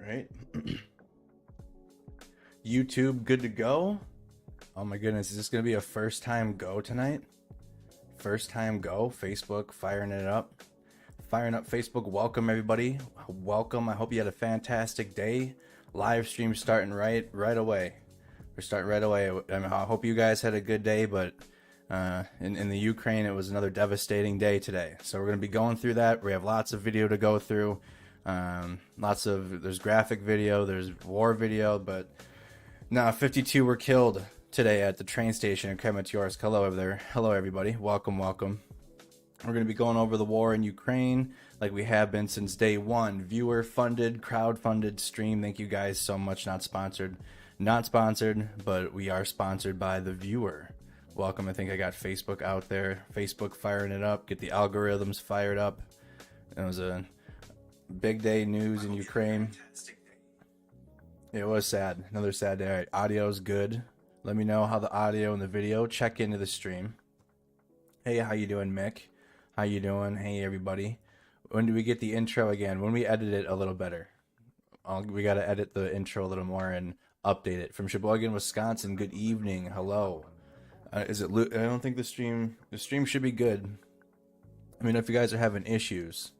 right. YouTube, good to go. Oh my goodness, is this going to be a first time go tonight? First time go. Facebook, firing it up. Firing up Facebook. Welcome, everybody. Welcome. I hope you had a fantastic day. Live stream starting right away. We're starting right away. I hope you guys had a good day, but in the Ukraine, it was another devastating day today. So we're going to be going through that. We have lots of video to go through. There's graphic video, there's war video, but no, 52 were killed today at the train station in Kramatorsk. Hello over there. Hello, everybody. Welcome, welcome. We're going to be going over the war in Ukraine like we have been since day one. Viewer-funded, crowd-funded stream. Thank you guys so much. Not sponsored. Not sponsored, but we are sponsored by the viewer. Welcome. I think I got Facebook out there. Facebook firing it up. Get the algorithms fired up. It was a big day news in Ukraine. It was sad. Another sad day. All right. Audio's good. Let me know how the audio and the video. Check into the stream. Hey, how you doing, Mick? How you doing? Hey, everybody. When do we get the intro again? When we edit it a little better. We got to edit the intro a little more and update it. From Sheboygan, Wisconsin. Good evening. Hello. Is it? I don't think the stream should be good. I mean, if you guys are having issues.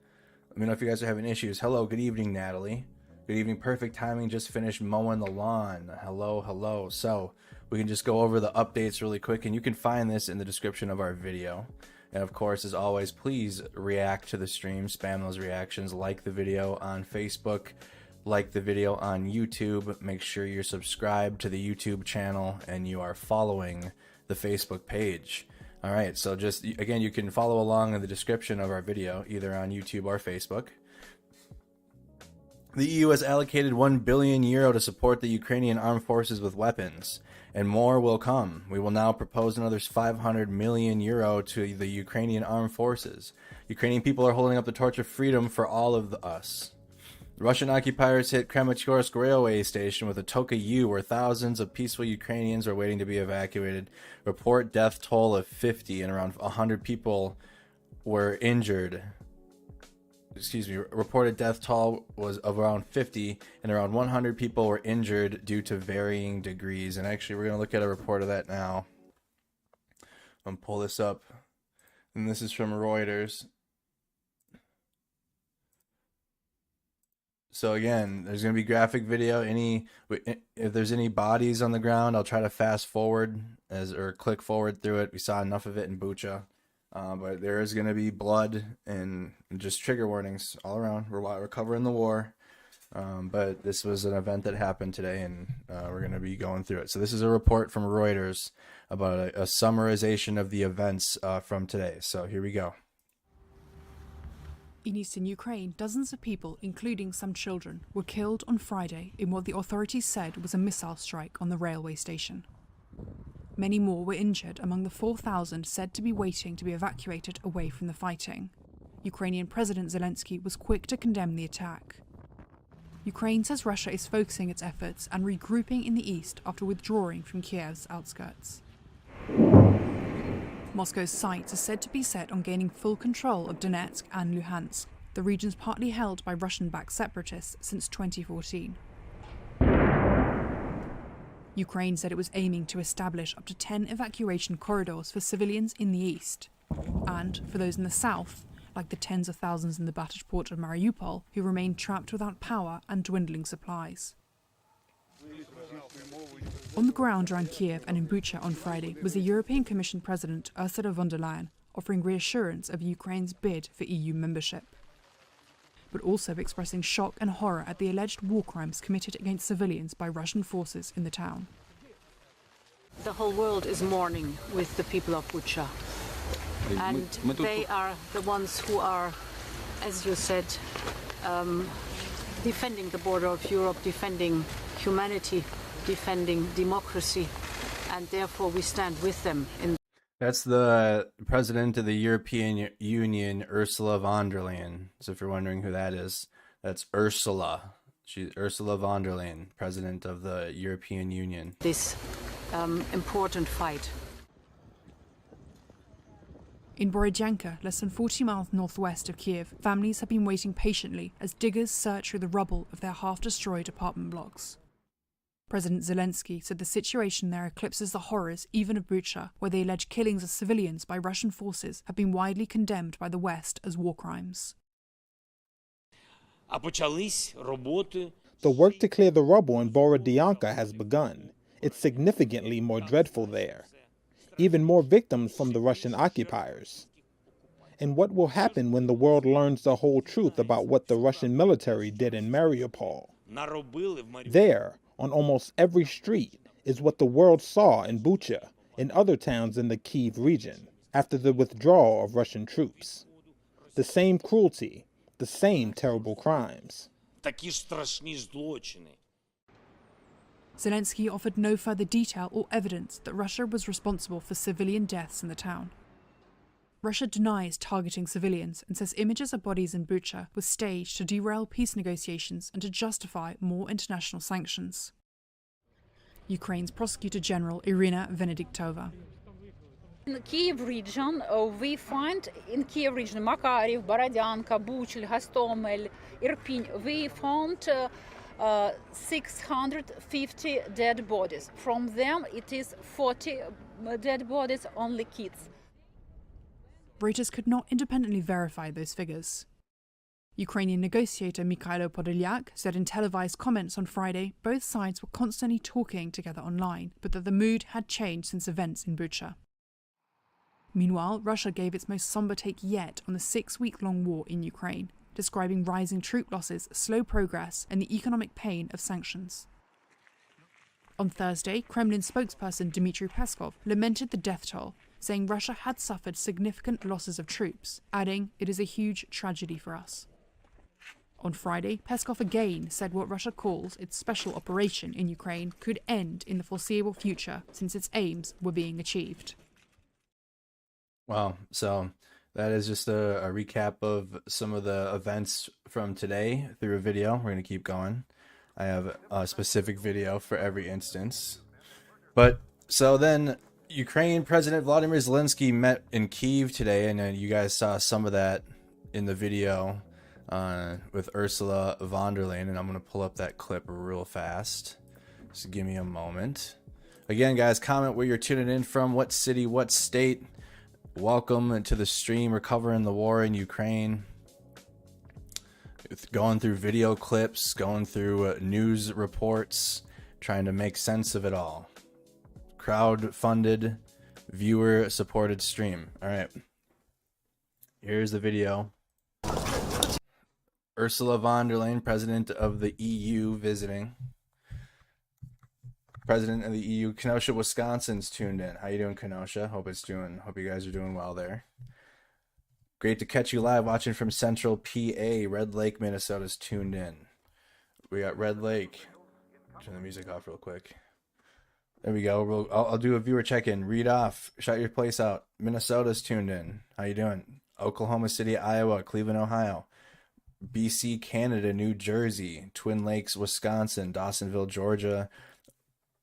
Hello. Good evening, Natalie. Good evening. Perfect timing. Just finished mowing the lawn. Hello, hello. So we can just go over the updates really quick, and you can find this in the description of our video. And of course, as always, please react to the stream, spam those reactions, like the video on Facebook, like the video on YouTube. Make sure you're subscribed to the YouTube channel and you are following the Facebook page. All right, so just again, you can follow along in the description of our video, either on YouTube or Facebook. The EU has allocated €1 billion to support the Ukrainian Armed Forces with weapons, and more will come. We will now propose another €500 million to the Ukrainian Armed Forces. Ukrainian people are holding up the torch of freedom for all of us. Russian occupiers hit Kramatorsk railway station with a Tochka-U, where thousands of peaceful Ukrainians are waiting to be evacuated. Report death toll of 50 and around 100 people were injured. Reported death toll was of around 50 and around 100 people were injured due to varying degrees. And actually, we're going to look at a report of that now. I'm going to pull this up. And this is from Reuters. So again, there's going to be graphic video. If there's any bodies on the ground, I'll try to fast forward or click forward through it. We saw enough of it in Bucha. But there is going to be blood and just trigger warnings all around. We're covering the war. But this was an event that happened today, and we're going to be going through it. So this is a report from Reuters about a summarization of the events from today. So here we go. In eastern Ukraine, dozens of people, including some children, were killed on Friday in what the authorities said was a missile strike on the railway station. Many more were injured among the 4,000 said to be waiting to be evacuated away from the fighting. Ukrainian President Zelenskyy was quick to condemn the attack. Ukraine says Russia is focusing its efforts and regrouping in the east after withdrawing from Kyiv's outskirts. Moscow's sights are said to be set on gaining full control of Donetsk and Luhansk, the regions partly held by Russian-backed separatists since 2014. Ukraine said it was aiming to establish up to 10 evacuation corridors for civilians in the east, and for those in the south, like the tens of thousands in the battered port of Mariupol, who remain trapped without power and dwindling supplies. On the ground around Kyiv and in Bucha on Friday was the European Commission President Ursula von der Leyen, offering reassurance of Ukraine's bid for EU membership, but also expressing shock and horror at the alleged war crimes committed against civilians by Russian forces in the town. The whole world is mourning with the people of Bucha, and they are the ones who are, as you said, defending the border of Europe, defending humanity, defending democracy, and therefore we stand with them. That's the president of the European Union, Ursula von der Leyen. So if you're wondering who that is, that's Ursula. She's Ursula von der Leyen, president of the European Union. This important fight. In Borodyanka, less than 40 miles northwest of Kyiv, families have been waiting patiently as diggers search through the rubble of their half-destroyed apartment blocks. President Zelenskyy said the situation there eclipses the horrors even of Bucha, where the alleged killings of civilians by Russian forces have been widely condemned by the West as war crimes. The work to clear the rubble in Borodyanka has begun. It's significantly more dreadful there. Even more victims from the Russian occupiers. And what will happen when the world learns the whole truth about what the Russian military did in Mariupol? There, on almost every street, is what the world saw in Bucha and other towns in the Kyiv region after the withdrawal of Russian troops. The same cruelty, the same terrible crimes. Zelenskyy offered no further detail or evidence that Russia was responsible for civilian deaths in the town. Russia denies targeting civilians and says images of bodies in Bucha were staged to derail peace negotiations and to justify more international sanctions. Ukraine's Prosecutor General Irina Venediktova. In the Kyiv region, we find in Kyiv region Makariv, Borodyanka, Bucha, Hostomel, Irpin, we found 650 dead bodies. From them, it is 40 dead bodies, only kids. Reuters could not independently verify those figures. Ukrainian negotiator Mikhailo Podolyak said in televised comments on Friday both sides were constantly talking together online, but that the mood had changed since events in Bucha. Meanwhile, Russia gave its most somber take yet on the 6-week-long war in Ukraine, describing rising troop losses, slow progress, and the economic pain of sanctions. On Thursday, Kremlin spokesperson Dmitry Peskov lamented the death toll, saying Russia had suffered significant losses of troops, adding, "It is a huge tragedy for us." On Friday, Peskov again said what Russia calls its special operation in Ukraine could end in the foreseeable future since its aims were being achieved. Wow, so that is just a recap of some of the events from today through a video. We're going to keep going. I have a specific video for every instance. But so then Ukraine President Volodymyr Zelenskyy met in Kyiv today, and you guys saw some of that in the video with Ursula von der Leyen, and I'm going to pull up that clip real fast. Just give me a moment. Again, guys, comment where you're tuning in from, what city, what state. Welcome to the stream. We're covering the war in Ukraine. Going through video clips, going through news reports, trying to make sense of it all. Crowd-funded, viewer-supported stream. All right. Here's the video. Ursula von der Leyen, president of the EU, visiting. President of the EU, Kenosha, Wisconsin's tuned in. How you doing, Kenosha? Hope you guys are doing well there. Great to catch you live watching from Central PA. Red Lake, Minnesota's tuned in. We got Red Lake. Turn the music off real quick. There we go. I'll do a viewer check-in. Read off. Shout your place out. Minnesota's tuned in. How you doing? Oklahoma City, Iowa. Cleveland, Ohio. BC, Canada. New Jersey. Twin Lakes, Wisconsin. Dawsonville, Georgia.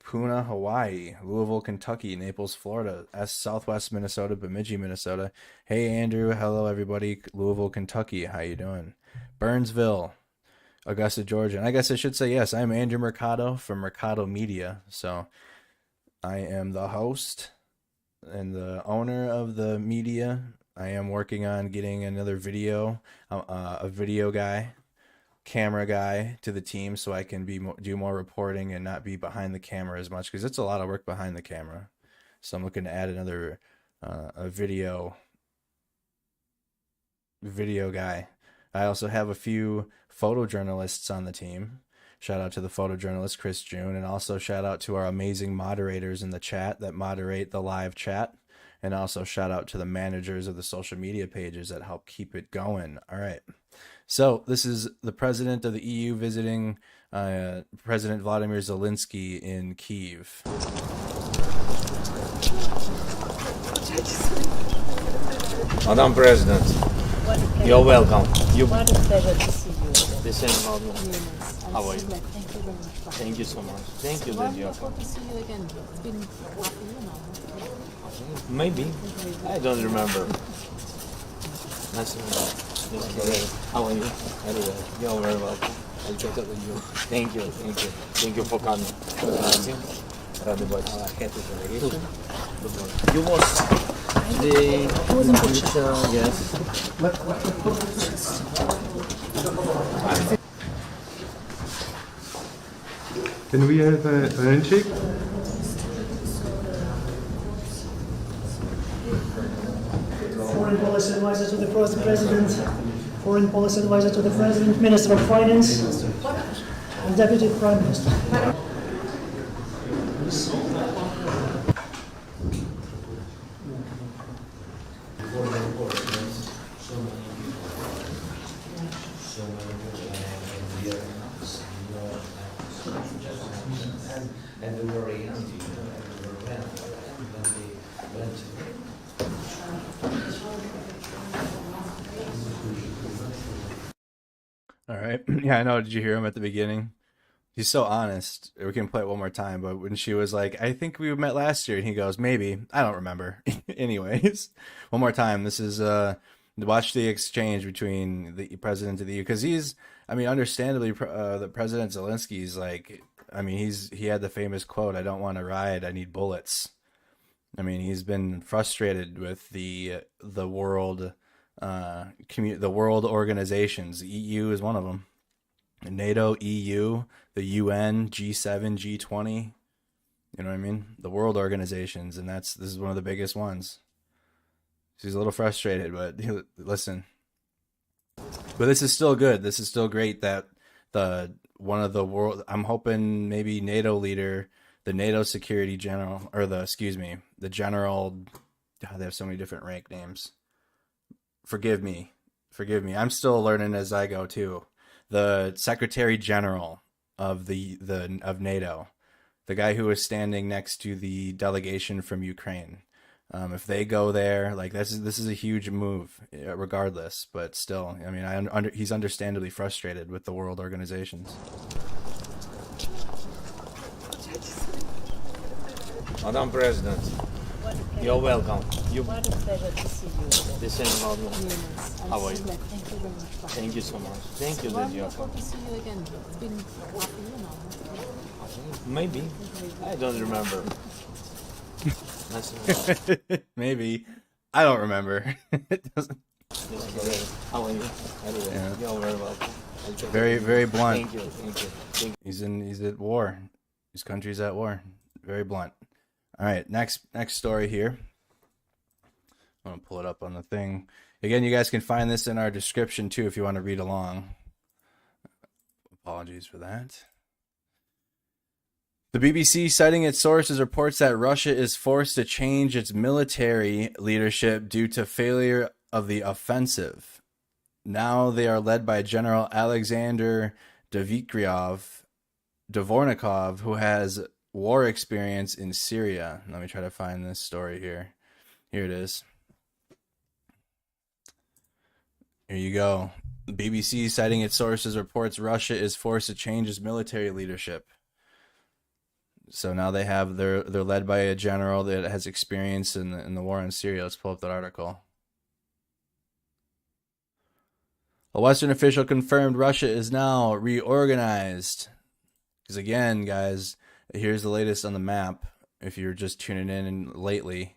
Puna, Hawaii, Louisville, Kentucky, Naples, Florida, Southwest Minnesota, Bemidji, Minnesota. Hey, Andrew. Hello, everybody. Louisville, Kentucky. How you doing? Burnsville, Augusta, Georgia. And I guess I should say, yes, I'm Andrew Mercado from Mercado Media. So I am the host and the owner of the media. I am working on getting another video, a video guy, camera guy to the team, so I can do more reporting and not be behind the camera as much, because it's a lot of work behind the camera. So I'm looking to add another a video guy. I also have a few photojournalists on the team. Shout out to the photojournalist Chris June, and also shout out to our amazing moderators in the chat that moderate the live chat, and also shout out to the managers of the social media pages that help keep it going. All right. So this is the president of the EU visiting President Volodymyr Zelenskyy in Kyiv. Madam President, you're welcome. What a pleasure to see you. The same, Madam. How are you? Thank you very much. Thank you so much. Thank you that you are Wonderful to see you again. It's been half a year now. Maybe. I don't remember. Nice to meet you. How are you? Very well. You're very welcome. I'll catch up with you. Thank you. Thank you. Thank you for coming. Рады бачити. Happy generation. You was the... Yes. Can we have a handshake? Foreign Policy Advisor to the President, Foreign Policy Advisor to the President, Minister of Finance, and Deputy Prime Minister. All right. Yeah, I know. Did you hear him at the beginning? He's so honest. We can play it one more time, but when she was like, I think we met last year, and he goes, maybe. I don't remember. Anyways, one more time. This is, watch the exchange between the president of the EU, because he's, I mean, understandably, the President Zelensky's like, I mean, he had the famous quote, I don't want to ride, I need bullets. I mean, he's been frustrated with the world, the world organizations. The EU is one of them. NATO, EU, the UN, G7, G20. You know what I mean? The world organizations, and this is one of the biggest ones. She's a little frustrated, but listen. But this is still good. This is still great that one of the world. I'm hoping maybe NATO leader, the NATO security general, or the general. God, they have so many different rank names. Forgive me. I'm still learning as I go too. The Secretary General of of NATO, the guy who was standing next to the delegation from Ukraine. If they go there, like this is a huge move, regardless. But still, I mean, he's understandably frustrated with the world organizations. Madam President, you're welcome. What a pleasure to see you. The same problem. How are you? Thank you very much. Thank you so much. Thank you, Lydia. Wonderful to see you again. It's been half a year now. Maybe. I don't remember. Nice to meet you. Maybe. I don't remember. It doesn't. How are you? Yeah. You're very welcome. Very, very blunt. Thank you. He's at war. His country's at war. Very blunt. All right, next story here. I'm gonna pull it up on the thing. Again, you guys can find this in our description too if you want to read along. Apologies for that. The BBC, citing its sources, reports that Russia is forced to change its military leadership due to failure of the offensive. Now they are led by General Alexander Dvornikov, who has war experience in Syria. Let me try to find this story here. Here it is. Here you go. The BBC, citing its sources, reports Russia is forced to change its military leadership. So now they're led by a general that has experience in the war in Syria. Let's pull up that article. A Western official confirmed Russia is now reorganized. Because again, guys, here's the latest on the map. If you're just tuning in lately,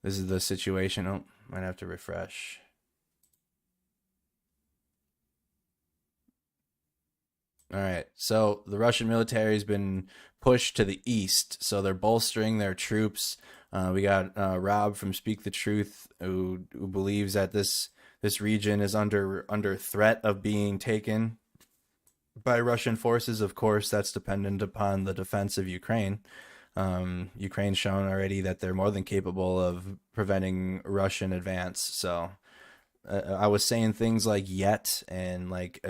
this is the situation. Oh, might have to refresh. All right, so the Russian military has been pushed to the east, so they're bolstering their troops. We got Rob from Speak the Truth, who believes that this region is under threat of being taken by Russian forces. Of course, that's dependent upon the defense of Ukraine. Ukraine's shown already that they're more than capable of preventing Russian advance. So I was saying things like yet and like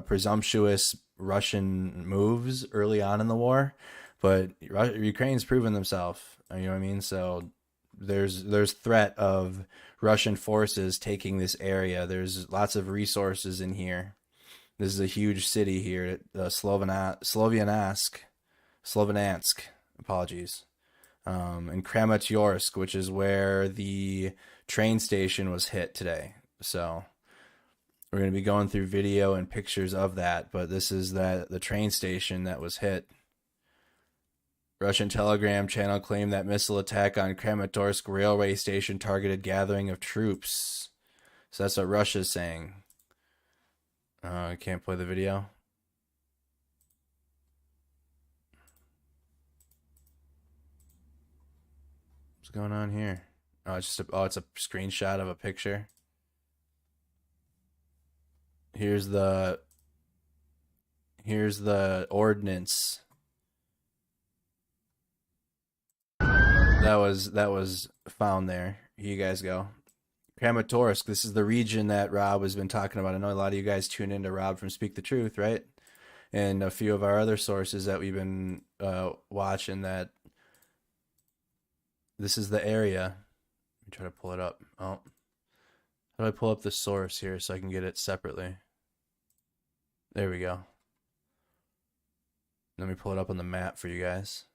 presumptuous Russian moves early on in the war, but Ukraine's proven themselves. You know what I mean? So there's threat of Russian forces taking this area. There's lots of resources in here. This is a huge city here, Slovyansk. Apologies. in Kramatorsk, which is where the train station was hit today. So we're going to be going through video and pictures of that, but this is the train station that was hit. Russian Telegram channel claimed that missile attack on Kramatorsk railway station targeted gathering of troops. So that's what Russia's saying. I can't play the video. What's going on here? Oh, it's just it's a screenshot of a picture. Here's the ordnance. That was found there. Here you guys go. Kramatorsk, this is the region that Rob has been talking about. I know a lot of you guys tune into Rob from Speak the Truth, right? And a few of our other sources that we've been watching, that this is the area. Let me try to pull it up. Oh, how do I pull up the source here so I can get it separately? There we go. Let me pull it up on the map for you guys.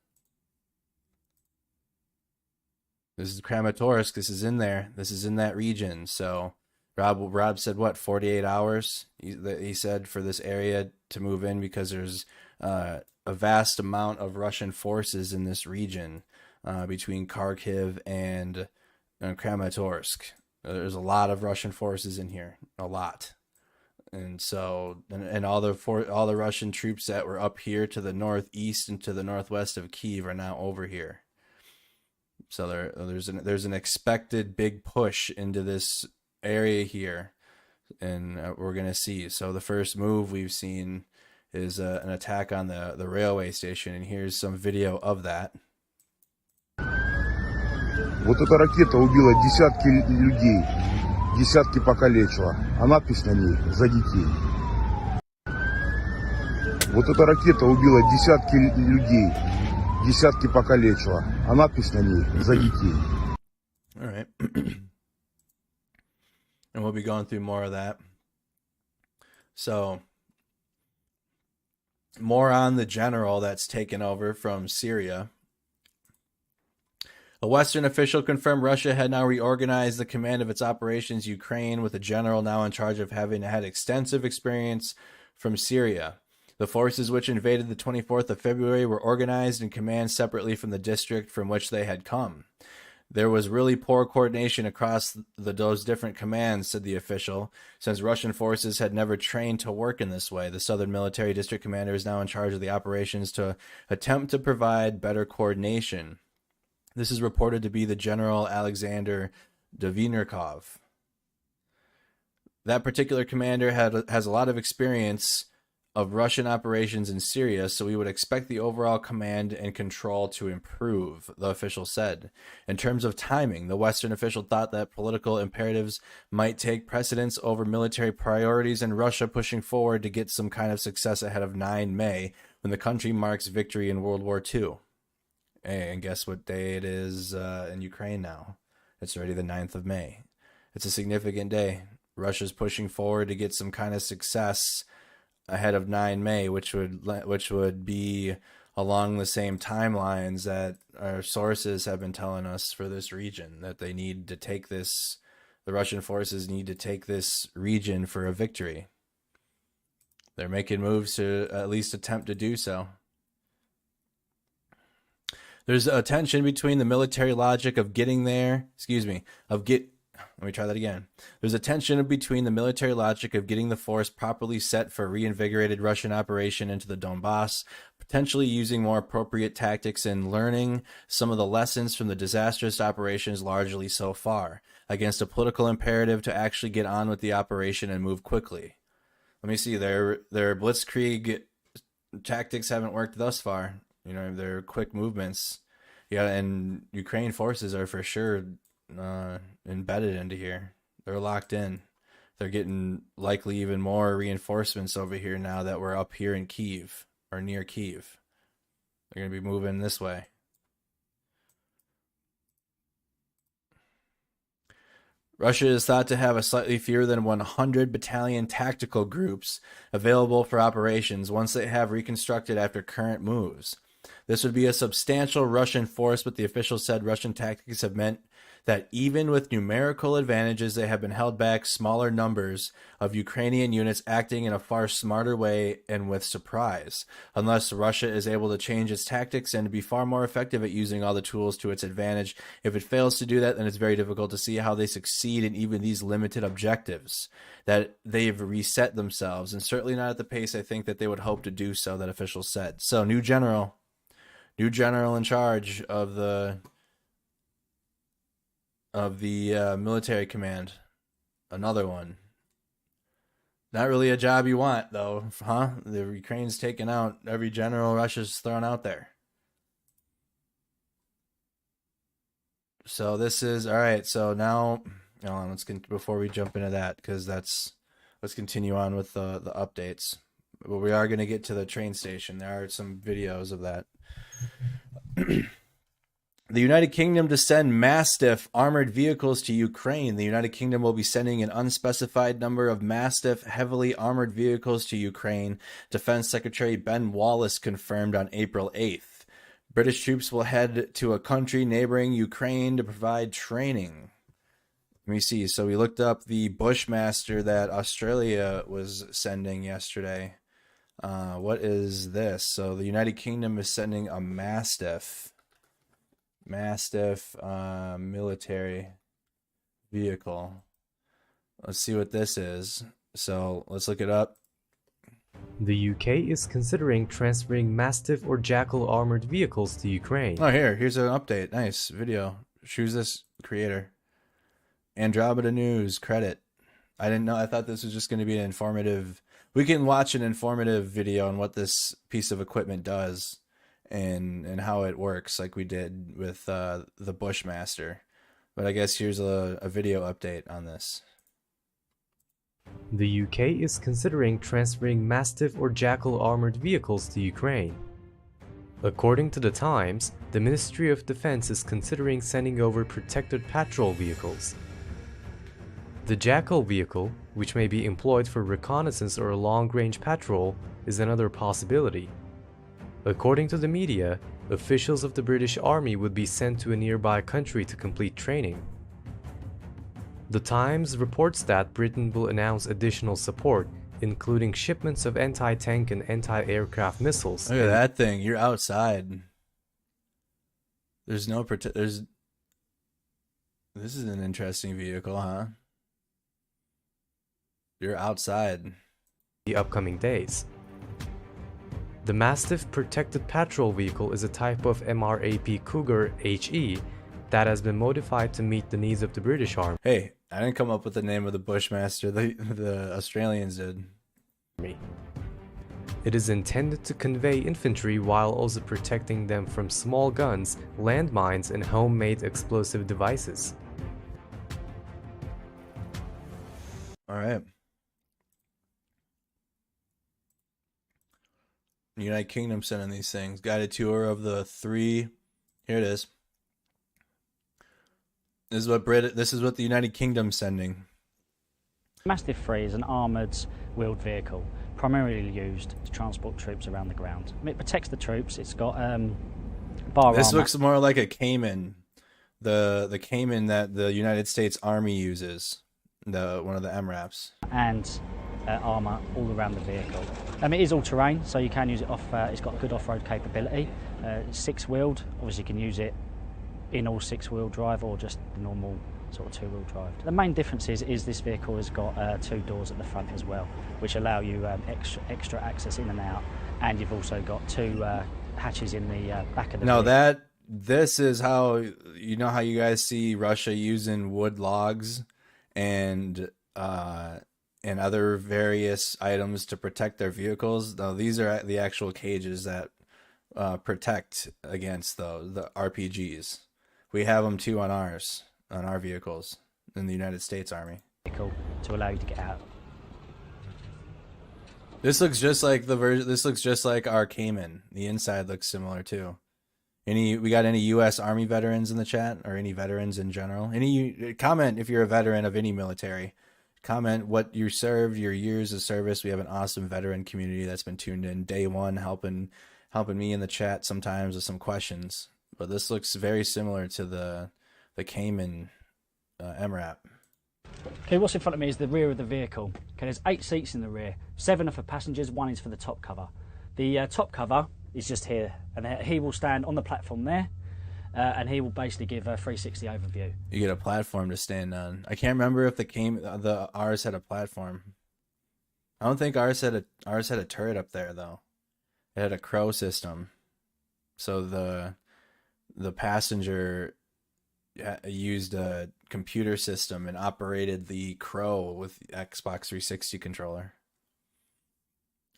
This is Kramatorsk. This is in there. This is in that region. So Rob said, what, 48 hours? He said for this area to move in, because there's a vast amount of Russian forces in this region between Kharkiv and Kramatorsk. There's a lot of Russian forces in here, a lot. And so, and all the Russian troops that were up here to the northeast and to the northwest of Kyiv are now over here. So there's an expected big push into this area here, and we're gonna see. So the first move we've seen is an attack on the railway station, and here's some video of that. Вот эта ракета убила десятки людей, десятки покалечила, а надпись на ней «За детей». Вот эта ракета убила десятки людей, десятки покалечила, а надпись на ней «За детей». All right. And we'll be going through more of that. So, more on the general that's taken over from Syria. A Western official confirmed Russia had now reorganized the command of its operations Ukraine, with a general now in charge of having had extensive experience from Syria. The forces which invaded the 24th of February were organized and commanded separately from the district from which they had come. There was really poor coordination across those different commands, said the official, since Russian forces had never trained to work in this way. The Southern Military District Commander is now in charge of the operations to attempt to provide better coordination. This is reported to be the General Alexander Dvornikov. That particular commander has a lot of experience of Russian operations in Syria, so we would expect the overall command and control to improve, the official said. In terms of timing, the Western official thought that political imperatives might take precedence over military priorities, and Russia pushing forward to get some kind of success ahead of 9 May, when the country marks victory in World War II. And guess what day it is in Ukraine now? It's already the 9th of May. It's a significant day. Russia's pushing forward to get some kind of success ahead of 9 May, which would be along the same timelines that our sources have been telling us for this region, that they need to take this, the Russian forces need to take this region for a victory. They're making moves to at least attempt to do so. There's a tension between the military logic of getting there, let me try that again. There's a tension between the military logic of getting the force properly set for reinvigorated Russian operation into the Donbas, potentially using more appropriate tactics and learning some of the lessons from the disastrous operations largely so far, against a political imperative to actually get on with the operation and move quickly. Let me see, their blitzkrieg tactics haven't worked thus far. You know, their quick movements. Yeah, and Ukraine forces are for sure embedded into here. They're locked in. They're getting likely even more reinforcements over here now that we're up here in Kyiv, or near Kyiv. They're going to be moving this way. Russia is thought to have a slightly fewer than 100 battalion tactical groups available for operations once they have reconstructed after current moves. This would be a substantial Russian force, but the official said Russian tactics have meant that even with numerical advantages, they have been held back smaller numbers of Ukrainian units acting in a far smarter way and with surprise. Unless Russia is able to change its tactics and to be far more effective at using all the tools to its advantage, if it fails to do that, then it's very difficult to see how they succeed in even these limited objectives that they've reset themselves, and certainly not at the pace I think that they would hope to do so, that officials said. So new general in charge of the military command. Another one. Not really a job you want, though, huh? The Ukraine's taking out every general Russia's thrown out there. So this is all right. So now, before we jump into that, because let's continue on with the updates. But we are going to get to the train station. There are some videos of that. The United Kingdom to send Mastiff armored vehicles to Ukraine. The United Kingdom will be sending an unspecified number of Mastiff heavily armored vehicles to Ukraine, Defense Secretary Ben Wallace confirmed on April 8th. British troops will head to a country neighboring Ukraine to provide training. Let me see. So we looked up the Bushmaster that Australia was sending yesterday. What is this? So the United Kingdom is sending a Mastiff military vehicle. Let's see what this is. So let's look it up. The UK is considering transferring Mastiff or Jackal armored vehicles to Ukraine. Oh, here's an update. Nice video. Who's this creator? Andromeda News credit. I didn't know. I thought this was just going to be an informative. We can watch an informative video on what this piece of equipment does and how it works, like we did with the Bushmaster. But I guess here's a video update on this. The UK is considering transferring Mastiff or Jackal armored vehicles to Ukraine. According to The Times, the Ministry of Defense is considering sending over protected patrol vehicles. The Jackal vehicle, which may be employed for reconnaissance or a long-range patrol, is another possibility. According to the media, officials of the British Army would be sent to a nearby country to complete training. The Times reports that Britain will announce additional support, including shipments of anti-tank and anti-aircraft missiles. Look at that thing. You're outside. There's no This is an interesting vehicle, huh? You're outside. The upcoming days. The Mastiff Protected Patrol Vehicle is a type of MRAP Cougar HE that has been modified to meet the needs of the British Army. Hey, I didn't come up with the name of the Bushmaster. The Australians did. It is intended to convey infantry while also protecting them from small guns, landmines, and homemade explosive devices. All right. United Kingdom sending these things. Guided tour of the 3. Here it is. This is what the United Kingdom's sending. Mastiff 3 is an armoured wheeled vehicle, primarily used to transport troops around the ground. It protects the troops. It's got bar This armour. looks more like a Cayman, the Cayman that the United States Army uses, one of the MRAPs. And armour all around the vehicle. It is all-terrain, so you can use it off. It's got good off-road capability. Six-wheeled. Obviously, you can use it in all six-wheel drive or just the normal sort of two-wheel drive. The main difference is this vehicle has got 2 doors at the front as well, which allow you extra access in and out, and you've also got 2 hatches in the back of the vehicle. This is how you know how you guys see Russia using wood logs and other various items to protect their vehicles. No, these are the actual cages that protect against the RPGs. We have them too on our vehicles in the United States Army. To allow you to get out. This looks just like This looks just like our Cayman. The inside looks similar too. We got any U.S. Army veterans in the chat, or any veterans in general? Comment if you're a veteran of any military. Comment what you served, your years of service. We have an awesome veteran community that's been tuned in day one, helping helping me in the chat sometimes with some questions. But this looks very similar to the Cayman MRAP. Okay, what's in front of me is the rear of the vehicle. Okay, there's 8 seats in the rear. 7 are for passengers, 1 is for the top cover. The top cover is just here, and he will stand on the platform there, and he will basically give a 360 overview. You get a platform to stand on. I can't remember if ours had a platform. I don't think ours had a turret up there though. It had a crow system, so the passenger used a computer system and operated the crow with the Xbox 360 controller.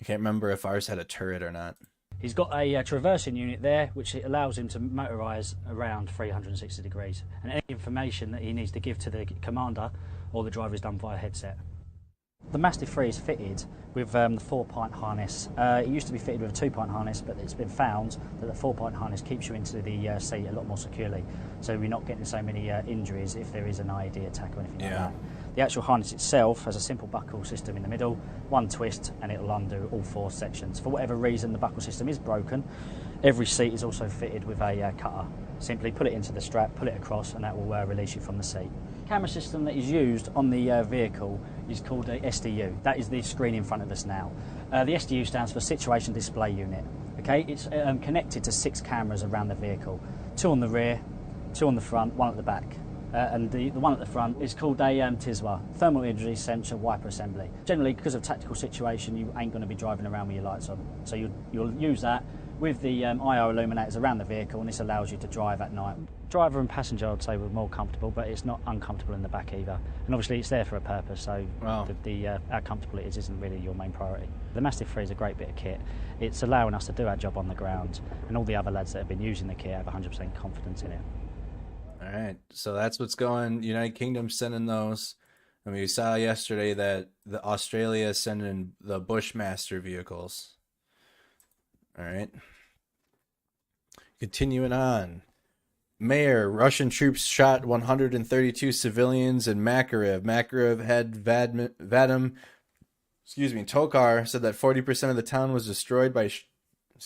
I can't remember if ours had a turret or not. He's got a traversing unit there, which allows him to motorise around 360 degrees. And any information that he needs to give to the commander or the driver is done via headset. The Mastiff 3 is fitted with the 4-point harness. It used to be fitted with a 2-point harness, but it's been found that the 4-point harness keeps you into the seat a lot more securely. So we're not getting so many injuries if there is an IED attack or anything like that. The actual harness itself has a simple buckle system in the middle, 1 twist, and it'll undo all 4 sections. For whatever reason the buckle system is broken, every seat is also fitted with a cutter. Simply put it into the strap, pull it across, and that will release you from the seat. The camera system that is used on the vehicle is called a STU. That is the screen in front of us now. The STU stands for Situation Display Unit. Okay, it's connected to 6 cameras around the vehicle, 2 on the rear, 2 on the front, 1 at the back. And the one at the front is called a TISWA, Thermal Imagery Sensor Wiper Assembly. Generally, because of tactical situation, you ain't going to be driving around with your lights on. So you'll use that with the IR illuminators around the vehicle, and this allows you to drive at night. Driver and passenger, I'd say, were more comfortable, but it's not uncomfortable in the back either. And obviously it's there for a purpose, so how comfortable it is isn't really your main priority. The Mastiff 3 is a great bit of kit. It's allowing us to do our job on the ground, and all the other lads that have been using the kit have 100% confidence in it. All right, so that's what's going. United Kingdom sending those. I mean, we saw yesterday that the Australia is sending the Bushmaster vehicles. All right. Continuing on. Mayor, Russian troops shot 132 civilians in Makariv. Makariv head Vadim, Tokar said that 40% of the town was destroyed by...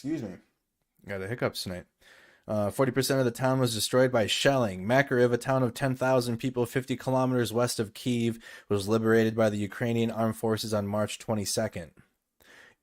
got the hiccups tonight. 40% of the town was destroyed by shelling. Makariv, a town of 10,000 people 50 kilometers west of Kyiv, was liberated by the Ukrainian Armed Forces on March 22nd.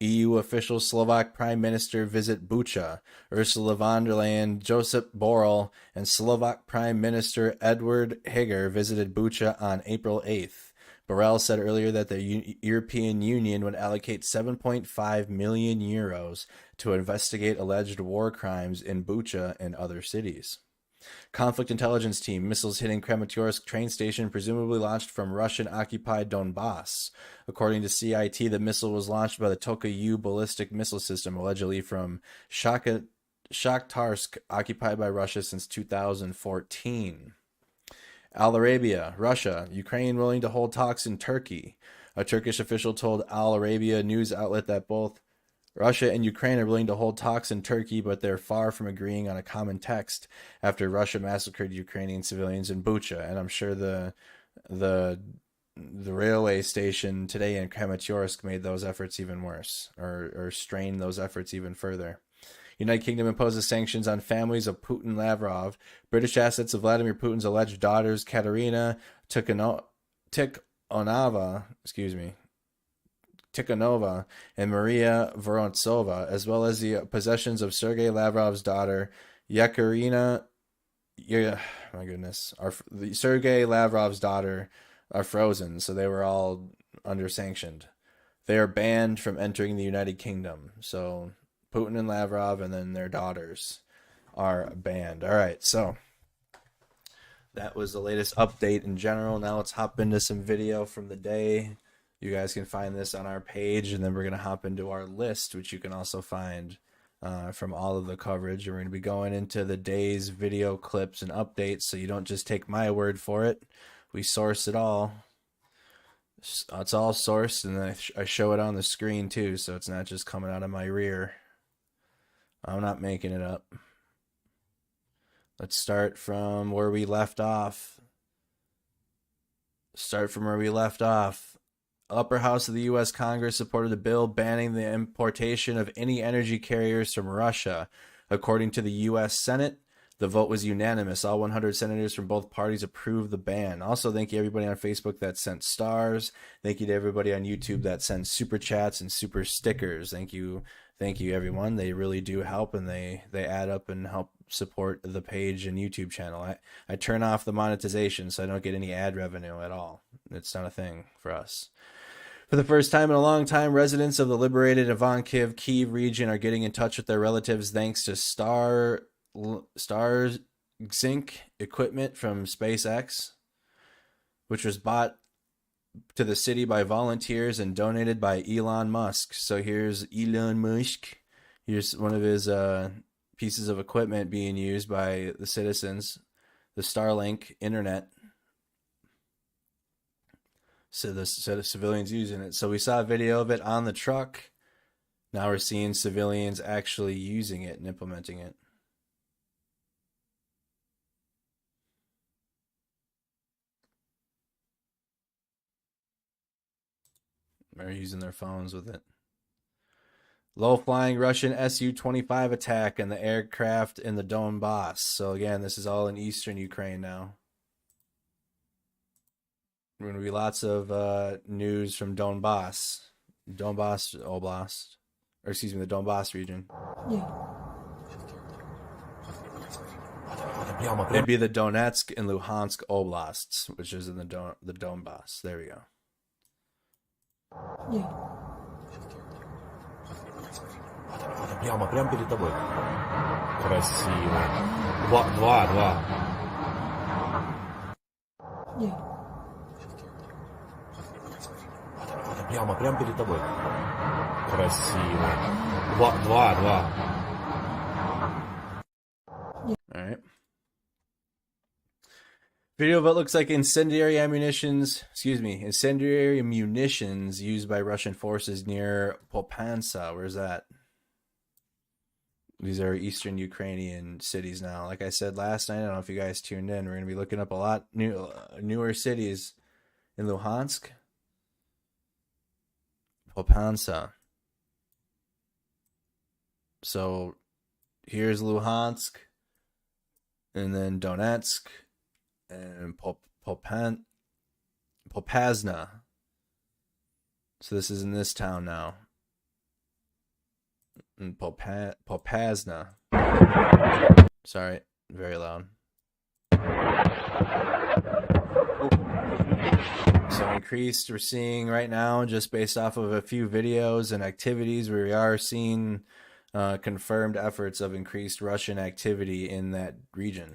EU official Slovak Prime Minister visit Bucha. Ursula von der Leyen, Josep Borrell, and Slovak Prime Minister Edward Heger visited Bucha on April 8th. Borrell said earlier that the European Union would allocate 7.5 million euros to investigate alleged war crimes in Bucha and other cities. Conflict intelligence team, missiles hitting Kramatorsk train station presumably launched from Russian-occupied Donbas. According to CIT, the missile was launched by the Tochka-U ballistic missile system, allegedly from Shakhtarsk, occupied by Russia since 2014. Al Arabia, Russia, Ukraine willing to hold talks in Turkey. A Turkish official told Al Arabia news outlet that both Russia and Ukraine are willing to hold talks in Turkey, but they're far from agreeing on a common text after Russia massacred Ukrainian civilians in Bucha. And I'm sure the railway station today in Kramatorsk made those efforts even worse, or strained those efforts even further. United Kingdom imposes sanctions on families of Putin Lavrov. British assets of Vladimir Putin's alleged daughters, Katerina Tikhanova, and Maria Vorontsova, as well as the possessions of Sergei Lavrov's daughter, Sergei Lavrov's daughter, are frozen, so they were all under sanctioned. They are banned from entering the United Kingdom. So Putin and Lavrov and then their daughters are banned. All right, so that was the latest update in general. Now let's hop into some video from the day. You guys can find this on our page, and then we're going to hop into our list, which you can also find from all of the coverage. And we're going to be going into the day's video clips and updates, so you don't just take my word for it. We source it all. It's all sourced, and I show it on the screen too, so it's not just coming out of my rear. I'm not making it up. Let's start from where we left off. upper house of the U.S. Congress supported a bill banning the importation of any energy carriers from Russia. According to the U.S. Senate, the vote was unanimous. All 100 senators from both parties approved the ban. Also, thank you everybody on Facebook that sent stars. Thank you to everybody on YouTube that sent super chats and super stickers. Thank you everyone. They really do help, and they add up and help support the page and YouTube channel. I turn off the monetization so I don't get any ad revenue at all. It's not a thing for us. For the first time in a long time, residents of the liberated Ivankiv, Kyiv region are getting in touch with their relatives thanks to Starsky equipment from SpaceX, which was bought to the city by volunteers and donated by Elon Musk. So here's Elon Musk. Here's one of his pieces of equipment being used by the citizens, the Starlink internet. So the civilians using it. So we saw a video of it on the truck. Now we're seeing civilians actually using it and implementing it. They're using their phones with it. Low-flying Russian Su-25 attack and the aircraft in the Donbas. So again, this is all in eastern Ukraine now. There's going to be lots of news from Donbas Oblast, or excuse me, the Donbas region. Yeah. It'd be the Donetsk and Luhansk Oblasts, which is in the Donbas. There we go. Yeah. Прямо перед тобой. Красиво. Два. Yeah. Прямо перед тобой. Красиво. Два. All right. Video of what looks like incendiary munitions used by Russian forces near Popasna. Where's that? These are eastern Ukrainian cities now. Like I said last night, I don't know if you guys tuned in. We're going to be looking up a lot newer cities in Luhansk. Popasna. So here's Luhansk, and then Donetsk, and Popasna. So this is in this town now. In Popasna. Sorry, very loud. So increased, we're seeing right now, just based off of a few videos and activities, we are seeing confirmed efforts of increased Russian activity in that region.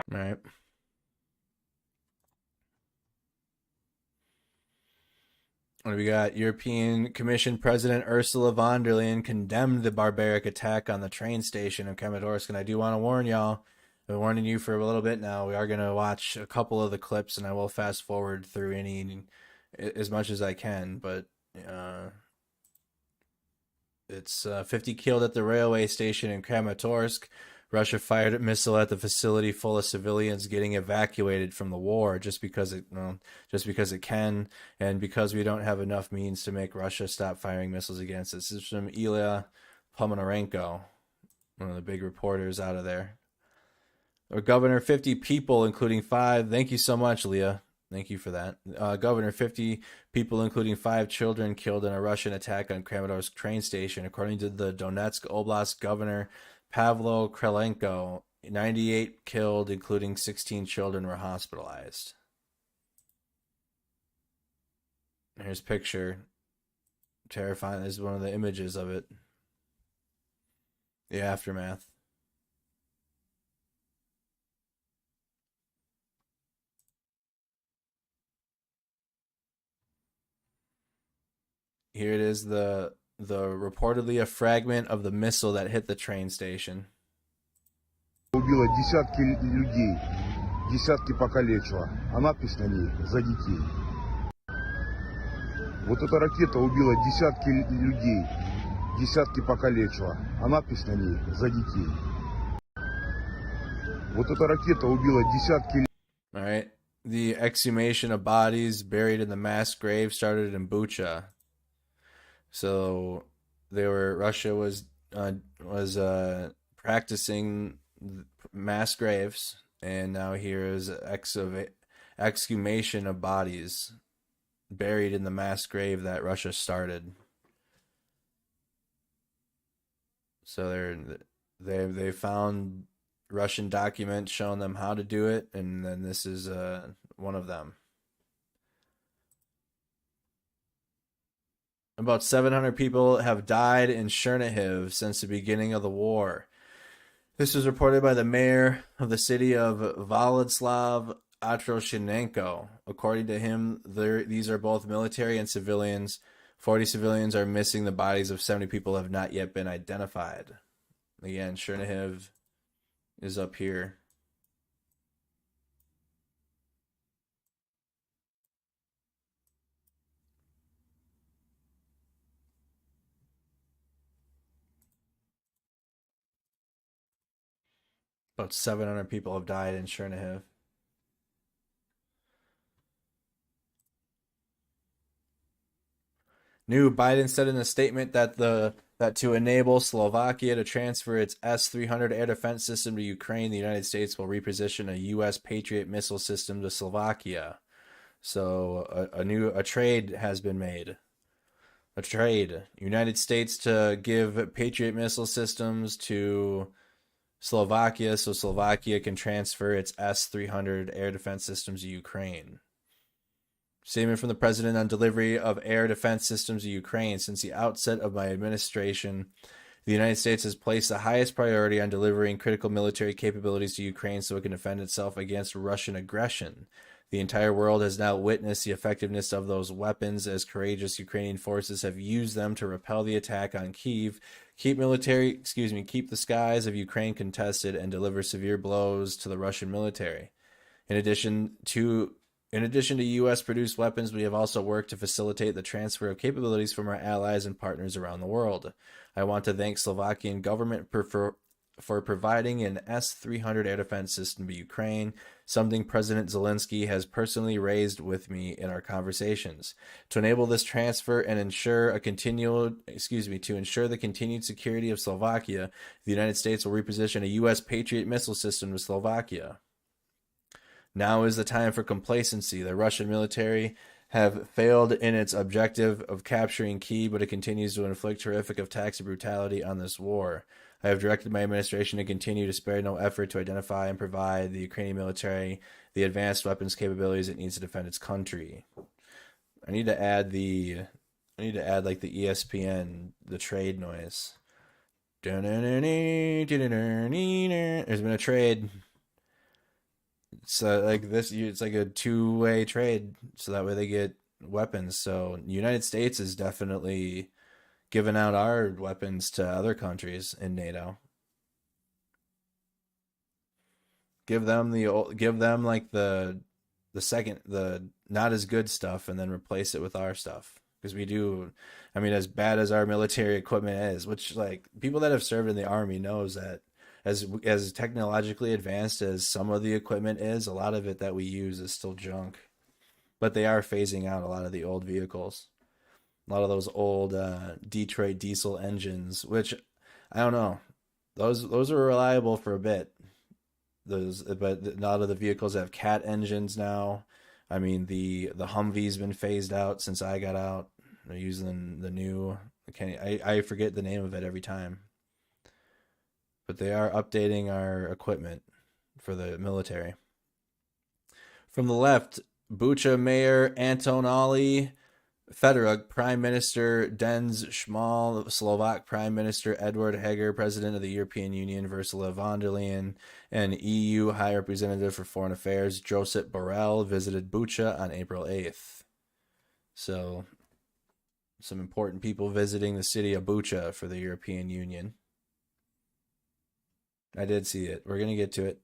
Right. What do we got? European Commission President Ursula von der Leyen condemned the barbaric attack on the train station in Kramatorsk, and I do want to warn y'all, I've been warning you for a little bit now, we are going to watch a couple of the clips, and I will fast forward through as much as I can, but it's 50 killed at the railway station in Kramatorsk. Russia fired a missile at the facility full of civilians getting evacuated from the war just because it can, and because we don't have enough means to make Russia stop firing missiles against us. This is from Ilya Ponomarenko, one of the big reporters out of there. Our governor, 50 people, including 5. Thank you so much, Leah. Thank you for that. Governor, 50 people, including 5 children, killed in a Russian attack on Kramatorsk train station, according to the Donetsk Oblast governor, Pavlo Krylenko. 98 killed, including 16 children, were hospitalized. Here's a picture. Terrifying. This is one of the images of it. The aftermath. Here it is, the reportedly a fragment of the missile that hit the train station. Убила десятки людей, десятки покалечила, а надпись на ней «За детей». Вот эта ракета убила десятки людей, десятки покалечила. А надпись на ней «За детей». Вот эта ракета убила десятки. All right. The exhumation of bodies buried in the mass grave started in Bucha. So Russia was practicing mass graves, and now here is exhumation of bodies buried in the mass grave that Russia started. So they found Russian documents showing them how to do it, and then this is one of them. About 700 people have died in Chernihiv since the beginning of the war. This was reported by the mayor of the city of Volodymyr Atroshenko. According to him, these are both military and civilians. 40 civilians are missing. The bodies of 70 people have not yet been identified. Again, Chernihiv is up here. About 700 people have died in Chernihiv. New Biden said in a statement that to enable Slovakia to transfer its S-300 air defense system to Ukraine, the United States will reposition a U.S. Patriot missile system to Slovakia. So a trade has been made. A trade. United States to give Patriot missile systems to Slovakia so Slovakia can transfer its S-300 air defense systems to Ukraine. Statement from the president on delivery of air defense systems to Ukraine. Since the outset of my administration, the United States has placed the highest priority on delivering critical military capabilities to Ukraine so it can defend itself against Russian aggression. The entire world has now witnessed the effectiveness of those weapons as courageous Ukrainian forces have used them to repel the attack on Kyiv, keep the skies of Ukraine contested, and deliver severe blows to the Russian military. In addition to U.S.-produced weapons, we have also worked to facilitate the transfer of capabilities from our allies and partners around the world. I want to thank Slovakian government for providing an S-300 air defense system to Ukraine, something President Zelenskyy has personally raised with me in our conversations. To enable this transfer and ensure the continued security of Slovakia, the United States will reposition a U.S. Patriot missile system to Slovakia. Now is the time for complacency. The Russian military have failed in its objective of capturing Kyiv, but it continues to inflict horrific attacks and brutality on this war. I have directed my administration to continue to spare no effort to identify and provide the Ukrainian military the advanced weapons capabilities it needs to defend its country. I need to add like the ESPN, the trade noise. There's been a trade. So like this, it's like a two-way trade, so that way they get weapons. So the United States is definitely giving out our weapons to other countries in NATO. Give them like the not as good stuff, and then replace it with our stuff. Because we do, I mean, as bad as our military equipment is, which like people that have served in the army knows that as technologically advanced as some of the equipment is, a lot of it that we use is still junk. But they are phasing out a lot of the old vehicles. A lot of those old Detroit diesel engines, which I don't know. Those are reliable for a bit. But a lot of the vehicles have Cat engines now. I mean, the Humvee's been phased out since I got out. They're using the new. I forget the name of it every time. But they are updating our equipment for the military. From the left, Bucha Mayor Antonali Federer, Prime Minister Jens Schmal, Slovak Prime Minister Edward Heger, President of the European Union Ursula von der Leyen, and EU High Representative for Foreign Affairs Josep Borrell visited Bucha on April 8th. So, some important people visiting the city of Bucha for the European Union. I did see it. We're going to get to it.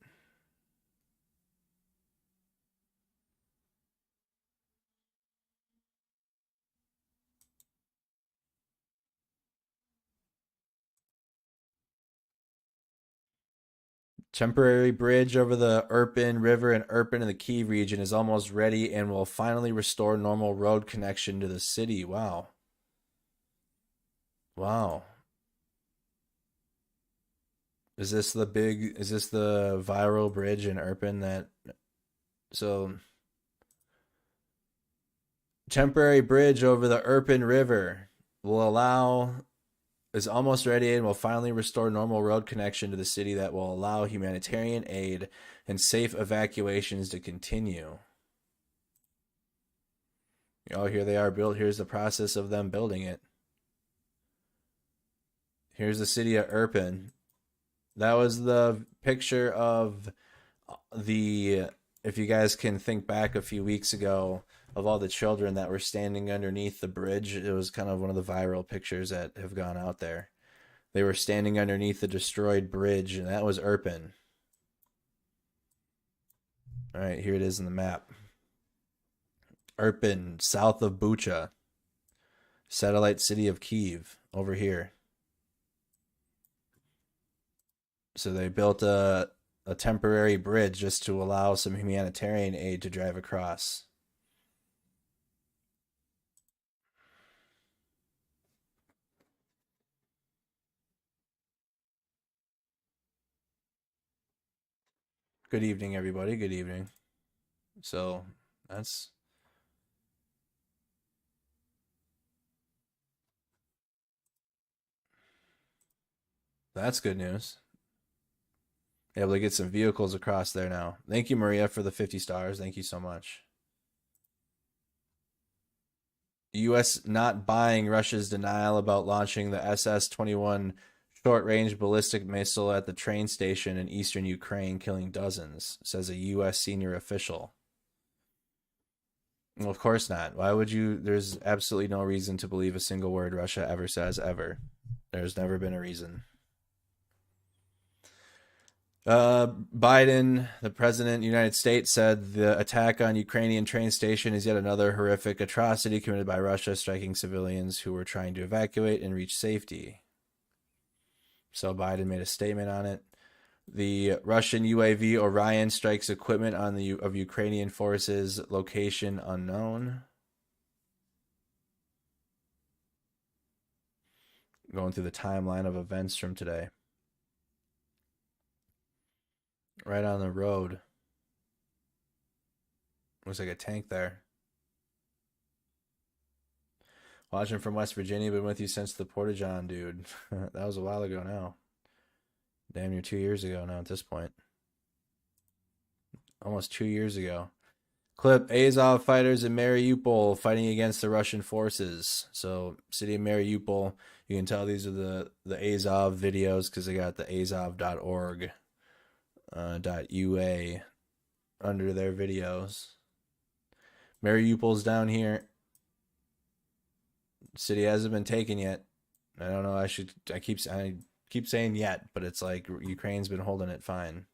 Temporary bridge over the Irpin River and Irpin in the Kyiv region is almost ready and will finally restore normal road connection to the city. Wow. Wow. Is this the viral bridge in Irpin that, so temporary bridge over the Irpin River is almost ready and will finally restore normal road connection to the city that will allow humanitarian aid and safe evacuations to continue. Oh, here they are built. Here's the process of them building it. Here's the city of Irpin. That was the picture of if you guys can think back a few weeks ago, of all the children that were standing underneath the bridge. It was kind of one of the viral pictures that have gone out there. They were standing underneath the destroyed bridge, and that was Irpin. All right, here it is in the map. Irpin, south of Bucha. Satellite city of Kyiv, over here. So they built a temporary bridge just to allow some humanitarian aid to drive across. Good evening, everybody. Good evening. So that's good news. Able to get some vehicles across there now. Thank you, Maria, for the 50 stars. Thank you so much. U.S. not buying Russia's denial about launching the SS-21 short-range ballistic missile at the train station in eastern Ukraine, killing dozens, says a U.S. senior official. Well, of course not. Why would you? There's absolutely no reason to believe a single word Russia ever says, ever. There's never been a reason. Biden, the president of the United States, said the attack on Ukrainian train station is yet another horrific atrocity committed by Russia, striking civilians who were trying to evacuate and reach safety. So Biden made a statement on it. The Russian UAV Orion strikes equipment of Ukrainian forces, location unknown. Going through the timeline of events from today. Right on the road. Looks like a tank there. Watching from West Virginia, been with you since the Porta-John, dude. That was a while ago now. Damn near 2 years ago now at this point. Almost 2 years ago. Clip, Azov fighters in Mariupol fighting against the Russian forces. So, city of Mariupol, you can tell these are the Azov videos because they got the azov.org .ua under their videos. Mariupol's down here. City hasn't been taken yet. I don't know. I keep saying yet, but it's like Ukraine's been holding it fine.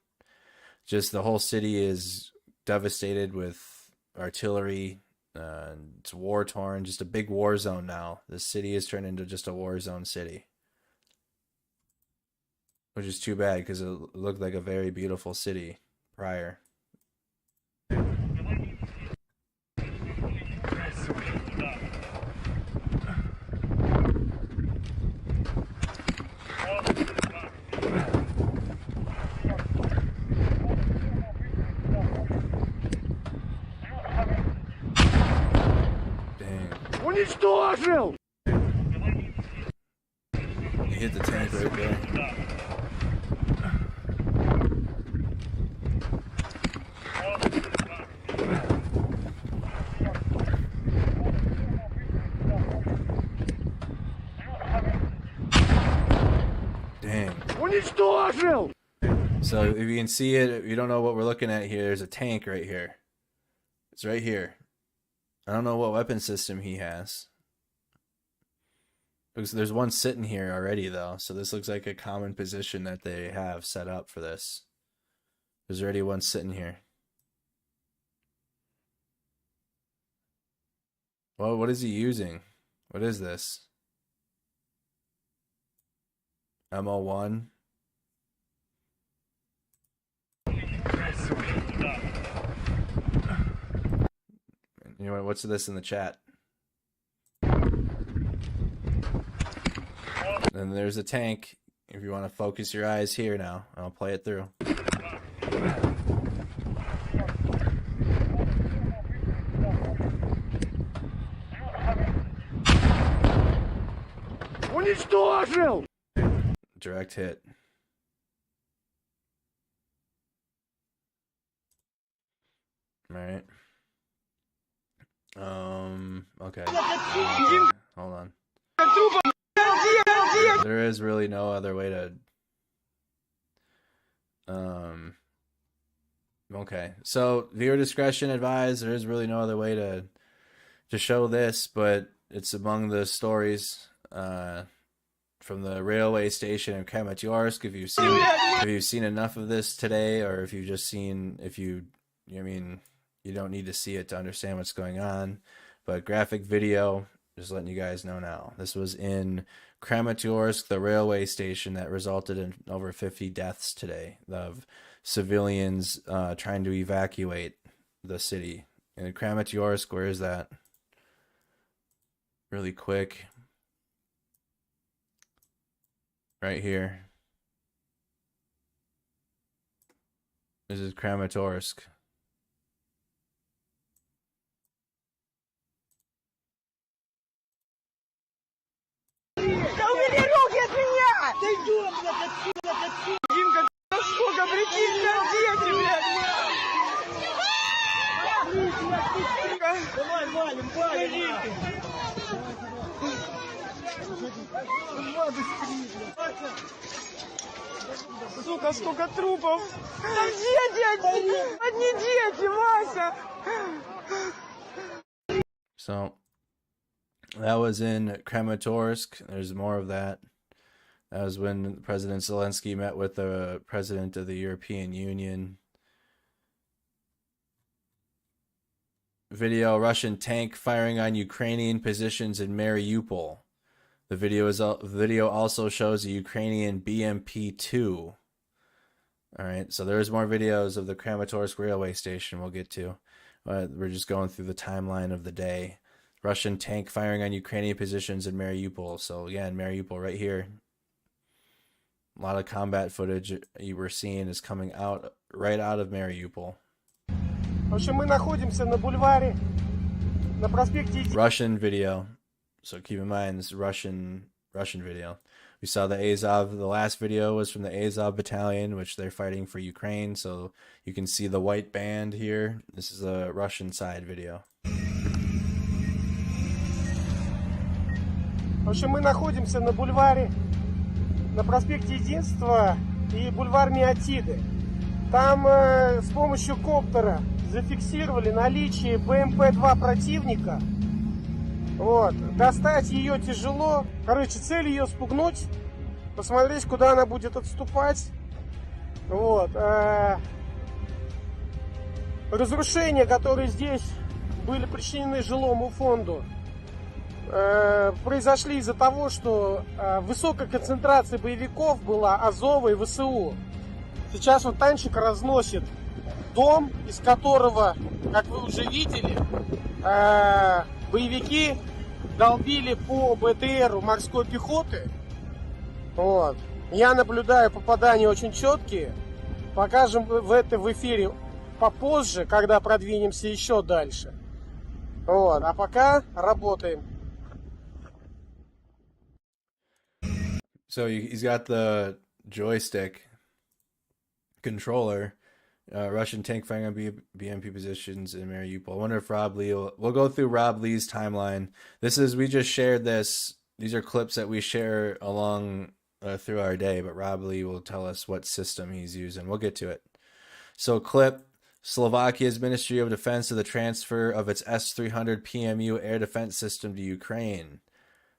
Just the whole city is devastated with artillery. It's war torn. Just a big war zone now. The city has turned into just a war zone city. Which is too bad because it looked like a very beautiful city prior. Уничтожил! He hit the tank right there. Уничтожил! So if you can see it, if you don't know what we're looking at here, there's a tank right here. It's right here. I don't know what weapon system he has. There's one sitting here already, though. So this looks like a common position that they have set up for this. There's already one sitting here. Well, what is he using? What is this? MO1? You know, what's this in the chat? And there's a tank. If you want to focus your eyes here now, I'll play it through. Direct hit. All right. Okay. Hold on. There is really no other way to okay. So viewer discretion advised. There is really no other way to show this, but it's among the stories from the railway station in Kramatorsk. If you've seen enough of this today, or if you've just seen, I mean, you don't need to see it to understand what's going on, but graphic video, just letting you guys know now. This was in Kramatorsk, the railway station that resulted in over 50 deaths today of civilians trying to evacuate the city. And in Kramatorsk, where is that? Really quick. Right here. This is Kramatorsk. Сука, сколько трупов! Там дети! Одни дети, Вася! So that was in Kramatorsk. There's more of that. That was when President Zelenskyy met with the president of the European Union. Video: Russian tank firing on Ukrainian positions in Mariupol. The video also shows a Ukrainian BMP-2. All right, so there's more videos of the Kramatorsk railway station we'll get to. We're just going through the timeline of the day. Russian tank firing on Ukrainian positions in Mariupol. So again, Mariupol right here. A lot of combat footage you were seeing is coming out right out of Mariupol. Russian video. So keep in mind this Russian video. We saw the Azov. The last video was from the Azov battalion, which they're fighting for Ukraine. So you can see the white band here. This is a Russian side video. В общем, мы находимся на бульваре, на проспекте Единства и бульвар Миотиды. Там с помощью коптера зафиксировали наличие БМП-2 противника. Вот. Достать ее тяжело. Короче, цель ее спугнуть, посмотреть, куда она будет отступать. Вот. Разрушения, которые здесь были причинены жилому фонду, произошли из-за того, что высокая концентрация боевиков была Азова и ВСУ. Сейчас вот танчик разносит дом, из которого, как вы уже видели, боевики долбили по БТРу морской пехоты. Вот. Я наблюдаю попадания очень четкие. Покажем это в эфире попозже, когда продвинемся еще дальше. Вот. А пока работаем. So he's got the joystick controller. Russian tank firing on BMP positions in Mariupol. I wonder if Rob Lee we'll go through Rob Lee's timeline. We just shared this. These are clips that we share along through our day, but Rob Lee will tell us what system he's using. We'll get to it. So clip: Slovakia's Ministry of Defense of the transfer of its S-300 PMU air defense system to Ukraine.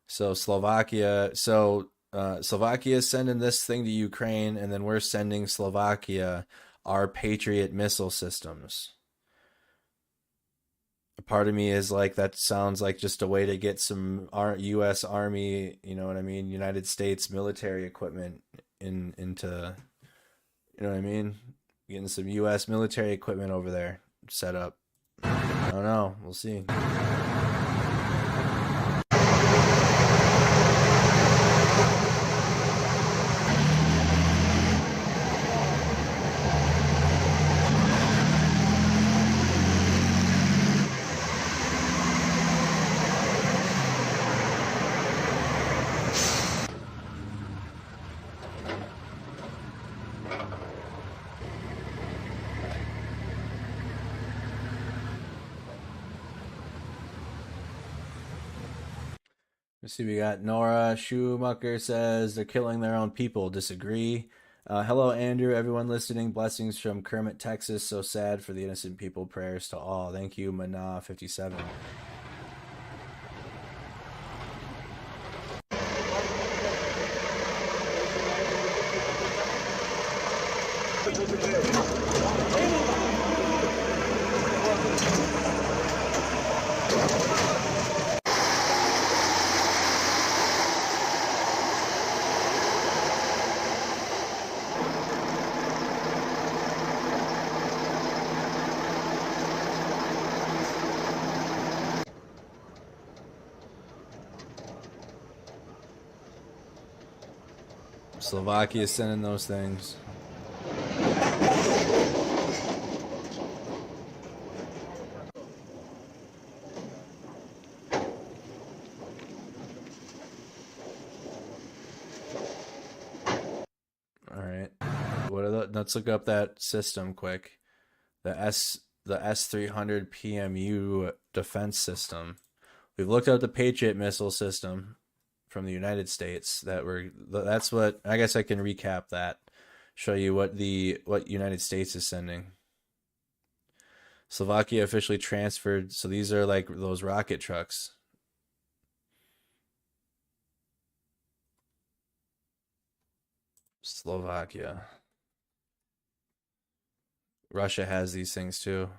So Slovakia is sending this thing to Ukraine, and then we're sending Slovakia our Patriot missile systems. A part of me is like, that sounds like just a way to get some U.S. Army, you know what I mean, United States military equipment into, you know what I mean, getting some U.S. military equipment over there set up. don't know. We'll see. Let's see, we got Nora Schumacher says they're killing their own people. Disagree. Hello, Andrew. Everyone listening. Blessings from Kermit, Texas. So sad for the innocent people. Prayers to all. Thank you, Mana57. Slovakia is sending those things. All right. What are the, let's look up that system quick. The S300 PMU defense system. We've looked at the Patriot missile system from the United States. That's what, I guess I can recap that. Show you what United States is sending. Slovakia officially transferred, so these are like those rocket trucks. Slovakia. Russia has these things too.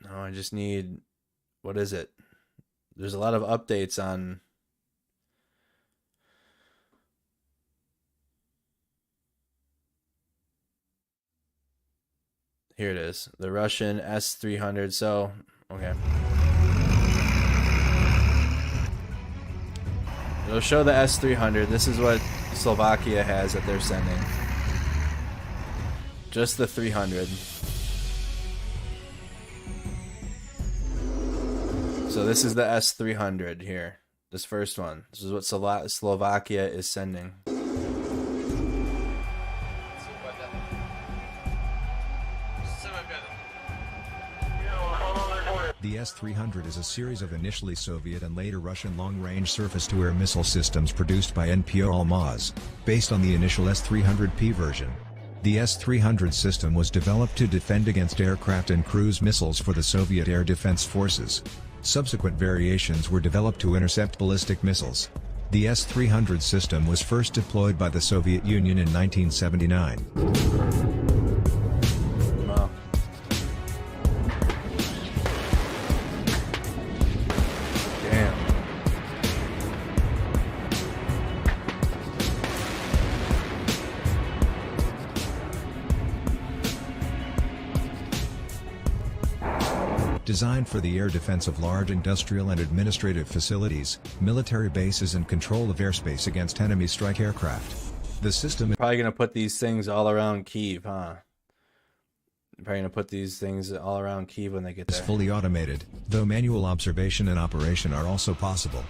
No, I just need, what is it? There's a lot of updates on. Here it is, the Russian S-300. So, okay. It'll show the S-300. This is what Slovakia has that they're sending. Just the 300. So this is the S-300 here. This first one. This is what Slovakia is sending. The S-300 is a series of initially Soviet and later Russian long-range surface-to-air missile systems produced by NPO Almaz, based on the initial S-300P version. The S-300 system was developed to defend against aircraft and cruise missiles for the Soviet Air Defense Forces. Subsequent variations were developed to intercept ballistic missiles. The S-300 system was first deployed by the Soviet Union in 1979. Wow. Damn. Designed for the air defense of large industrial and administrative facilities, military bases and control of airspace against enemy strike aircraft. The system is probably going to put these things all around Kyiv, huh? Probably going to put these things all around Kyiv when they get there. fully automated, though manual observation and operation are also possible.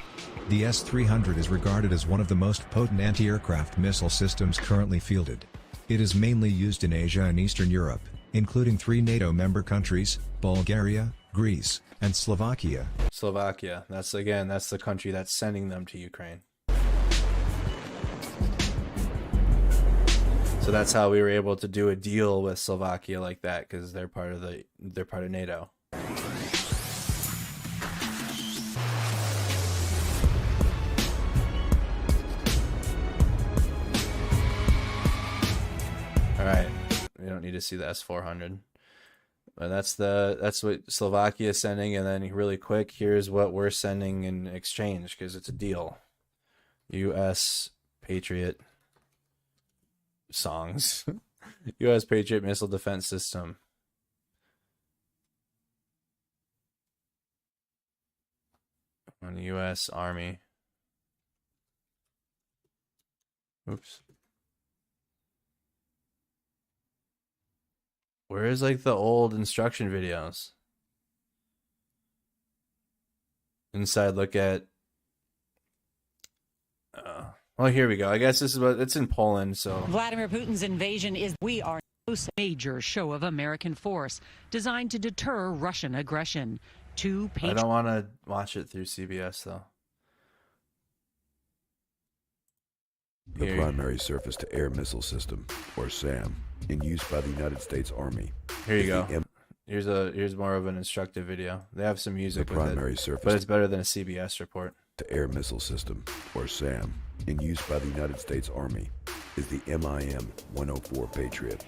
The S-300 is regarded as one of the most potent anti-aircraft missile systems currently fielded. It is mainly used in Asia and Eastern Europe, including 3 NATO member countries, Bulgaria, Greece, and Slovakia. Slovakia. That's the country that's sending them to Ukraine. So that's how we were able to do a deal with Slovakia like that, because they're part of NATO. All right, we don't need to see the S-400. But that's what Slovakia is sending, and then really quick, here's what we're sending in exchange, because it's a deal. U.S. Patriot songs. U.S. Patriot missile defense system. On the U.S. Army. Oops. Where is like the old instruction videos? Inside look at well, here we go. I guess this is what it's in Poland. So Vladimir Putin's invasion is we are a major show of American force designed to deter Russian aggression. I don't want to watch it through CBS though. The primary surface-to-air missile system, or SAM, in use by the United States Army. Here you go. Here's more of an instructive video. They have some music with it, but it's better than a CBS report. The air missile system, or SAM, in use by the United States Army, is the MIM-104 Patriot.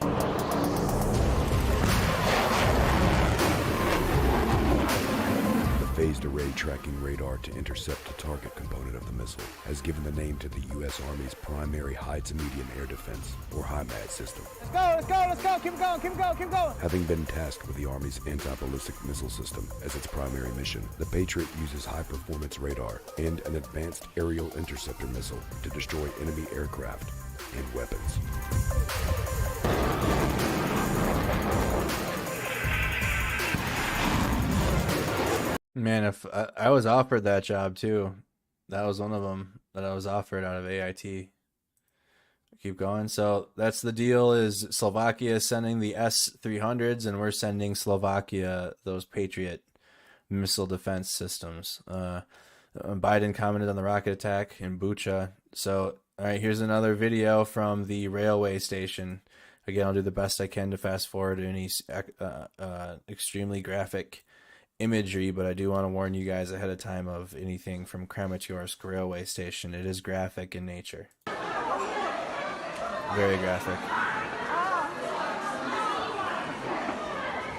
The phased array tracking radar to intercept the target component of the missile has given the name to the U.S. Army's primary high to medium air defense, or HIMAD system. Let's go, keep going. Having been tasked with the Army's anti-ballistic missile system as its primary mission, the Patriot uses high-performance radar and an advanced aerial interceptor missile to destroy enemy aircraft and weapons. Man, if I was offered that job too, that was one of them that I was offered out of AIT. Keep going. So that's the deal. Is Slovakia is sending the S-300s, and we're sending Slovakia those Patriot missile defense systems. Biden commented on the rocket attack in Bucha. So, all right, here's another video from the railway station. Again, I'll do the best I can to fast forward any extremely graphic imagery, but I do want to warn you guys ahead of time of anything from Kramatorsk railway station. It is graphic in nature. Very graphic.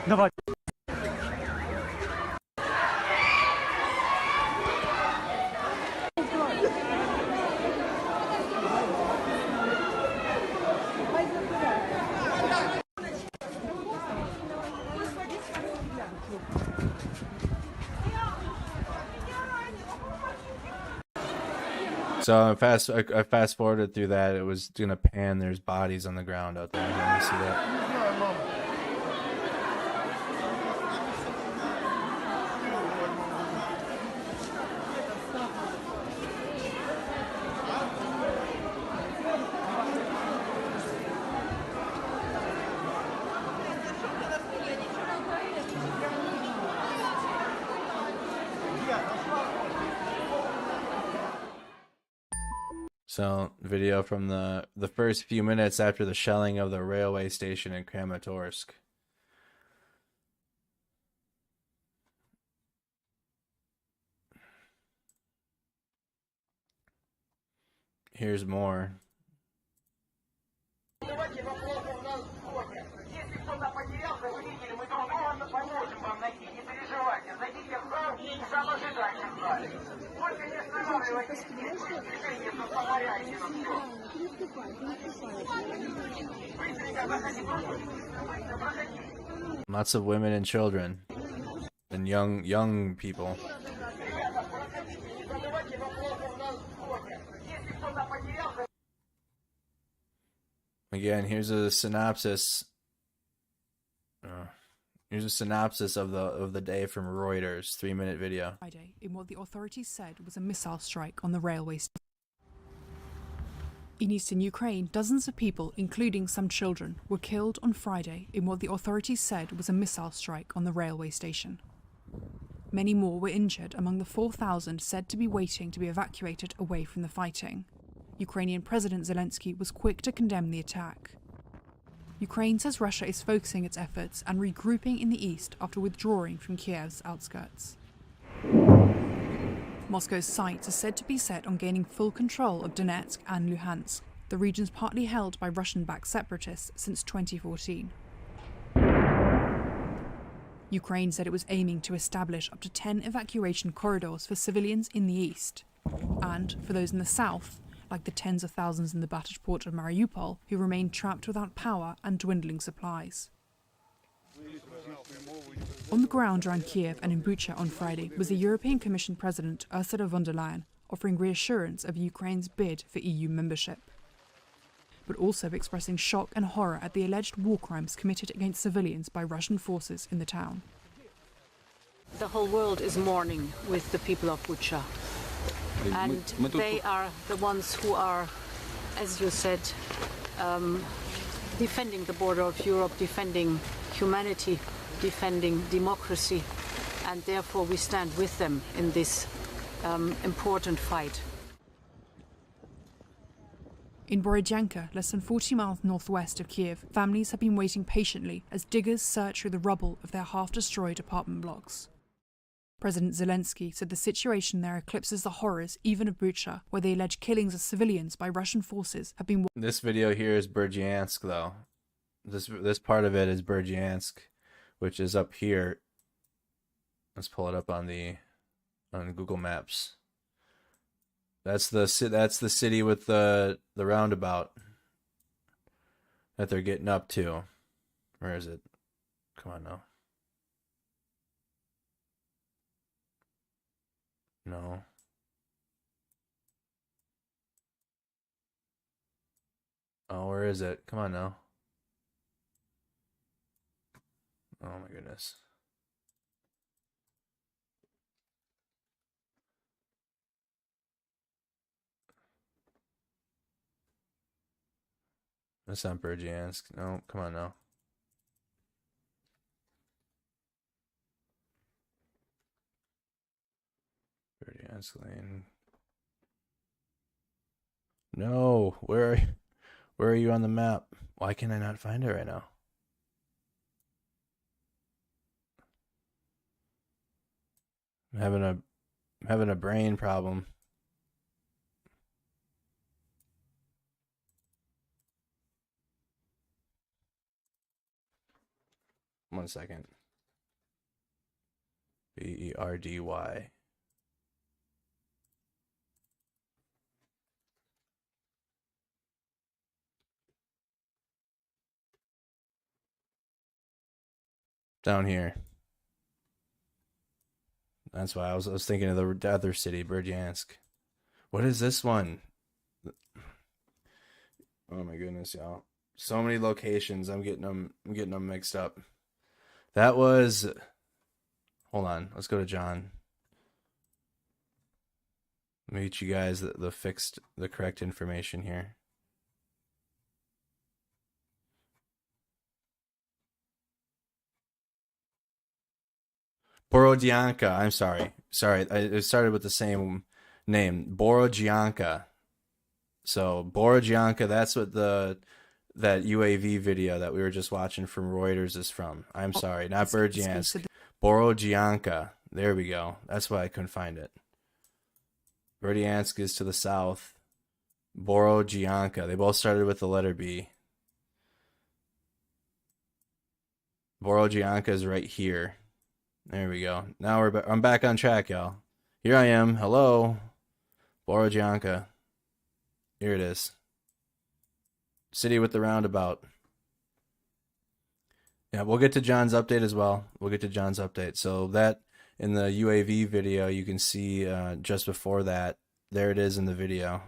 Давай. So I fast forwarded through that. It was gonna pan. There's bodies on the ground out there. Let me see that. So, video from the first few minutes after the shelling of the railway station in Kramatorsk. Here's more. Lots of women and children and young people. Again, here's a synopsis. Here's a synopsis of the day from Reuters, 3-minute video. Friday, in what the authorities said was a missile strike on the railway station. In eastern Ukraine, dozens of people, including some children, were killed on Friday in what the authorities said was a missile strike on the railway station. Many more were injured among the 4,000 said to be waiting to be evacuated away from the fighting. Ukrainian President Zelenskyy was quick to condemn the attack. Ukraine says Russia is focusing its efforts and regrouping in the east after withdrawing from Kyiv's outskirts. Moscow's sights are said to be set on gaining full control of Donetsk and Luhansk, the regions partly held by Russian-backed separatists since 2014. Ukraine said it was aiming to establish up to 10 evacuation corridors for civilians in the east, and, for those in the south, like the tens of thousands in the battered port of Mariupol who remain trapped without power and dwindling supplies. On the ground around Kyiv and in Bucha on Friday was the European Commission President Ursula von der Leyen, offering reassurance of Ukraine's bid for EU membership, but also expressing shock and horror at the alleged war crimes committed against civilians by Russian forces in the town. The whole world is mourning with the people of Bucha. And they are the ones who are, as you said, defending the border of Europe, defending humanity, defending democracy, and therefore we stand with them in this important fight. In Borodyanka, less than 40 miles northwest of Kyiv, families have been waiting patiently as diggers search through the rubble of their half-destroyed apartment blocks. President Zelenskyy said the situation there eclipses the horrors even of Bucha, where the alleged killings of civilians by Russian forces have been... This video here is Berdyansk, though. This part of it is Berdyansk, which is up here. Let's pull it up on Google Maps. That's the city with the roundabout that they're getting up to. Where is it? Come on now. No. Oh, where is it? Come on now. Oh my goodness. That's not Berdyansk. No, come on now. Berdyansk Lane. No, where are you on the map? Why can I not find it right now? I'm having a brain problem. One second. Berdy. Down here. That's why I was thinking of the other city, Berdyansk. What is this one? Oh my goodness, y'all! So many locations. I'm getting them mixed up. That was. Hold on. Let's go to John. Let me get you guys the correct information here. Borodyanka. I'm sorry. It started with the same name. Borodyanka. So Borodyanka. That's what that UAV video that we were just watching from Reuters is from. I'm sorry, not Berdyansk. Borodyanka. There we go. That's why I couldn't find it. Berdyansk is to the south. Borodyanka. They both started with the letter B. Borodyanka is right here. There we go. Now I'm back on track, y'all. Here I am. Hello. Borodyanka. Here it is. City with the roundabout. Yeah, we'll get to John's update as well. So that in the UAV video, you can see just before that, there it is in the video.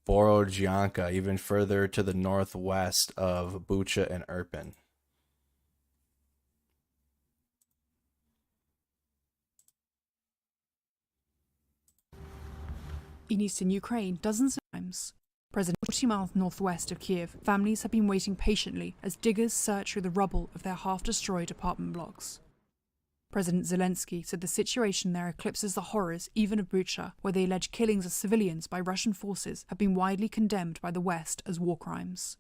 Borodyanka, even further to the northwest of Bucha and Irpin. In eastern Ukraine, dozens of times. President 40 miles northwest of Kyiv, families have been waiting patiently as diggers search through the rubble of their half-destroyed apartment blocks. President Zelenskyy said the situation there eclipses the horrors even of Bucha, where the alleged killings of civilians by Russian forces have been widely condemned by the West as war crimes.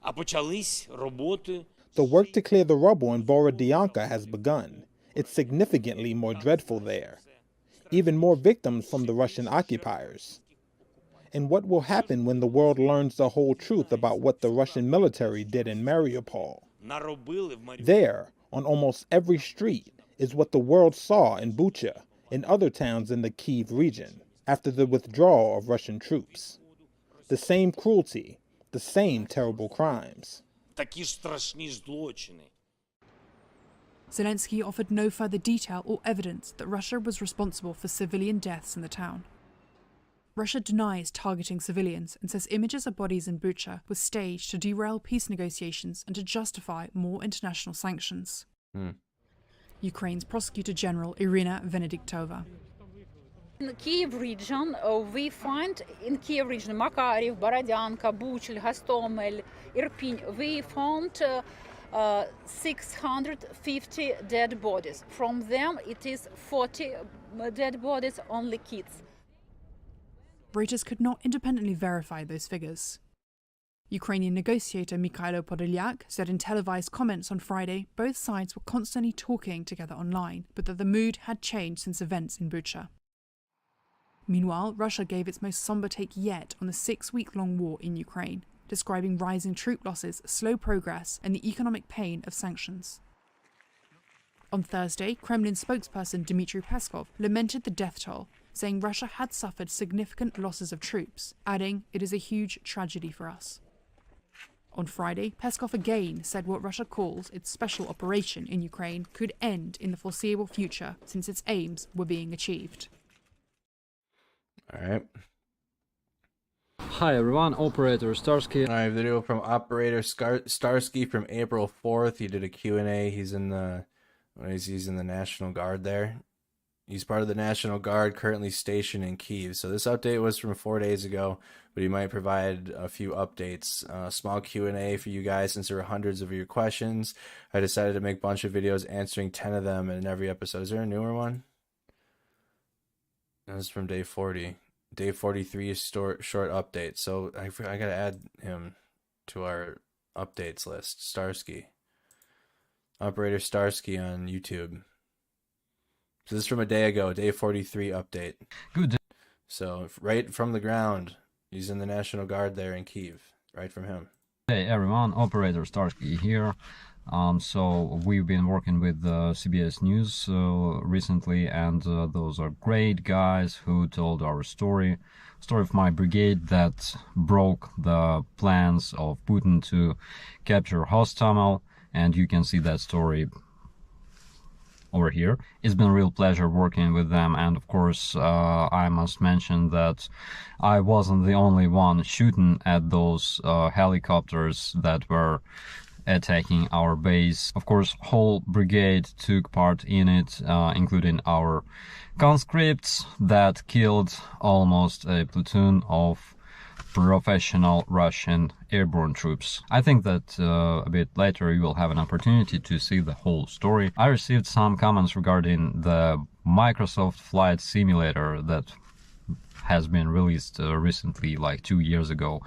The work to clear the rubble in Borodyanka has begun. It's significantly more dreadful there. Even more victims from the Russian occupiers. And what will happen when the world learns the whole truth about what the Russian military did in Mariupol? There, on almost every street, is what the world saw in Bucha and other towns in the Kyiv region. after the withdrawal of Russian troops. The same cruelty, the same terrible crimes. Zelenskyy offered no further detail or evidence that Russia was responsible for civilian deaths in the town. Russia denies targeting civilians and says images of bodies in Bucha were staged to derail peace negotiations and to justify more international sanctions. Ukraine's Prosecutor General Irina Venediktova. In the Kyiv region, we find in Kyiv region Makariv, Borodyanka, Buchel, Hostomel, Irpin, we found 650 dead bodies. From them, it is 40 dead bodies, only kids. Reuters could not independently verify those figures. Ukrainian negotiator Mikhailo Podolyak said in televised comments on Friday both sides were constantly talking together online, but that the mood had changed since events in Bucha. Meanwhile, Russia gave its most somber take yet on the 6-week-long war in Ukraine, describing rising troop losses, slow progress, and the economic pain of sanctions. On Thursday, Kremlin spokesperson Dmitry Peskov lamented the death toll, saying Russia had suffered significant losses of troops, adding, "It is a huge tragedy for us." On Friday, Peskov again said what Russia calls its special operation in Ukraine could end in the foreseeable future since its aims were being achieved. All right. Hi everyone, Operator Starsky. All right, video from Operator Starsky from April 4th. He did a Q&A. He's in the National Guard there. He's part of the National Guard currently stationed in Kyiv. So this update was from 4 days ago, but he might provide a few updates. Small Q&A for you guys since there were hundreds of your questions. I decided to make a bunch of videos answering 10 of them in every episode. Is there a newer one? This is from day 40. Day 43 is short update. So I got to add him to our updates list. Starsky. Operator Starsky on YouTube. So this is from a day ago, day 43 update. Good day. So right from the ground, he's in the National Guard there in Kyiv. Right from him. Hey everyone, Operator Starsky here. So we've been working with CBS News recently, and those are great guys who told our story of my brigade that broke the plans of Putin to capture Hostomel, and you can see that story over here. It's been a real pleasure working with them, and of course I must mention that I wasn't the only one shooting at those helicopters that were attacking our base. Of course, whole brigade took part in it, including our conscripts that killed almost a platoon of professional Russian airborne troops. I think that a bit later you will have an opportunity to see the whole story. I received some comments regarding the Microsoft Flight Simulator that has been released recently, like 2 years ago,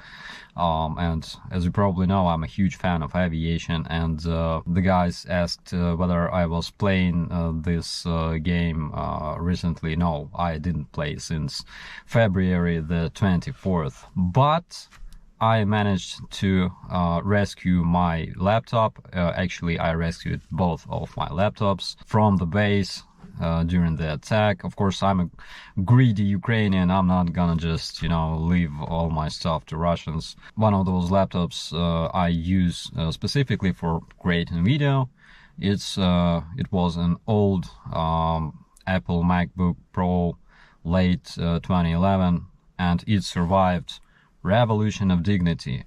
and as you probably know, I'm a huge fan of aviation, and the guys asked whether I was playing this game recently. No, I didn't play since February the 24th, but I managed to rescue my laptop. Actually, I rescued both of my laptops from the base during the attack. Of course, I'm a greedy Ukrainian. I'm not gonna just, leave all my stuff to Russians. One of those laptops I use specifically for creating video. It was an old Apple MacBook Pro, late 2011, and it survived Revolution of Dignity,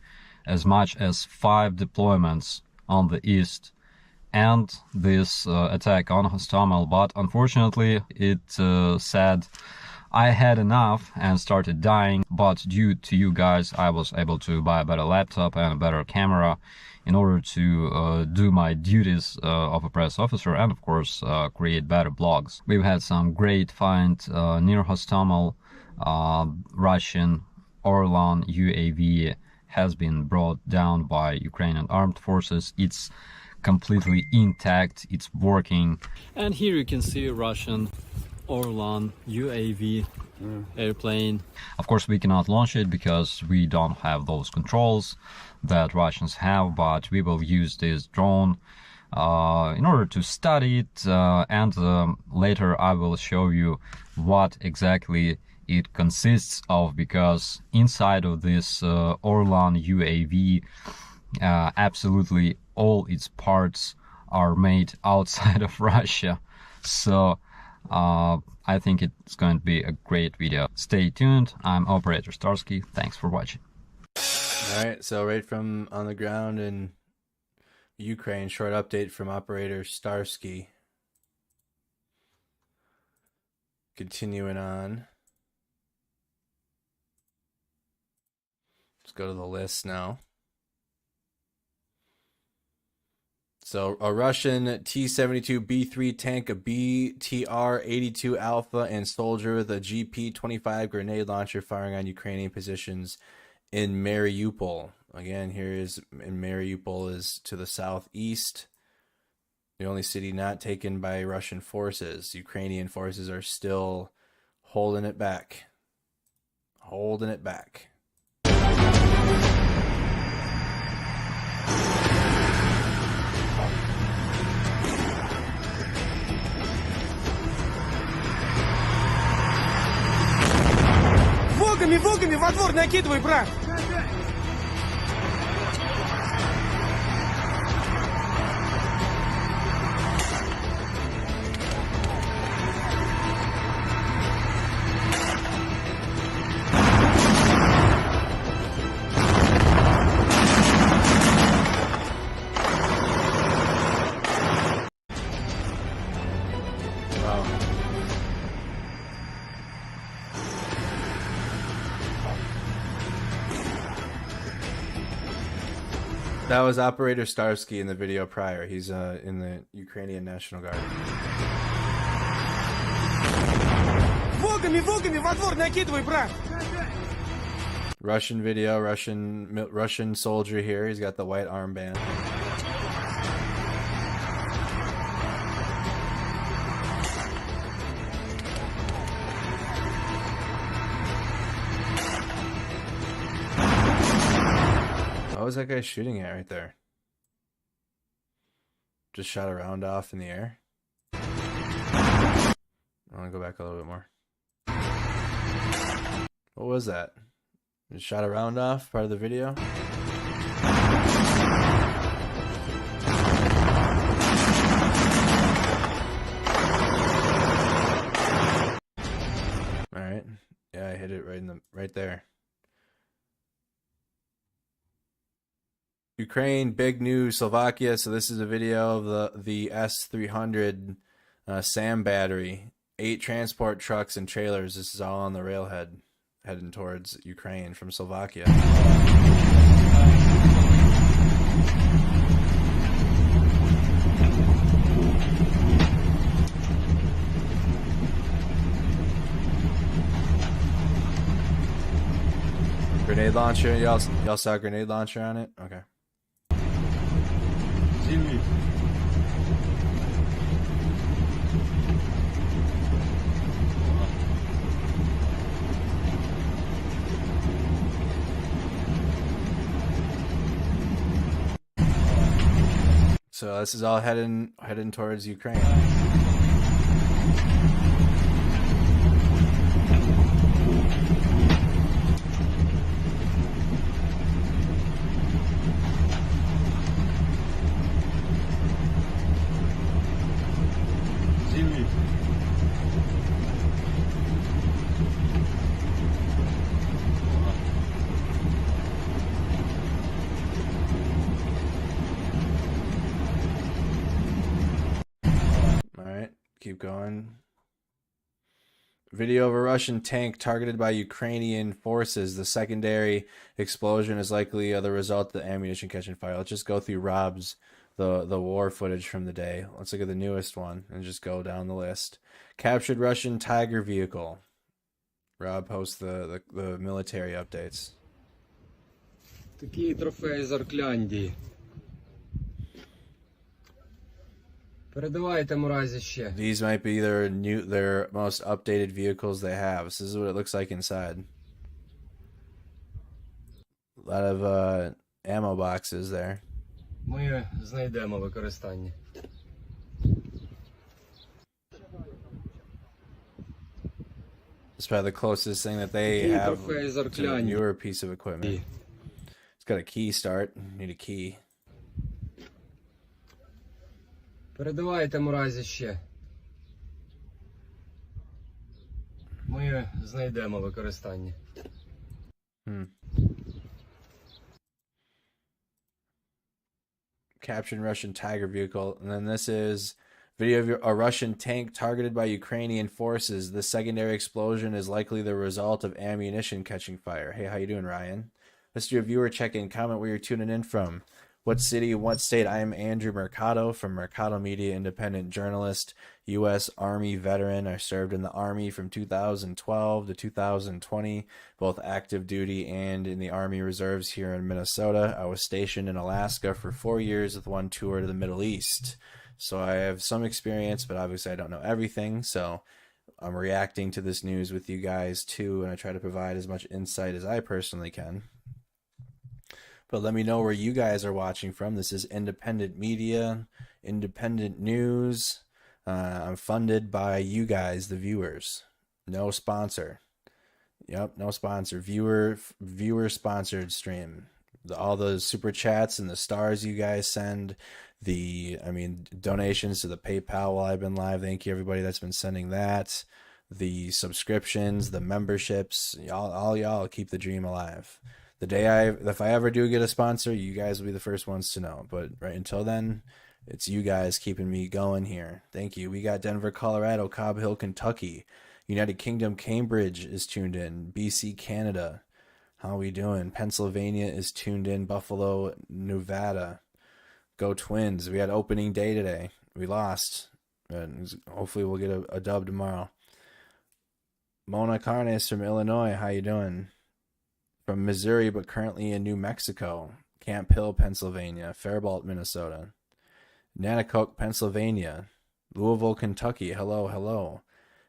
as much as 5 deployments on the East and this attack on Hostomel, but unfortunately it said I had enough and started dying, but due to you guys I was able to buy a better laptop and a better camera in order to do my duties of a press officer and of course create better blogs. We've had some great find near Hostomel. Russian Orlan UAV has been brought down by Ukrainian Armed Forces. It's completely intact, it's working. And here you can see a Russian Orlan UAV airplane. Of course we cannot launch it because we don't have those controls that Russians have, but we will use this drone in order to study it, and later I will show you what exactly it consists of, because inside of this Orlan UAV, absolutely all its parts are made outside of Russia. So I think it's going to be a great video. Stay tuned. I'm Operator Starsky. Thanks for watching. All right, so right from on the ground in Ukraine, short update from Operator Starsky. Continuing on. Let's go to the list now. So a Russian T-72B3 tank, a BTR-82 Alpha, and soldier with a GP-25 grenade launcher firing on Ukrainian positions in Mariupol. Again, here is in Mariupol is to the southeast. The only city not taken by Russian forces. Ukrainian forces are still holding it back. Holding it back. Волгами во двор накидывай, брат! That was Operator Starsky in the video prior. He's in the Ukrainian National Guard. Волгами во двор накидывай, брат! Russian video, Russian soldier here. He's got the white armband. What was that guy shooting at right there? Just shot a round off in the air. I want to go back a little bit more. What was that? Just shot a round off, part of the video? Alright. Yeah, I hit it right there. Ukraine, big news, Slovakia. So this is a video of the S-300 SAM battery. 8 transport trucks and trailers. This is all on the railhead heading towards Ukraine from Slovakia. Grenade launcher. Y'all saw a grenade launcher on it? Okay. So this is all heading towards Ukraine. Keep going. Video of a Russian tank targeted by Ukrainian forces. The secondary explosion is likely the result of the ammunition catching fire. Let's just go through Rob's the war footage from the day. Let's look at the newest one and just go down the list. Captured Russian Tiger vehicle. Rob posts the military updates. Такі трофеї з Оркляндії. Передавайте мразі ще. These might be their most updated vehicles they have. This is what it looks like inside. A lot of ammo boxes there. Ми знайдемо використання. It's probably the closest thing that they have to a newer piece of equipment. It's got a key start. Need a key. Передавайте мразі ще. Ми знайдемо використання. Captured Russian Tiger vehicle. And then this is video of a Russian tank targeted by Ukrainian forces. The secondary explosion is likely the result of ammunition catching fire. Hey, how you doing, Ryan? Let's do a viewer check-in. Comment where you're tuning in from. What city, what state? I am Andrew Mercado from Mercado Media, independent journalist, U.S. Army veteran. I served in the Army from 2012 to 2020, both active duty and in the Army Reserves here in Minnesota. I was stationed in Alaska for 4 years with one tour to the Middle East. So I have some experience, but obviously I don't know everything. So I'm reacting to this news with you guys too, and I try to provide as much insight as I personally can. But let me know where you guys are watching from. This is independent media, independent news. I'm funded by you guys, the viewers. No sponsor. Yep, no sponsor. Viewer sponsored stream. All the super chats and the stars you guys send. Donations to the PayPal while I've been live. Thank you everybody that's been sending that. The subscriptions, the memberships. All y'all keep the dream alive. The day if I ever do get a sponsor, you guys will be the first ones to know. But right until then, it's you guys keeping me going here. Thank you. We got Denver, Colorado, Cobb Hill, Kentucky, United Kingdom, Cambridge is tuned in, BC, Canada. How we doing? Pennsylvania is tuned in, Buffalo, Nevada. Go Twins. We had opening day today. We lost. And hopefully we'll get a dub tomorrow. Mona Carnes from Illinois. How you doing? From Missouri, but currently in New Mexico. Camp Hill, Pennsylvania. Faribault, Minnesota. Nanacoke, Pennsylvania. Louisville, Kentucky. Hello, hello.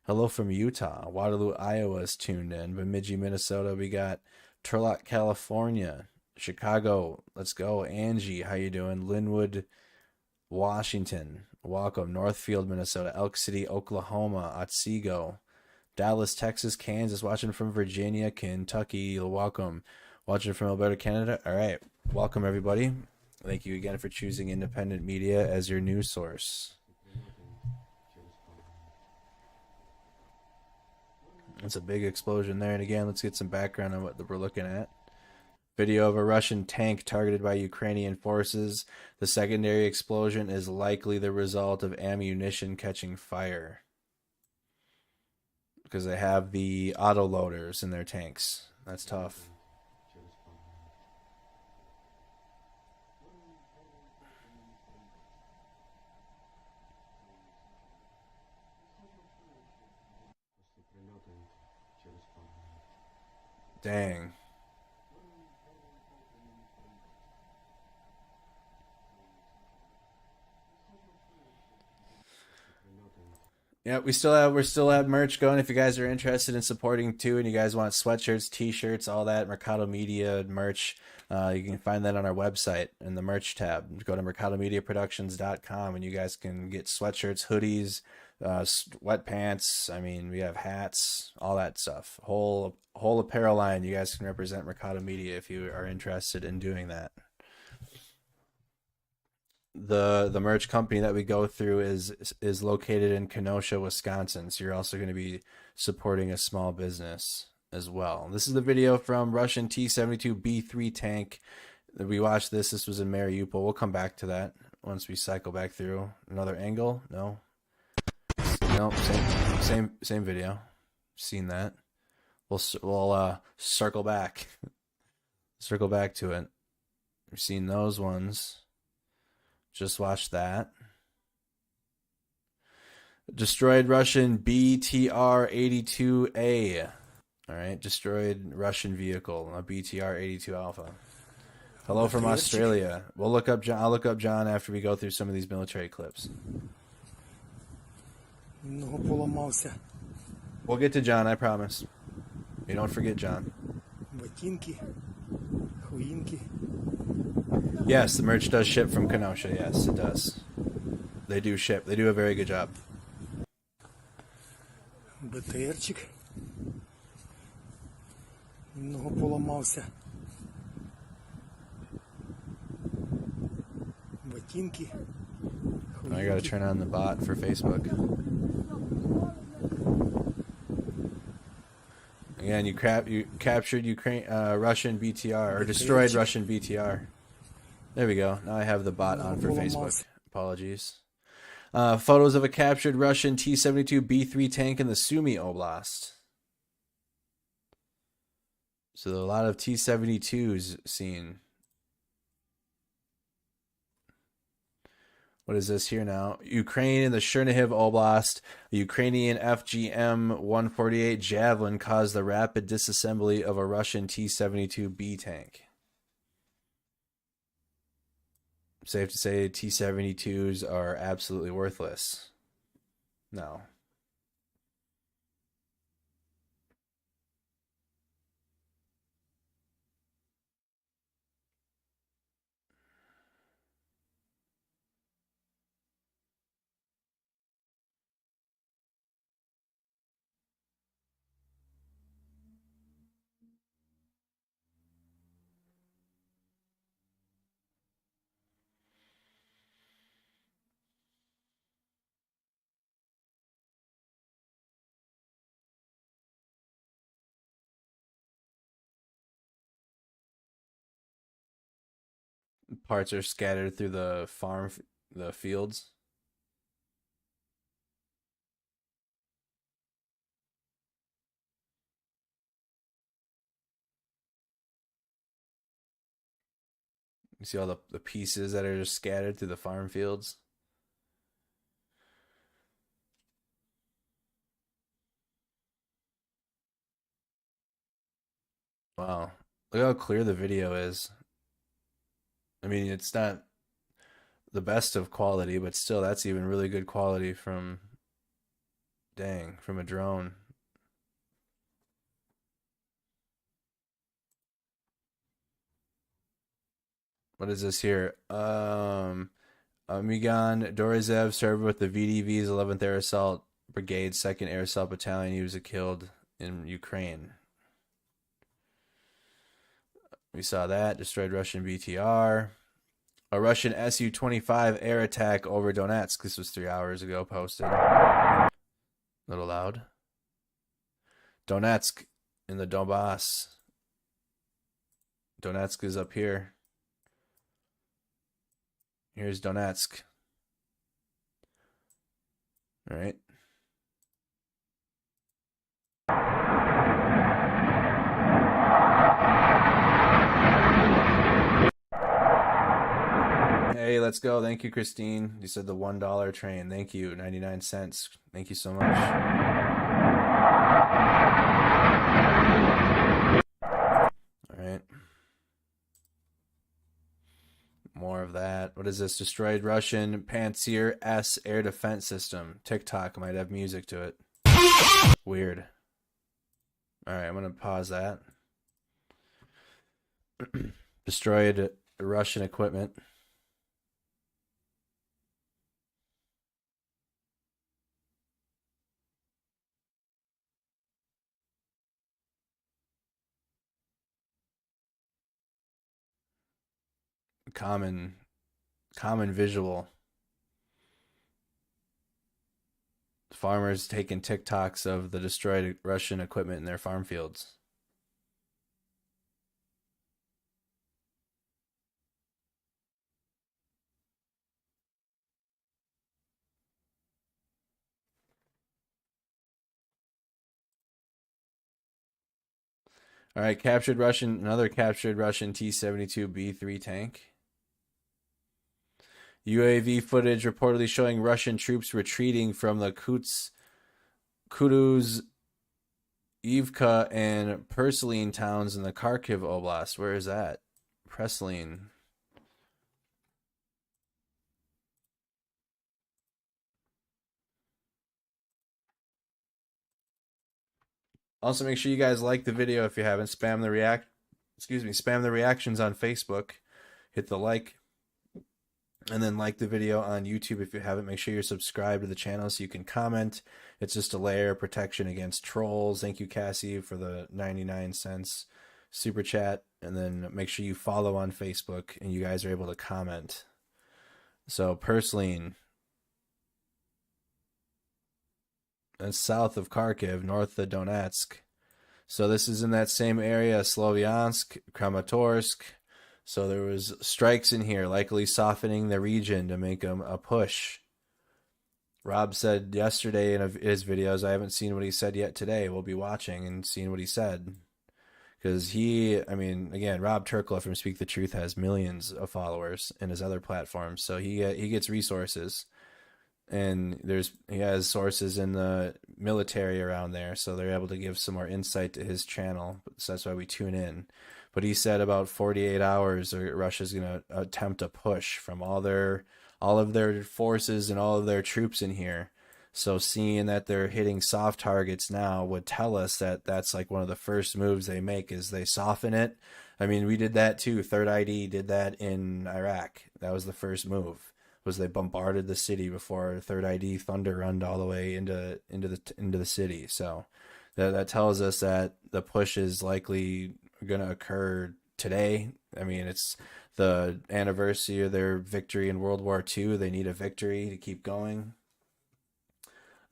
Hello from Utah. Waterloo, Iowa is tuned in. Bemidji, Minnesota. We got Turlock, California. Chicago. Let's go. Angie, how you doing? Linwood, Washington. Welcome. Northfield, Minnesota. Elk City, Oklahoma. Otsego. Dallas, Texas, Kansas, watching from Virginia, Kentucky, welcome. Watching from Alberta, Canada. All right, welcome everybody. Thank you again for choosing independent media as your news source. That's a big explosion there. And again, let's get some background on what we're looking at. Video of a Russian tank targeted by Ukrainian forces. The secondary explosion is likely the result of ammunition catching fire. Because they have the autoloaders in their tanks. That's tough. Dang. Yeah, we still have merch going. If you guys are interested in supporting too, and you guys want sweatshirts, t-shirts, all that, Mercado Media merch, you can find that on our website in the merch tab. Go to mercadomediaproductions.com and you guys can get sweatshirts, hoodies, sweatpants. I mean, we have hats, all that stuff. Whole apparel line. You guys can represent Mercado Media if you are interested in doing that. The merch company that we go through is located in Kenosha, Wisconsin. So you're also going to be supporting a small business as well. This is the video from Russian T-72B3 tank. We watched this. This was in Mariupol. We'll come back to that once we cycle back through. Another angle? No. Same video. Seen that. We'll circle back. Circle back to it. We've seen those ones. Just watched that. Destroyed Russian BTR-82A. All right, destroyed Russian vehicle, a BTR-82 Alpha. Hello from Australia. We'll look up John. I'll look up John after we go through some of these military clips. We'll get to John, I promise. You don't forget John. Yes, the merch does ship from Kenosha. Yes, it does. They do ship. They do a very good job. Немного поломался. Ботинки. I gotta turn on the bot for Facebook. Again, you captured Russian BTR, or destroyed Russian BTR. There we go. Now I have the bot on for Facebook. Apologies. Photos of a captured Russian T-72B3 tank in the Sumy Oblast. So a lot of T-72s seen. What is this here now? Ukraine in the Chernihiv Oblast, a Ukrainian FGM-148 Javelin caused the rapid disassembly of a Russian T-72B tank. Safe to say T-72s are absolutely worthless. No. Parts are scattered through the fields. You see all the pieces that are just scattered through the farm fields. Wow. Look how clear the video is. I mean, it's not the best of quality, but still, that's even really good quality from a drone. What is this here? Migan Dorizev served with the VDV's 11th Air Assault Brigade, 2nd Air Assault Battalion. He was killed in Ukraine. We saw that. Destroyed Russian BTR. A Russian Su-25 air attack over Donetsk. This was 3 hours ago posted. A little loud. Donetsk in the Donbas. Donetsk is up here. Here's Donetsk. All right. Hey, let's go. Thank you, Christine. You said the $1 train. Thank you. 99 cents. Thank you so much. All right. More of that. What is this? Destroyed Russian Pantsir S air defense system. TikTok might have music to it. Weird. All right, I'm going to pause that. Destroyed Russian equipment. Common visual. Farmers taking TikToks of the destroyed Russian equipment in their farm fields. All right, another captured Russian T-72B3 tank. UAV footage reportedly showing Russian troops retreating from the Kutuz, Ivka, and Perseline towns in the Kharkiv Oblast. Where is that? Perseline. Also, make sure you guys like the video if you haven't. Spam the reactions on Facebook. Hit the like And then like the video on YouTube if you haven't. Make sure you're subscribed to the channel so you can comment. It's just a layer of protection against trolls. Thank you, Cassie, for the 99 cents super chat. And then make sure you follow on Facebook and you guys are able to comment. So Purslane, that's south of Kharkiv, north of Donetsk. So this is in that same area, Slovyansk, Kramatorsk. So there was strikes in here, likely softening the region to make them a push. Rob said yesterday in his videos, I haven't seen what he said yet today. We'll be watching and seeing what he said. Because again, Rob Turkla from Speak the Truth has millions of followers in his other platforms. So he gets resources. And he has sources in the military around there. So they're able to give some more insight to his channel. So that's why we tune in. But he said about 48 hours, Russia's going to attempt a push from all of their forces and all of their troops in here. So seeing that they're hitting soft targets now would tell us that that's like one of the first moves they make is they soften it. I mean, we did that too. Third ID did that in Iraq. That was the first move. Was they bombarded the city before Third ID thunder runned all the way into the city. So that tells us that the push is likely going to occur today. I mean, it's the anniversary of their victory in World War II. They need a victory to keep going.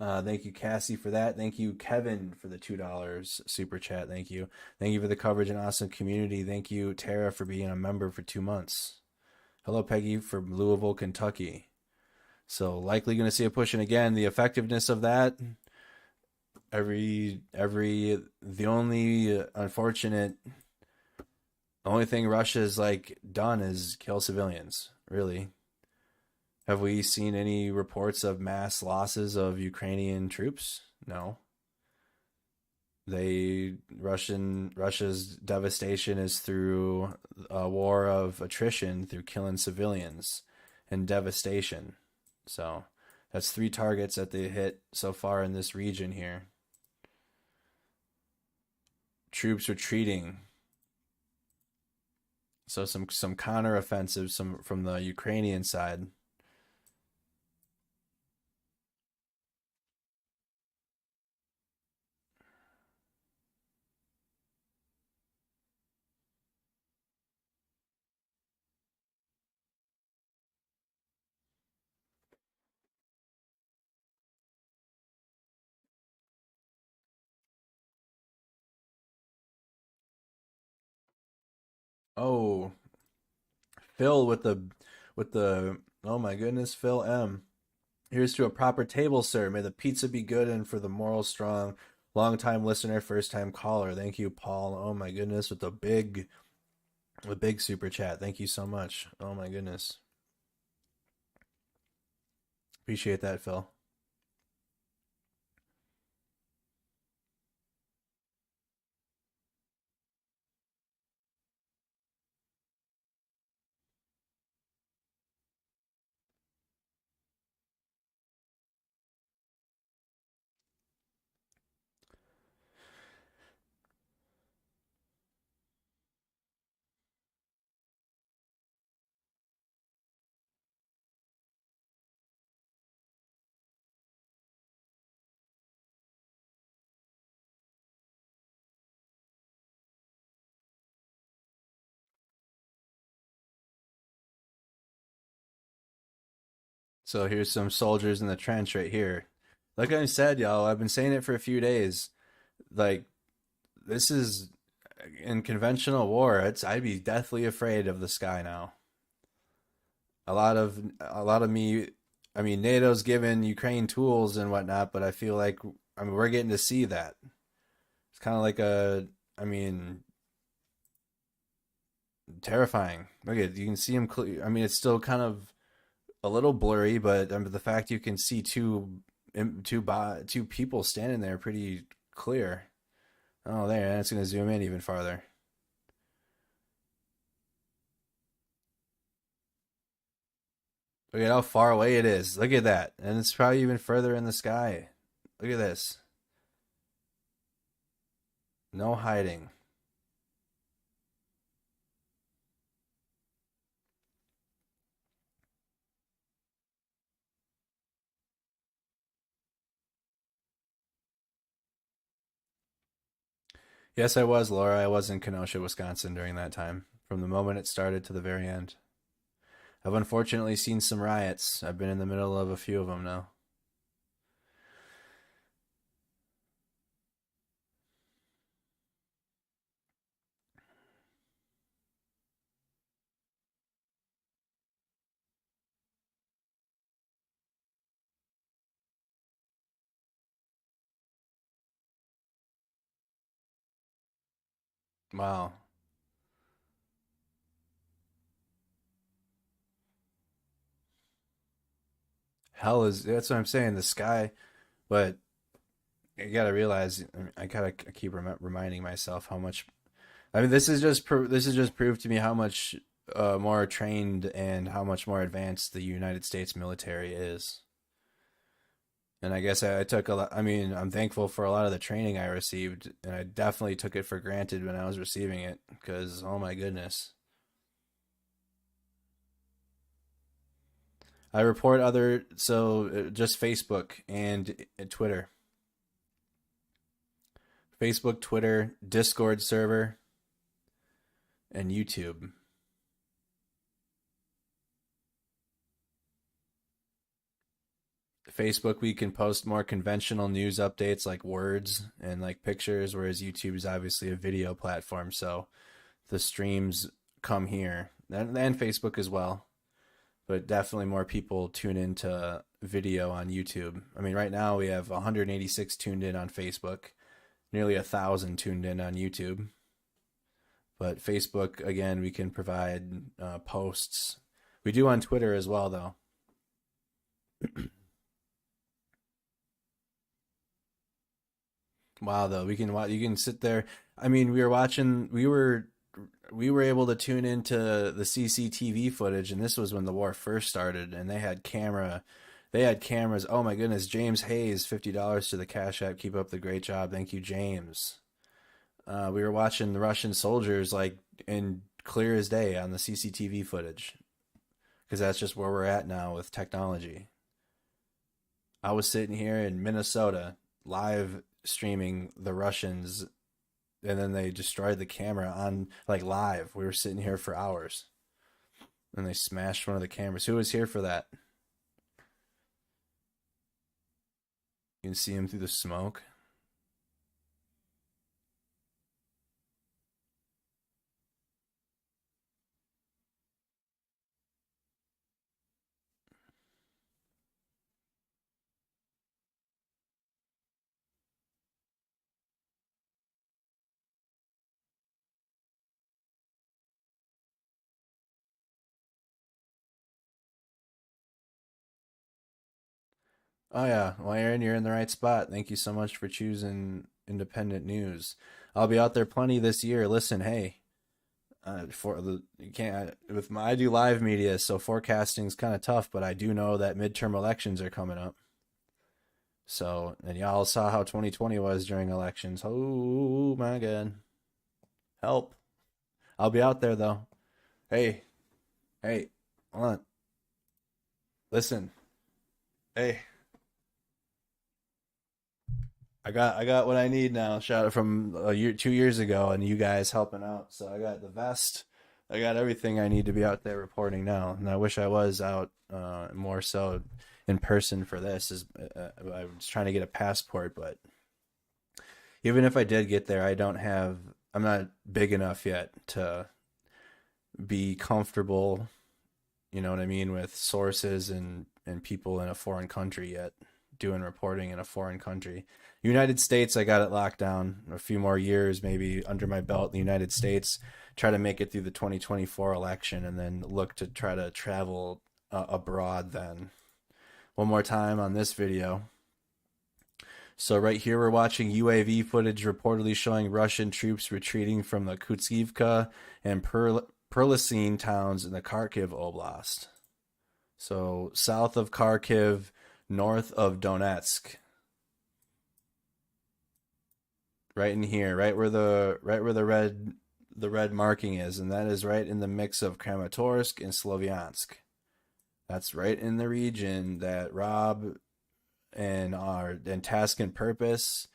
Thank you, Cassie, for that. Thank you, Kevin, for the $2 super chat. Thank you. Thank you for the coverage and awesome community. Thank you, Tara, for being a member for 2 months. Hello, Peggy, from Louisville, Kentucky. So likely going to see a push. And again, the effectiveness of that, the only thing Russia's done is kill civilians, really. Have we seen any reports of mass losses of Ukrainian troops? No. Russia's devastation is through a war of attrition, through killing civilians and devastation. So that's 3 targets that they hit so far in this region here. Troops retreating. So some counteroffensives from the Ukrainian side. Oh, Phil with the oh my goodness, Phil M. Here's to a proper table, sir. May the pizza be good and for the moral strong. Long time listener, first time caller. Thank you, Paul. Oh my goodness, with the big super chat. Thank you so much. Oh my goodness. Appreciate that, Phil. So here's some soldiers in the trench right here. Like I said, y'all, I've been saying it for a few days. This is in conventional war. I'd be deathly afraid of the sky now. A lot of me. I mean, NATO's given Ukraine tools and whatnot, but I feel like we're getting to see that. It's kind of like terrifying. Look at you can see him. It's still kind of a little blurry, but the fact you can see two people standing there pretty clear. Oh, there, and it's going to zoom in even farther. Look at how far away it is. Look at that. And it's probably even further in the sky. Look at this. No hiding. Yes, I was, Laura. I was in Kenosha, Wisconsin during that time, from the moment it started to the very end. I've unfortunately seen some riots. I've been in the middle of a few of them now. Wow. Hell is, that's what I'm saying, the sky. But you gotta realize, I gotta keep reminding myself how much. I mean, this is just proved to me how much more trained and how much more advanced the United States military is. And I guess I took a lot. I mean, I'm thankful for a lot of the training I received, and I definitely took it for granted when I was receiving it, because oh my goodness. I report just Facebook and Twitter. Facebook, Twitter, Discord server, and YouTube. Facebook, we can post more conventional news updates like words and like pictures, whereas YouTube is obviously a video platform, so the streams come here, and Facebook as well. But definitely more people tune into video on YouTube. I mean, right now we have 186 tuned in on Facebook, nearly 1,000 tuned in on YouTube. But Facebook, again, we can provide posts. We do on Twitter as well, though. Wow, though, you can sit there. I mean, we were able to tune into the CCTV footage, and this was when the war first started, and they had cameras. Oh my goodness, James Hayes, $50 to the Cash App. Keep up the great job. Thank you, James. We were watching the Russian soldiers like in clear as day on the CCTV footage, because that's just where we're at now with technology. I was sitting here in Minnesota live streaming the Russians, and then they destroyed the camera on like live. We were sitting here for hours, and they smashed one of the cameras. Who was here for that? You can see him through the smoke. Oh yeah, well Aaron, you're in the right spot. Thank you so much for choosing independent news. I'll be out there plenty this year. Listen, hey, for the you can't with my I do live media, so forecasting's kind of tough, but I do know that midterm elections are coming up. So, and y'all saw how 2020 was during elections. Oh my God, help! I'll be out there though. Hey, hey, hold on. Listen, hey. I got what I need now. Shot it from 2 years ago, and you guys helping out. So I got the vest. I got everything I need to be out there reporting now. And I wish I was out more so in person for this. I was trying to get a passport, but even if I did get there, I'm not big enough yet to be comfortable. You know what I mean, with sources and people in a foreign country yet, doing reporting in a foreign country. United States, I got it locked down. A few more years maybe under my belt in the United States, try to make it through the 2024 election, and then look to try to travel abroad then. One more time on this video. So right here we're watching UAV footage reportedly showing Russian troops retreating from the Kutskivka and Perlesine towns in the Kharkiv Oblast. So south of Kharkiv, north of Donetsk. Right in here, right where the red marking is, and that is right in the mix of Kramatorsk and Slovyansk. That's right in the region that Rob and Task and Purpose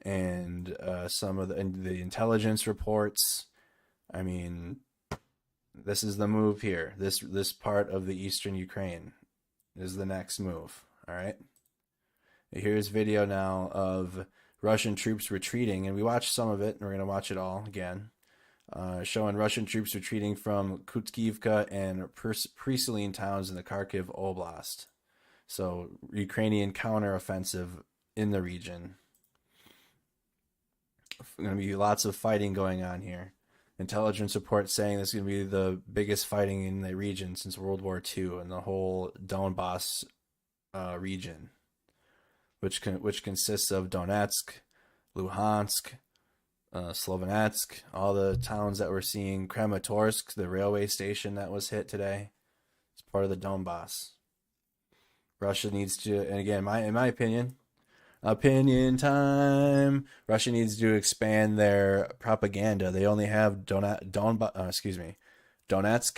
and some of the intelligence reports. I mean, this is the move here. This part of the eastern Ukraine is the next move. All right. Here's video now of Russian troops retreating, and we watched some of it, and we're gonna watch it all again. Showing Russian troops retreating from Kyiv and Preseline towns in the Kharkiv Oblast. So Ukrainian counteroffensive in the region. Going to be lots of fighting going on here. Intelligence reports saying this is going to be the biggest fighting in the region since World War II in the whole Donbas region, which consists of Donetsk, Luhansk, Sloviansk, all the towns that we're seeing. Kramatorsk, the railway station that was hit today, it's part of the Donbas. Russia needs to, and again, in my opinion time, Russia needs to expand their propaganda. They only have Donetsk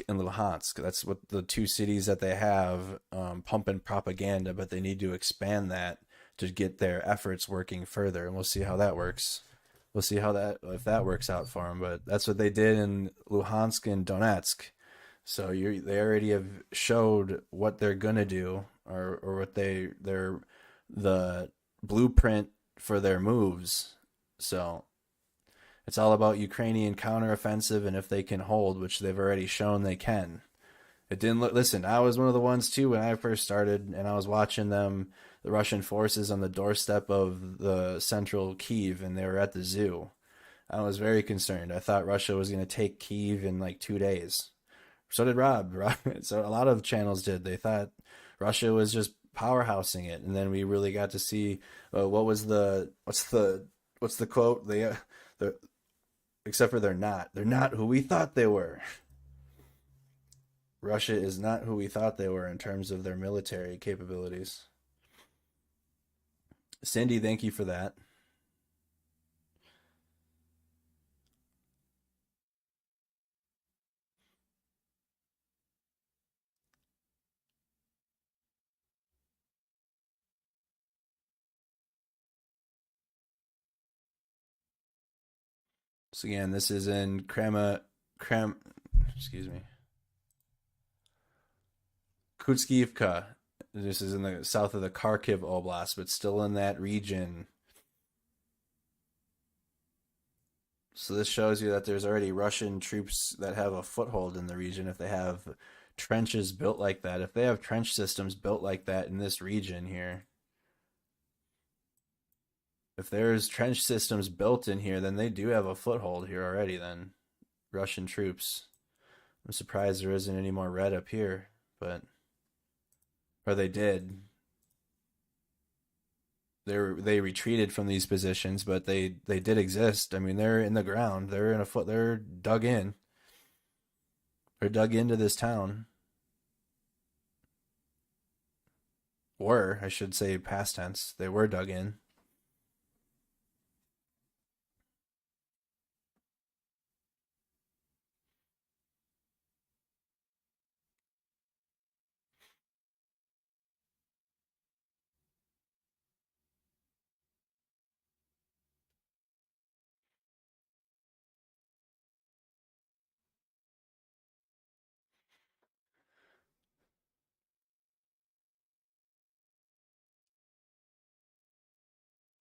and Luhansk. That's what the two cities that they have pumping propaganda, but they need to expand that to get their efforts working further, and we'll see how that works. We'll see if that works out for them, but that's what they did in Luhansk and Donetsk. So they already have showed what they're gonna do, or what the blueprint for their moves. So it's all about Ukrainian counteroffensive, and if they can hold, which they've already shown they can. It didn't look. Listen, I was one of the ones too when I first started, and I was watching the Russian forces on the doorstep of the central Kyiv, and they were at the zoo. I was very concerned. I thought Russia was going to take Kyiv in like 2 days. So did Rob. So a lot of channels did. They thought Russia was just powerhousing it, and then we really got to see what's the quote? Except for they're not who we thought they were. Russia is not who we thought they were in terms of their military capabilities. Cindy, thank you for that. So again, this is in Kutskivka. This is in the south of the Kharkiv Oblast, but still in that region. So this shows you that there's already Russian troops that have a foothold in the region if they have trenches built like that. If they have trench systems built like that in this region here. If there's trench systems built in here, then they do have a foothold here already then. Russian troops. I'm surprised there isn't any more red up here, but... Or they did. They retreated from these positions, but they did exist. I mean, they're in the ground. They're dug in. They're dug into this town. Were, I should say past tense. They were dug in.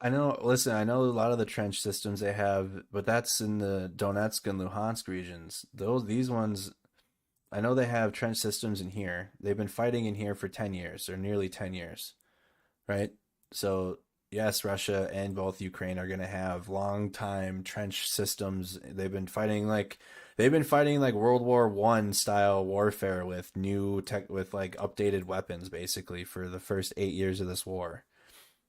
I know, listen, I know a lot of the trench systems they have, but that's in the Donetsk and Luhansk regions. These ones, I know they have trench systems in here. They've been fighting in here for 10 years, or nearly 10 years, right? So, yes, Russia and both Ukraine are going to have long time trench systems. They've been fighting like World War I style warfare with new tech, with like updated weapons, basically, for the first 8 years of this war.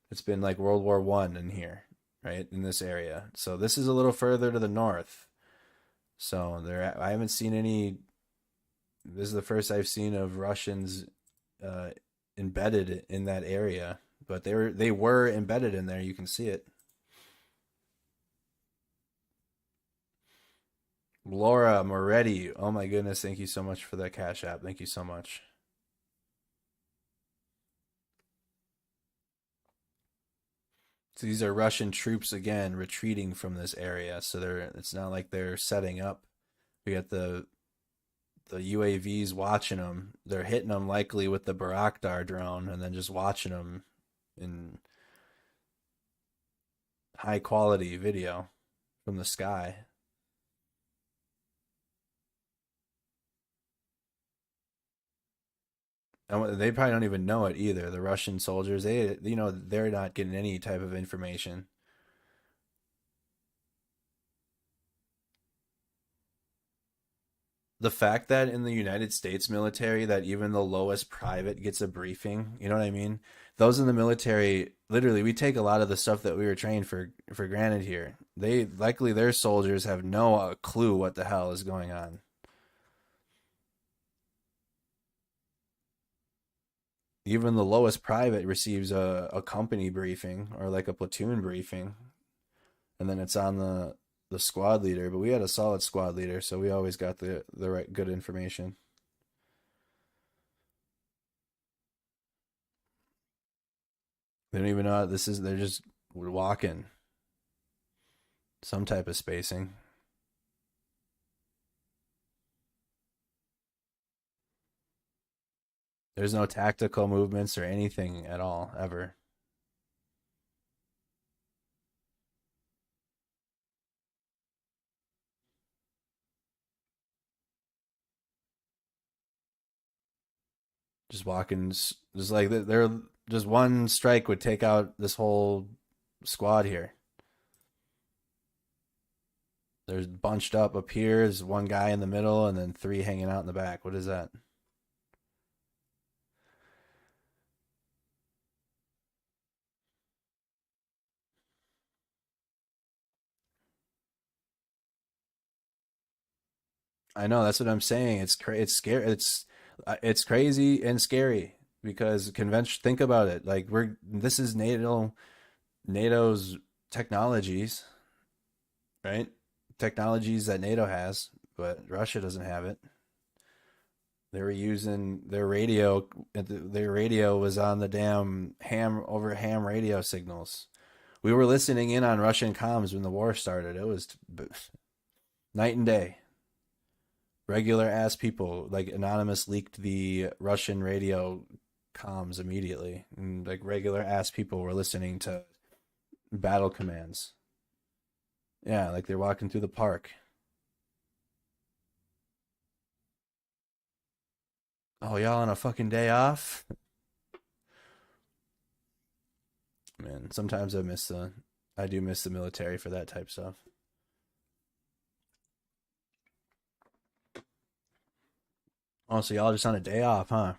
It's been like World War I in here, right, in this area. So this is a little further to the north. So I haven't seen any. This is the first I've seen of Russians embedded in that area, but they were embedded in there. You can see it. Laura Moretti, oh my goodness, thank you so much for that Cash App. Thank you so much. So these are Russian troops again retreating from this area. So it's not like they're setting up. We got the UAVs watching them. They're hitting them likely with the Bayraktar drone and then just watching them in high quality video from the sky. And they probably don't even know it either. The Russian soldiers, they're not getting any type of information. The fact that in the United States military that even the lowest private gets a briefing, you know what I mean? Those in the military, literally, we take a lot of the stuff that we were trained for granted here. Their soldiers have no clue what the hell is going on. Even the lowest private receives a company briefing or like a platoon briefing, and then it's on the squad leader. But we had a solid squad leader, so we always got the right good information. They don't even know what this is. They're just walking. Some type of spacing. There's no tactical movements or anything at all, ever. Just walking, just like they're just one strike would take out this whole squad here. There's bunched up here. There's one guy in the middle and then 3 hanging out in the back. What is that? I know, that's what I'm saying. It's scary. It's crazy and scary because convention. Think about it. Like this is NATO's technologies, right? Technologies that NATO has, but Russia doesn't have it. They were using their radio. Their radio was on the damn ham radio signals. We were listening in on Russian comms when the war started. It was night and day. Regular ass people, like Anonymous leaked the Russian radio comms immediately, and like regular ass people were listening to battle commands. Yeah, like they're walking through the park. Oh, y'all on a fucking day off? Man, sometimes I do miss the military for that type stuff. Oh, so y'all just on a day off, huh?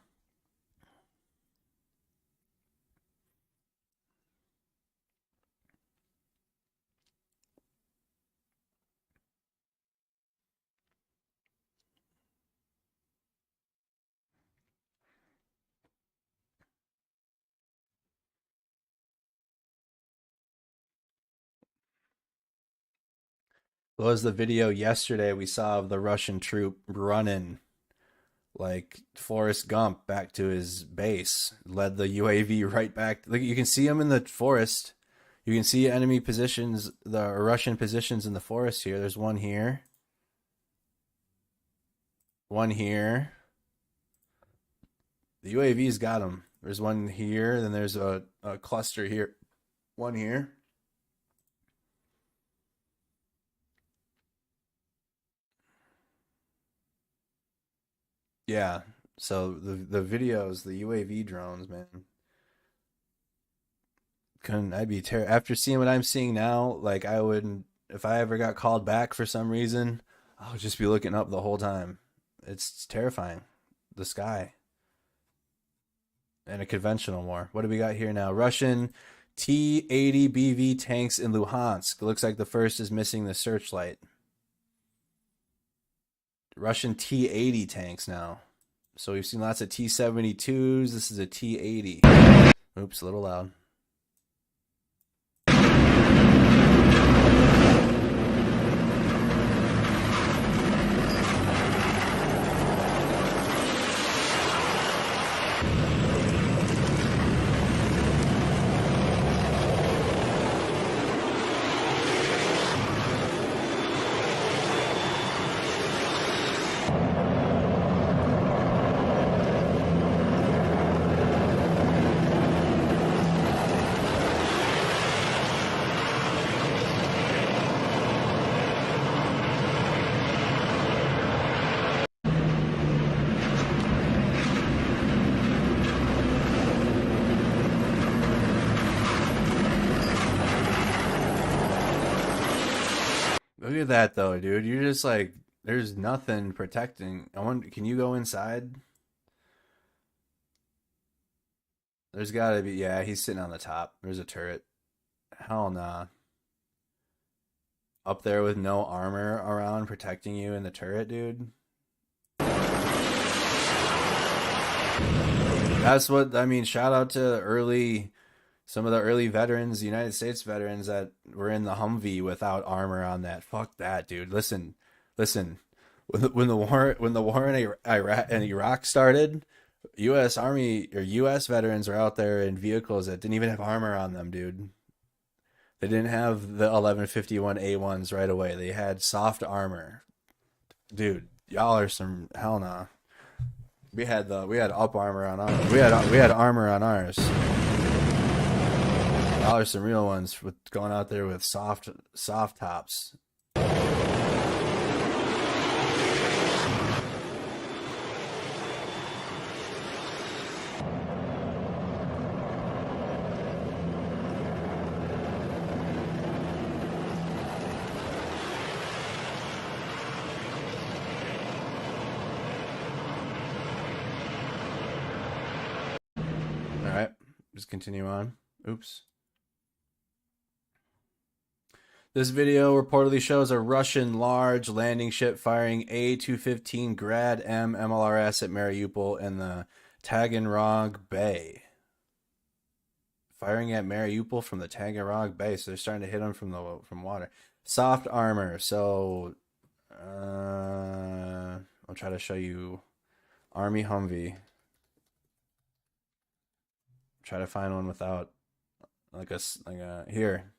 What was the video yesterday we saw of the Russian troop running like Forrest Gump back to his base, led the UAV right back. Like you can see him in the forest. You can see enemy positions, the Russian positions in the forest here. There's one here. One here. The UAV's got him. There's one here. Then there's a cluster here. One here. Yeah. So the videos, the UAV drones, man. I'd be after seeing what I'm seeing now, like I wouldn't, if I ever got called back for some reason, I would just be looking up the whole time. It's terrifying. The sky. And a conventional war. What do we got here now? Russian T-80 BV tanks in Luhansk. Looks like the first is missing the searchlight. Russian T-80 tanks now. So we've seen lots of T-72s. This is a T-80. Oops, a little loud. at that though, dude. You're just like, there's nothing protecting. I wonder, can you go inside? There's gotta be, yeah, he's sitting on the top. There's a turret. Hell nah. Up there with no armor around protecting you in the turret, dude. That's what, I mean, shout out to some of the early veterans, United States veterans that were in the Humvee without armor on that. Fuck that, dude. Listen. When the war in Iraq started, U.S. Army or U.S. veterans were out there in vehicles that didn't even have armor on them, dude. They didn't have the 1151A1s right away. They had soft armor. Dude, y'all are some hell nah. We had up armor on ours. We had armor on ours. Y'all are some real ones with going out there with soft tops. Just continue on. Oops. This video reportedly shows a Russian large landing ship firing A-215 Grad M MLRS at Mariupol in the Taganrog Bay. Firing at Mariupol from the Taganrog Bay, so they're starting to hit them from water. Soft armor. So I'll try to show you Army Humvee. Try to find one without like a here.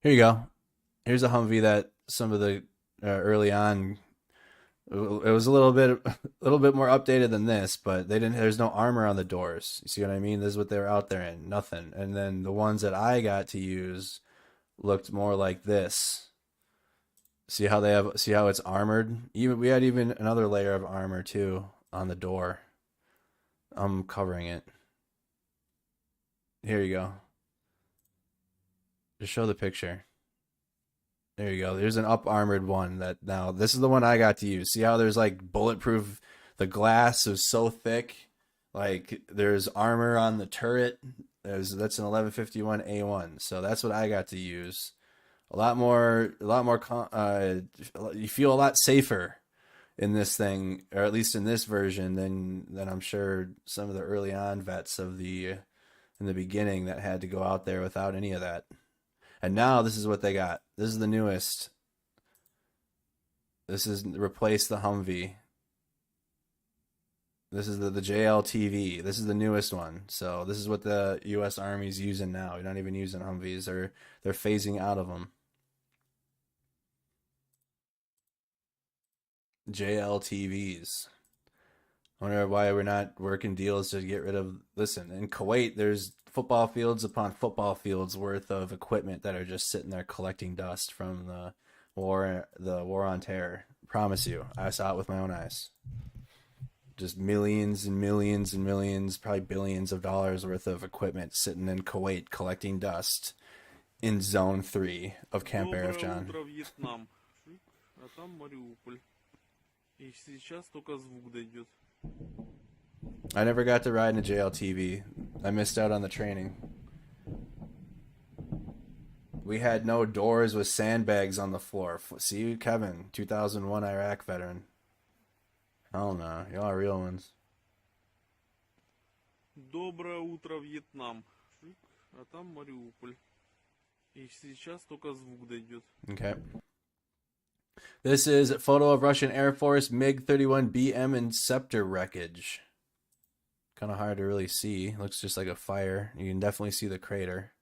Here you go. Here's a Humvee that some of the early on, it was a little bit more updated than this, but there's no armor on the doors. You see what I mean? This is what they were out there in, nothing. And then the ones that I got to use looked more like this. See how it's armored? We had another layer of armor too on the door. I'm covering it. Here you go. Just show the picture. There you go. There's an up armored one now this is the one I got to use. See how there's like bulletproof, the glass is so thick. Like there's armor on the turret. That's an 1151A1. So that's what I got to use. A lot more, you feel a lot safer in this thing, or at least in this version, than I'm sure some of the early on vets in the beginning that had to go out there without any of that. And now this is what they got. This is the newest. This is replace the Humvee. This is the JLTV. This is the newest one. So this is what the U.S. Army's using now. They're not even using Humvees. They're phasing out of them. JLTVs. I wonder why we're not working deals to get rid of. Listen, in Kuwait, there's football fields upon football fields worth of equipment that are just sitting there collecting dust from the war on terror. Promise you, I saw it with my own eyes. Just millions and millions and millions, probably billions of dollars worth of equipment sitting in Kuwait collecting dust in Zone 3 of Camp Arifjan. I never got to ride in a JLTV. I missed out on the training. We had no doors with sandbags on the floor. See, Kevin, 2001 Iraq veteran. Hell no, y'all are real ones. Доброе утро, Вьетнам. А там Мариуполь. И сейчас только звук дойдет. Okay. This is a photo of Russian Air Force MiG-31 BM Inceptor wreckage. Kind of hard to really see. Looks just like a fire. You can definitely see the crater.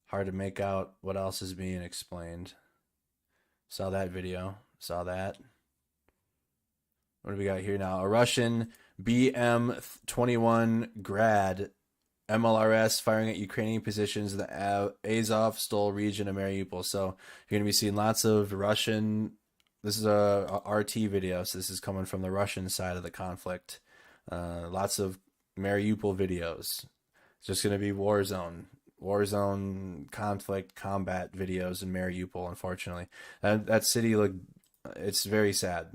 Hard to make out what else is being explained. Saw that video. Saw that. What do we got here now? A Russian BM-21 Grad MLRS firing at Ukrainian positions in the Azov Stol region of Mariupol. So you're going to be seeing lots of Russian. This is a RT video, so this is coming from the Russian side of the conflict. Lots of Mariupol videos. It's just going to be Warzone conflict combat videos in Mariupol. Unfortunately, that city it's very sad.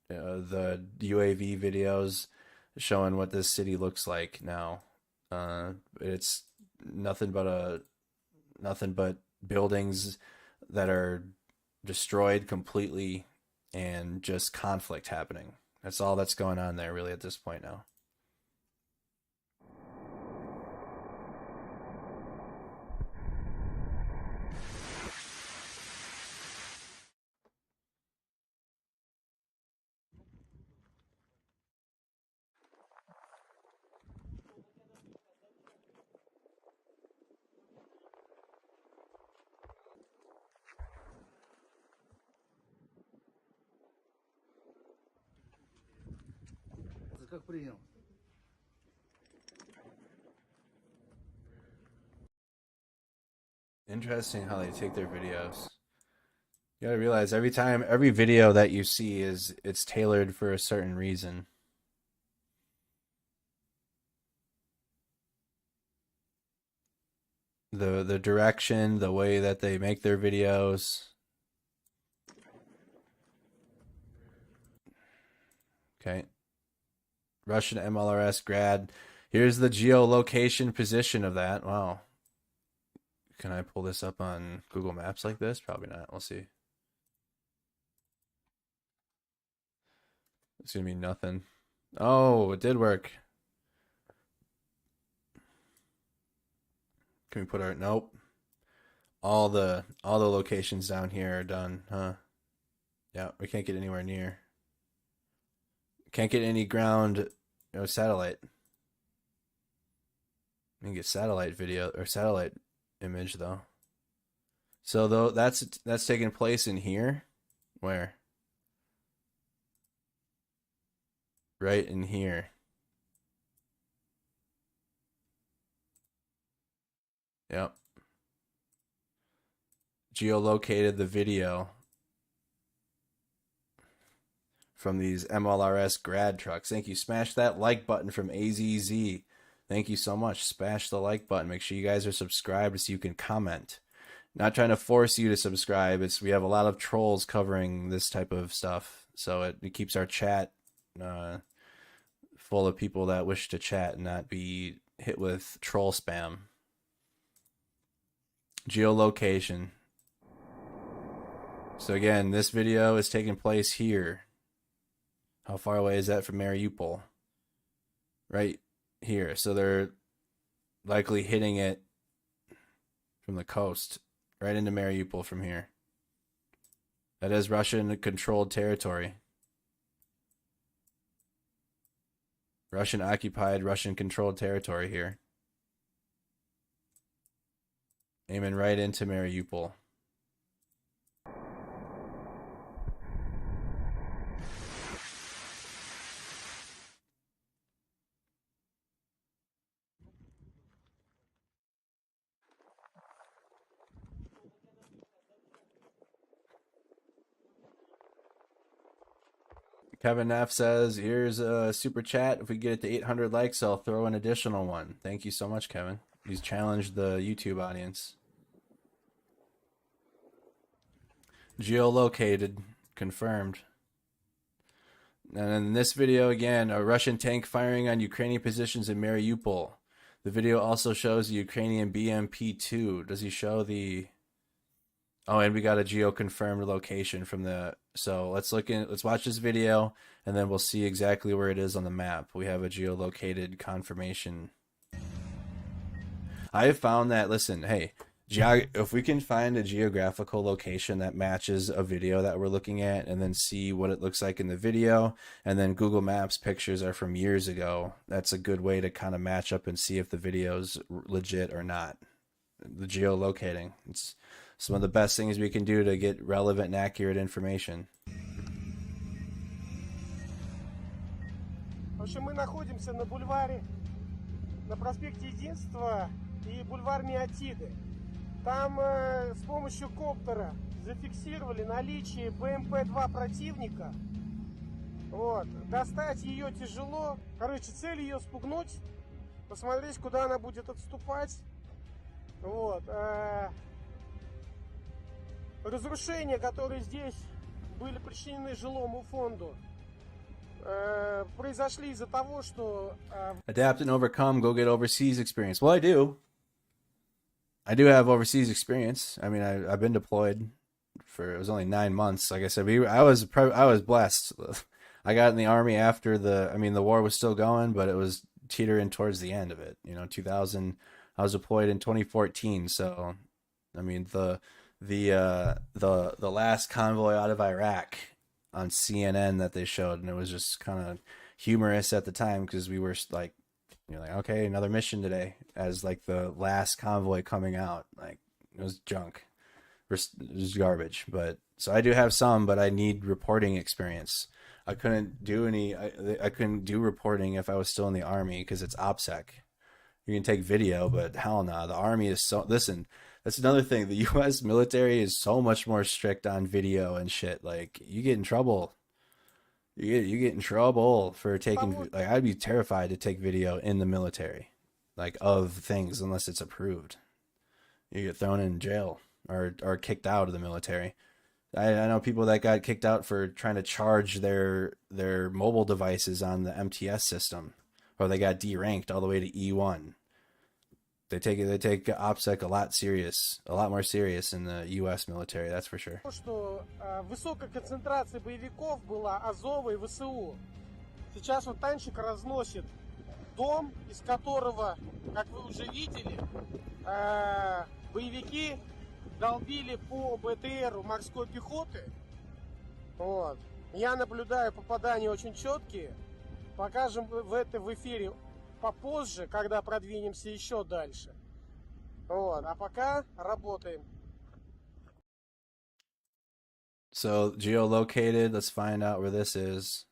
The UAV videos showing what this city looks like now. It's nothing but buildings that are destroyed completely and just conflict happening. That's all that's going on there really at this point now. Interesting how they take their videos. You gotta realize every video that you see it's tailored for a certain reason. The direction, the way that they make their videos. Okay. Russian MLRS grad. Here's the geolocation position of that. Wow. Can I pull this up on Google Maps like this? Probably not. We'll see. It's gonna be nothing. Oh, it did work. Can we put our nope? All the locations down here are done, huh? Yeah, we can't get anywhere near. Can't get any ground, satellite. We can get satellite video or satellite image though. So though that's taking place in here. Where? Right in here. Yep. Geolocated the video from these MLRS grad trucks. Thank you. Smash that like button from AZZ. Thank you so much. Smash the like button. Make sure you guys are subscribed so you can comment. Not trying to force you to subscribe. We have a lot of trolls covering this type of stuff. So it keeps our chat full of people that wish to chat and not be hit with troll spam. Geolocation. So again, this video is taking place here. How far away is that from Mariupol? Right here. So they're likely hitting it from the coast, right into Mariupol from here. That is Russian-controlled territory. Russian-occupied, Russian-controlled territory here. Aiming right into Mariupol. Kevin Neff says, here's a super chat. If we get it to 800 likes, I'll throw an additional one. Thank you so much, Kevin. He's challenged the YouTube audience. Geolocated. Confirmed. And in this video, again, a Russian tank firing on Ukrainian positions in Mariupol. The video also shows the Ukrainian BMP-2. Does he show the... Oh, and we got a geo-confirmed location from the... So let's watch this video, and then we'll see exactly where it is on the map. We have a geolocated confirmation. I have found that, listen, hey, if we can find a geographical location that matches a video that we're looking at, and then see what it looks like in the video, and then Google Maps pictures are from years ago, that's a good way to kind of match up and see if the video's legit or not. The geolocating. It's some of the best things we can do to get relevant and accurate information. В общем, мы находимся на бульваре, на проспекте Единства и бульвар Миотиды. Там с помощью коптера зафиксировали наличие БМП-2 противника. Вот. Достать ее тяжело. Короче, цель ее спугнуть посмотреть, куда она будет отступать. Вот. Разрушения, которые здесь были причинены жилому фонду, произошли из-за того, что... Adapt and overcome, go get overseas experience. Well, I do. I do have overseas experience. I mean, I've been deployed for, it was only 9 months. Like I said, I was blessed. I got in the army after the war was still going, but it was teetering towards the end of it. 2000, I was deployed in 2014. So, I mean, the last convoy out of Iraq on CNN that they showed, and it was just kind of humorous at the time because we were like, okay, another mission today, as like the last convoy coming out. Like, it was junk. It was garbage. But so I do have some, but I need reporting experience. I couldn't do I couldn't do reporting if I was still in the army because it's OPSEC. You can take video, but hell no. The army is listen, that's another thing. The U.S. military is so much more strict on video and shit. Like, you get in trouble. You get in trouble for taking, like, I'd be terrified to take video in the military, like, of things, unless it's approved. You get thrown in jail or kicked out of the military. I know people that got kicked out for trying to charge their mobile devices on the MTS system, or they got deranked all the way to E1. They take OPSEC a lot more serious in the U.S. military, that's for sure. Что высокая концентрация боевиков была Азова и ВСУ. Сейчас вот танчик разносит дом, из которого, как вы уже видели, боевики долбили по БТРу морской пехоты. Вот. Я наблюдаю попадания очень четкие. Покажем это в эфире попозже, когда продвинемся еще дальше. Вот. А пока работаем. So, geolocated, let's find out where this is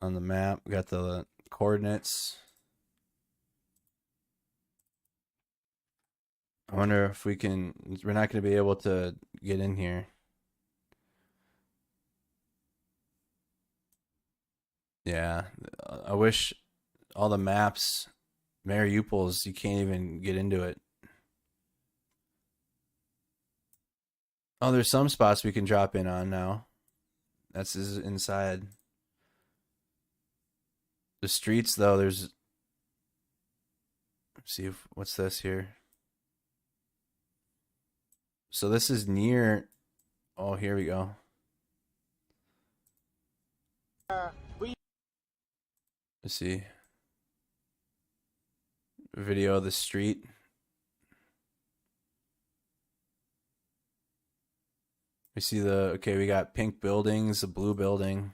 on the map. We got the coordinates. I wonder if we're not going to be able to get in here. Yeah, I wish all the maps, Mariupol's, you can't even get into it. Oh, there's some spots we can drop in on now. That's inside. The streets, though, let's see what's this here. So this is near, oh, here we go. Let's see. Video of the street. We see we got pink buildings, a blue building.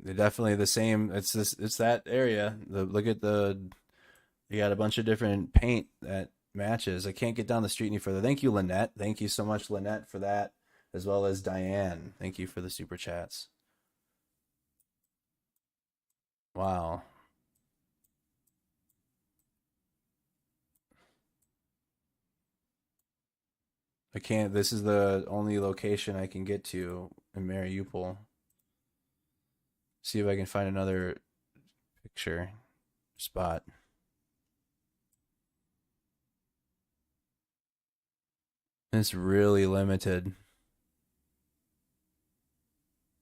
They're definitely the same. It's that area. Look at you got a bunch of different paint that matches. I can't get down the street any further. Thank you, Lynette. Thank you so much, Lynette, for that, as well as Diane. Thank you for the super chats. Wow. I can't. This is the only location I can get to in Mariupol. See if I can find another picture spot. It's really limited.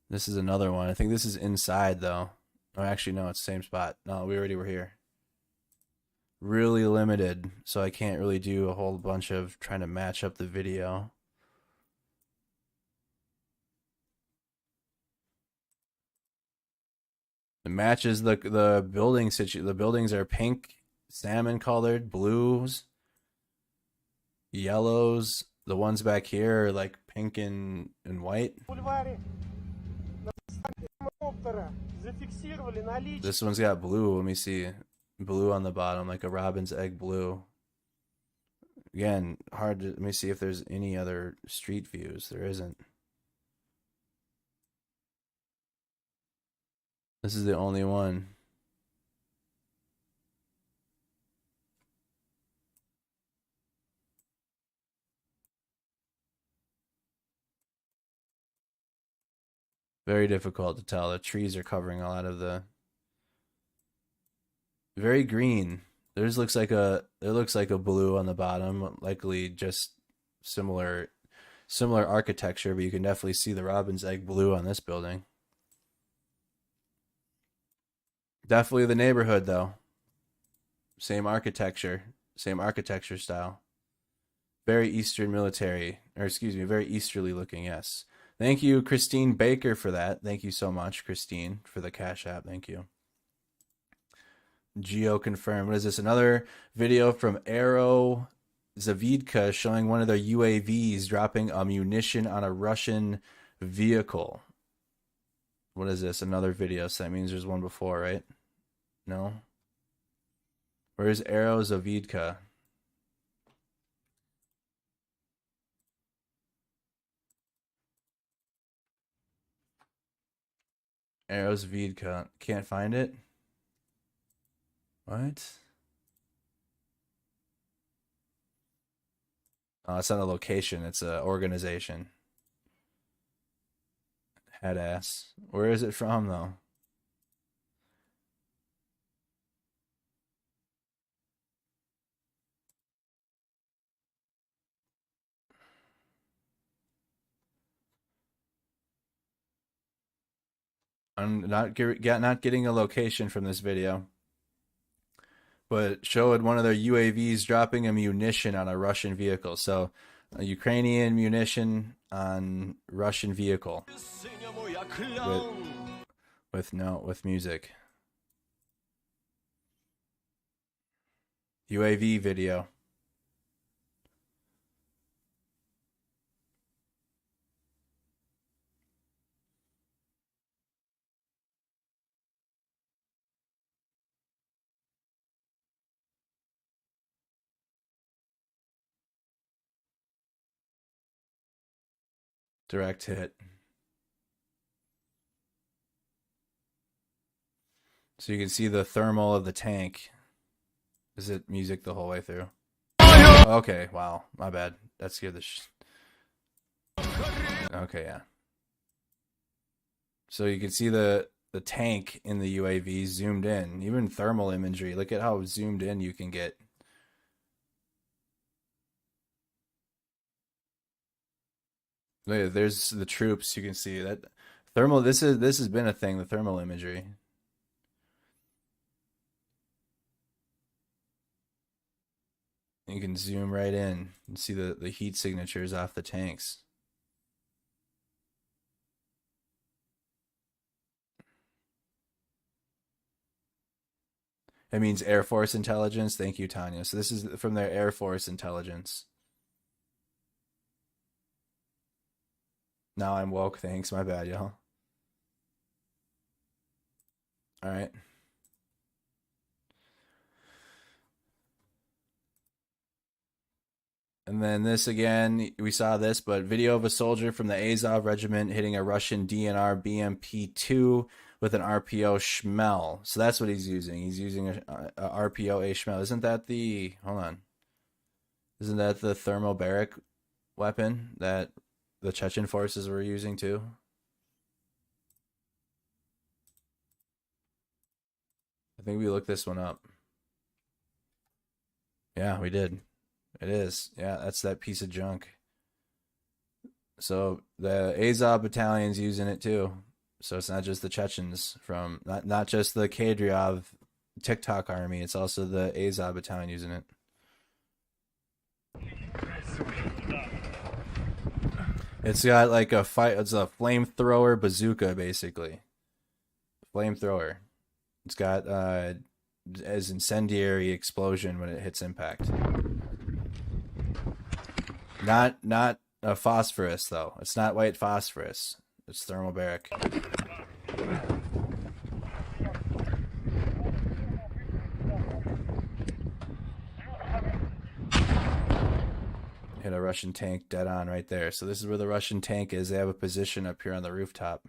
This is another one. I think this is inside, though. Oh, actually, no, it's the same spot. No, we already were here. Really limited, so I can't really do a whole bunch of trying to match up the video. It matches the building the buildings are pink, salmon colored, blues, yellows. The ones back here are like pink and white. This one's got blue. Let me see. Blue on the bottom, like a robin's egg blue. Again, hard to... Let me see if there's any other street views. There isn't. This is the only one. Very difficult to tell. The trees are covering a lot of the. Very green. There looks like a blue on the bottom, likely just similar architecture, but you can definitely see the robin's egg blue on this building. Definitely the neighborhood though. Same architecture style. Very Eastern military, or excuse me, very easterly looking, yes. Thank you, Christine Baker, for that. Thank you so much, Christine, for the Cash App. Thank you. Geo confirmed. What is this? Another video from Aero Zavidka showing one of their UAVs dropping a munition on a Russian vehicle. What is this? Another video. So that means there's one before, right? No? Where's Aero Zavidka? Aero Zavidka. Can't find it? What? Oh, it's not a location. It's an organization. Head ass. Where is it from, though? I'm not getting a location from this video. But showed one of their UAVs dropping a munition on a Russian vehicle. So, a Ukrainian munition on Russian vehicle with music. UAV video. Direct hit. So you can see the thermal of the tank. Is it music the whole way through? Okay, wow. My bad. That scared the Okay, yeah. So you can see the tank in the UAV zoomed in. Even thermal imagery. Look at how zoomed in you can get. There's the troops. You can see that thermal. This has been a thing. The thermal imagery. You can zoom right in and see the heat signatures off the tanks. It means Air Force intelligence. Thank you, Tanya. So this is from their Air Force intelligence. Now I'm woke. Thanks. My bad, y'all. All right. And then this again, we saw this, but video of a soldier from the Azov regiment hitting a Russian DNR BMP-2 with an RPO Shmel. So that's what he's using. He's using a RPO A Shmel. Isn't that the, hold on. Isn't that the thermobaric weapon that the Chechen forces were using too? I think we looked this one up. Yeah, we did. It is. Yeah, that's that piece of junk. So the Azov battalion's using it too. So it's not just the Chechens from, not just the Kadyrov TikTok army, it's also the Azov battalion using it. It's got like it's a flamethrower bazooka, basically. Flamethrower. It's got as incendiary explosion when it hits impact. Not a phosphorus though. It's not white phosphorus. It's thermobaric. Hit a Russian tank dead on right there. So this is where the Russian tank is. They have a position up here on the rooftop.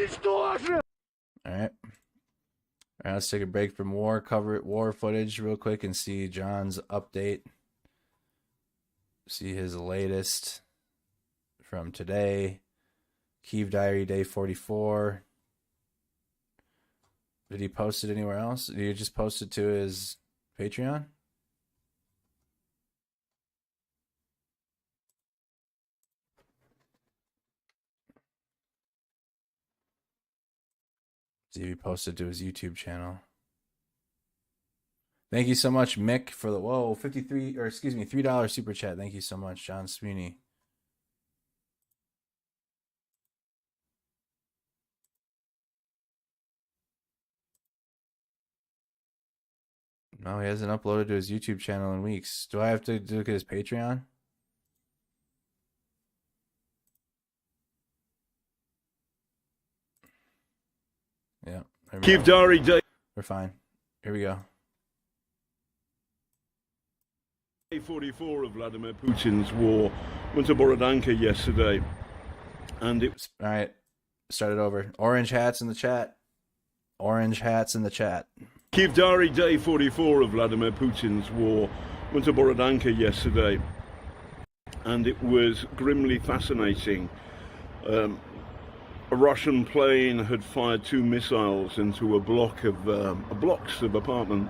Alright. Alright, let's take a break from war footage real quick and see John's update. See his latest from today. Kyiv Diary, day 44. Did he post it anywhere else? Did he just post it to his Patreon? See if he posted to his YouTube channel. Thank you so much, Mick, for the $3 super chat. Thank you so much, John Sweeney. No, he hasn't uploaded to his YouTube channel in weeks. Do I have to look at his Patreon? Yeah. Kyiv Diary Day. We're fine. Here we go. Day 44 of Vladimir Putin's war. Went to Borodanka yesterday. And it was... All right. Start it over. Orange hats in the chat. Orange hats in the chat. Kyiv Diary Day 44 of Vladimir Putin's war. Went to Borodanka yesterday. And it was grimly fascinating. A Russian plane had fired 2 missiles into a block of blocks of apartment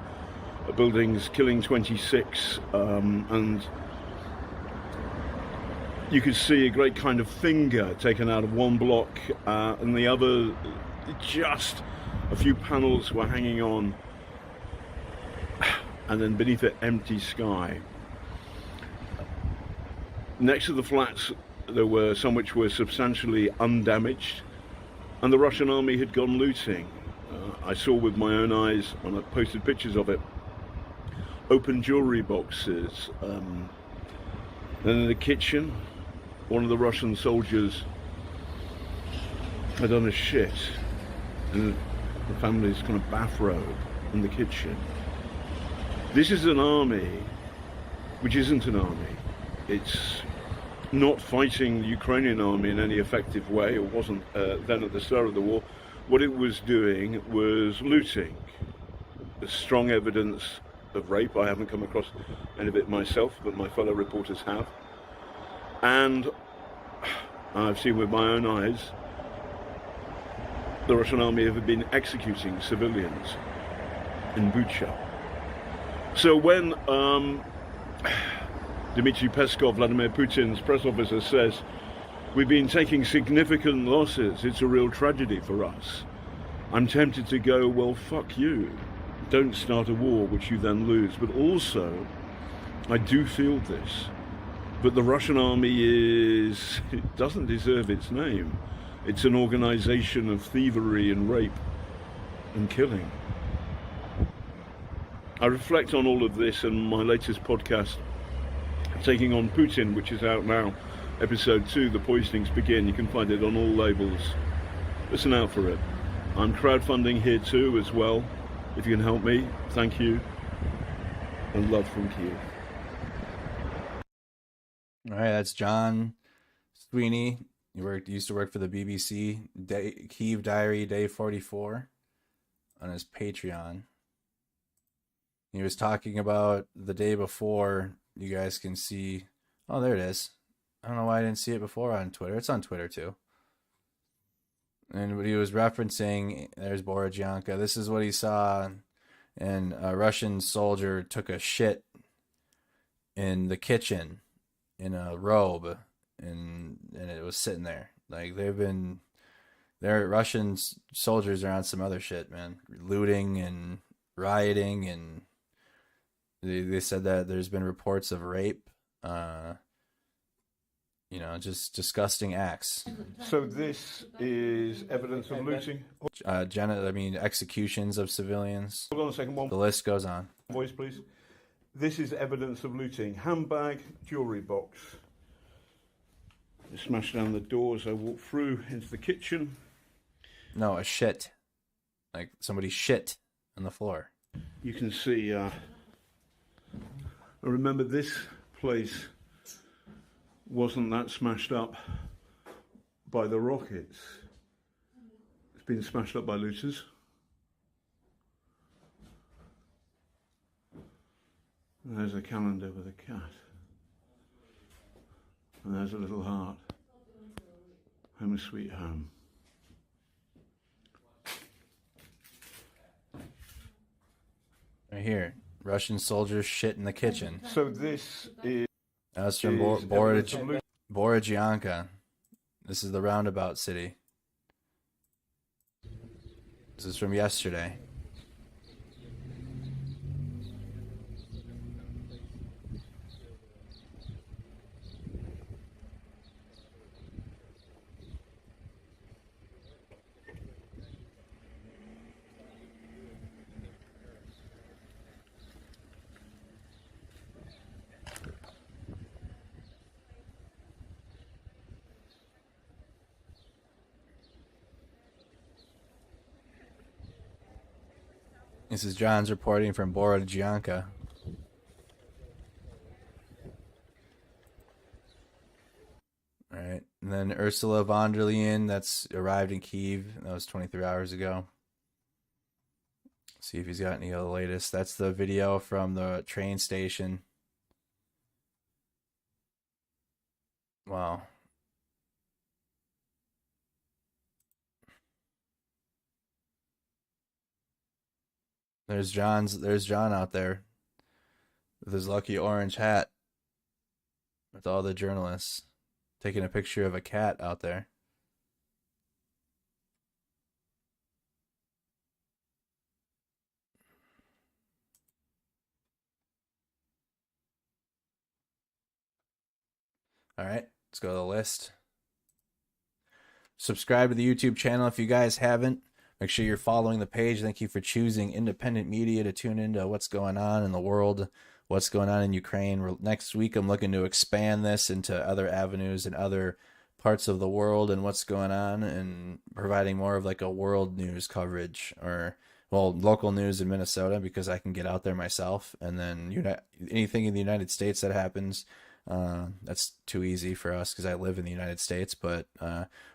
buildings, killing 26, and you could see a great kind of finger taken out of one block, and the other, just a few panels were hanging on, and then beneath it, empty sky. Next to the flats, there were some which were substantially undamaged, and the Russian army had gone looting. I saw with my own eyes, and I posted pictures of it, open jewelry boxes. Then in the kitchen, one of the Russian soldiers had done a shit in the family's kind of bathrobe in the kitchen. This is an army which isn't an army. It's not fighting the Ukrainian army in any effective way. It wasn't then at the start of the war. What it was doing was looting. There's strong evidence of rape. I haven't come across any of it myself, but my fellow reporters have. And I've seen with my own eyes the Russian army have been executing civilians in Bucha. So when Dmitry Peskov, Vladimir Putin's press officer, says, "We've been taking significant losses, it's a real tragedy for us," I'm tempted to go, well, fuck you. Don't start a war which you then lose. But also, I do feel this, but the Russian army it doesn't deserve its name. It's an organization of thievery and rape and killing. I reflect on all of this in my latest podcast, Taking on Putin, which is out now, episode 2, The Poisonings Begin. You can find it on all labels. Listen out for it. I'm crowdfunding here too as well. If you can help me, thank you. And love from Kyiv. All right, that's John Sweeney. He used to work for the BBC. Kyiv Diary, day 44, on his Patreon. He was talking about the day before. You guys can see. Oh, there it is. I don't know why I didn't see it before on Twitter. It's on Twitter too. And what he was referencing, there's Borodyanka. This is what he saw, and a Russian soldier took a shit in the kitchen in a robe, and it was sitting there. Like their Russian soldiers are on some other shit, man. Looting and rioting, and they said that there's been reports of rape. Just disgusting acts. So this is evidence of looting? Executions of civilians. Hold on a second. The list goes on. Voice, please. This is evidence of looting. Handbag, jewelry box. I smashed down the doors. I walked through into the kitchen. No, a shit. Like somebody shit on the floor. You can see, I remember this place wasn't that smashed up by the rockets. It's been smashed up by looters. And there's a calendar with a cat. And there's a little heart. Home sweet home. Right here. Russian soldiers shit in the kitchen. So this is... That's from Borodyanka. This is the roundabout city. This is from yesterday. This is John's reporting from Borodyanka. Alright, and then Ursula von der Leyen, that's arrived in Kyiv. That was 23 hours ago. See if he's got any of the latest. That's the video from the train station. Wow. There's John out there with his lucky orange hat with all the journalists taking a picture of a cat out there. All right, let's go to the list. Subscribe to the YouTube channel if you guys haven't. Make sure you're following the page. Thank you for choosing independent media to tune into what's going on in the world, what's going on in Ukraine. Next week, I'm looking to expand this into other avenues and other parts of the world and what's going on, and providing more of like a world news coverage, or, well, local news in Minnesota, because I can get out there myself. And then anything in the United States that happens, that's too easy for us because I live in the United States, but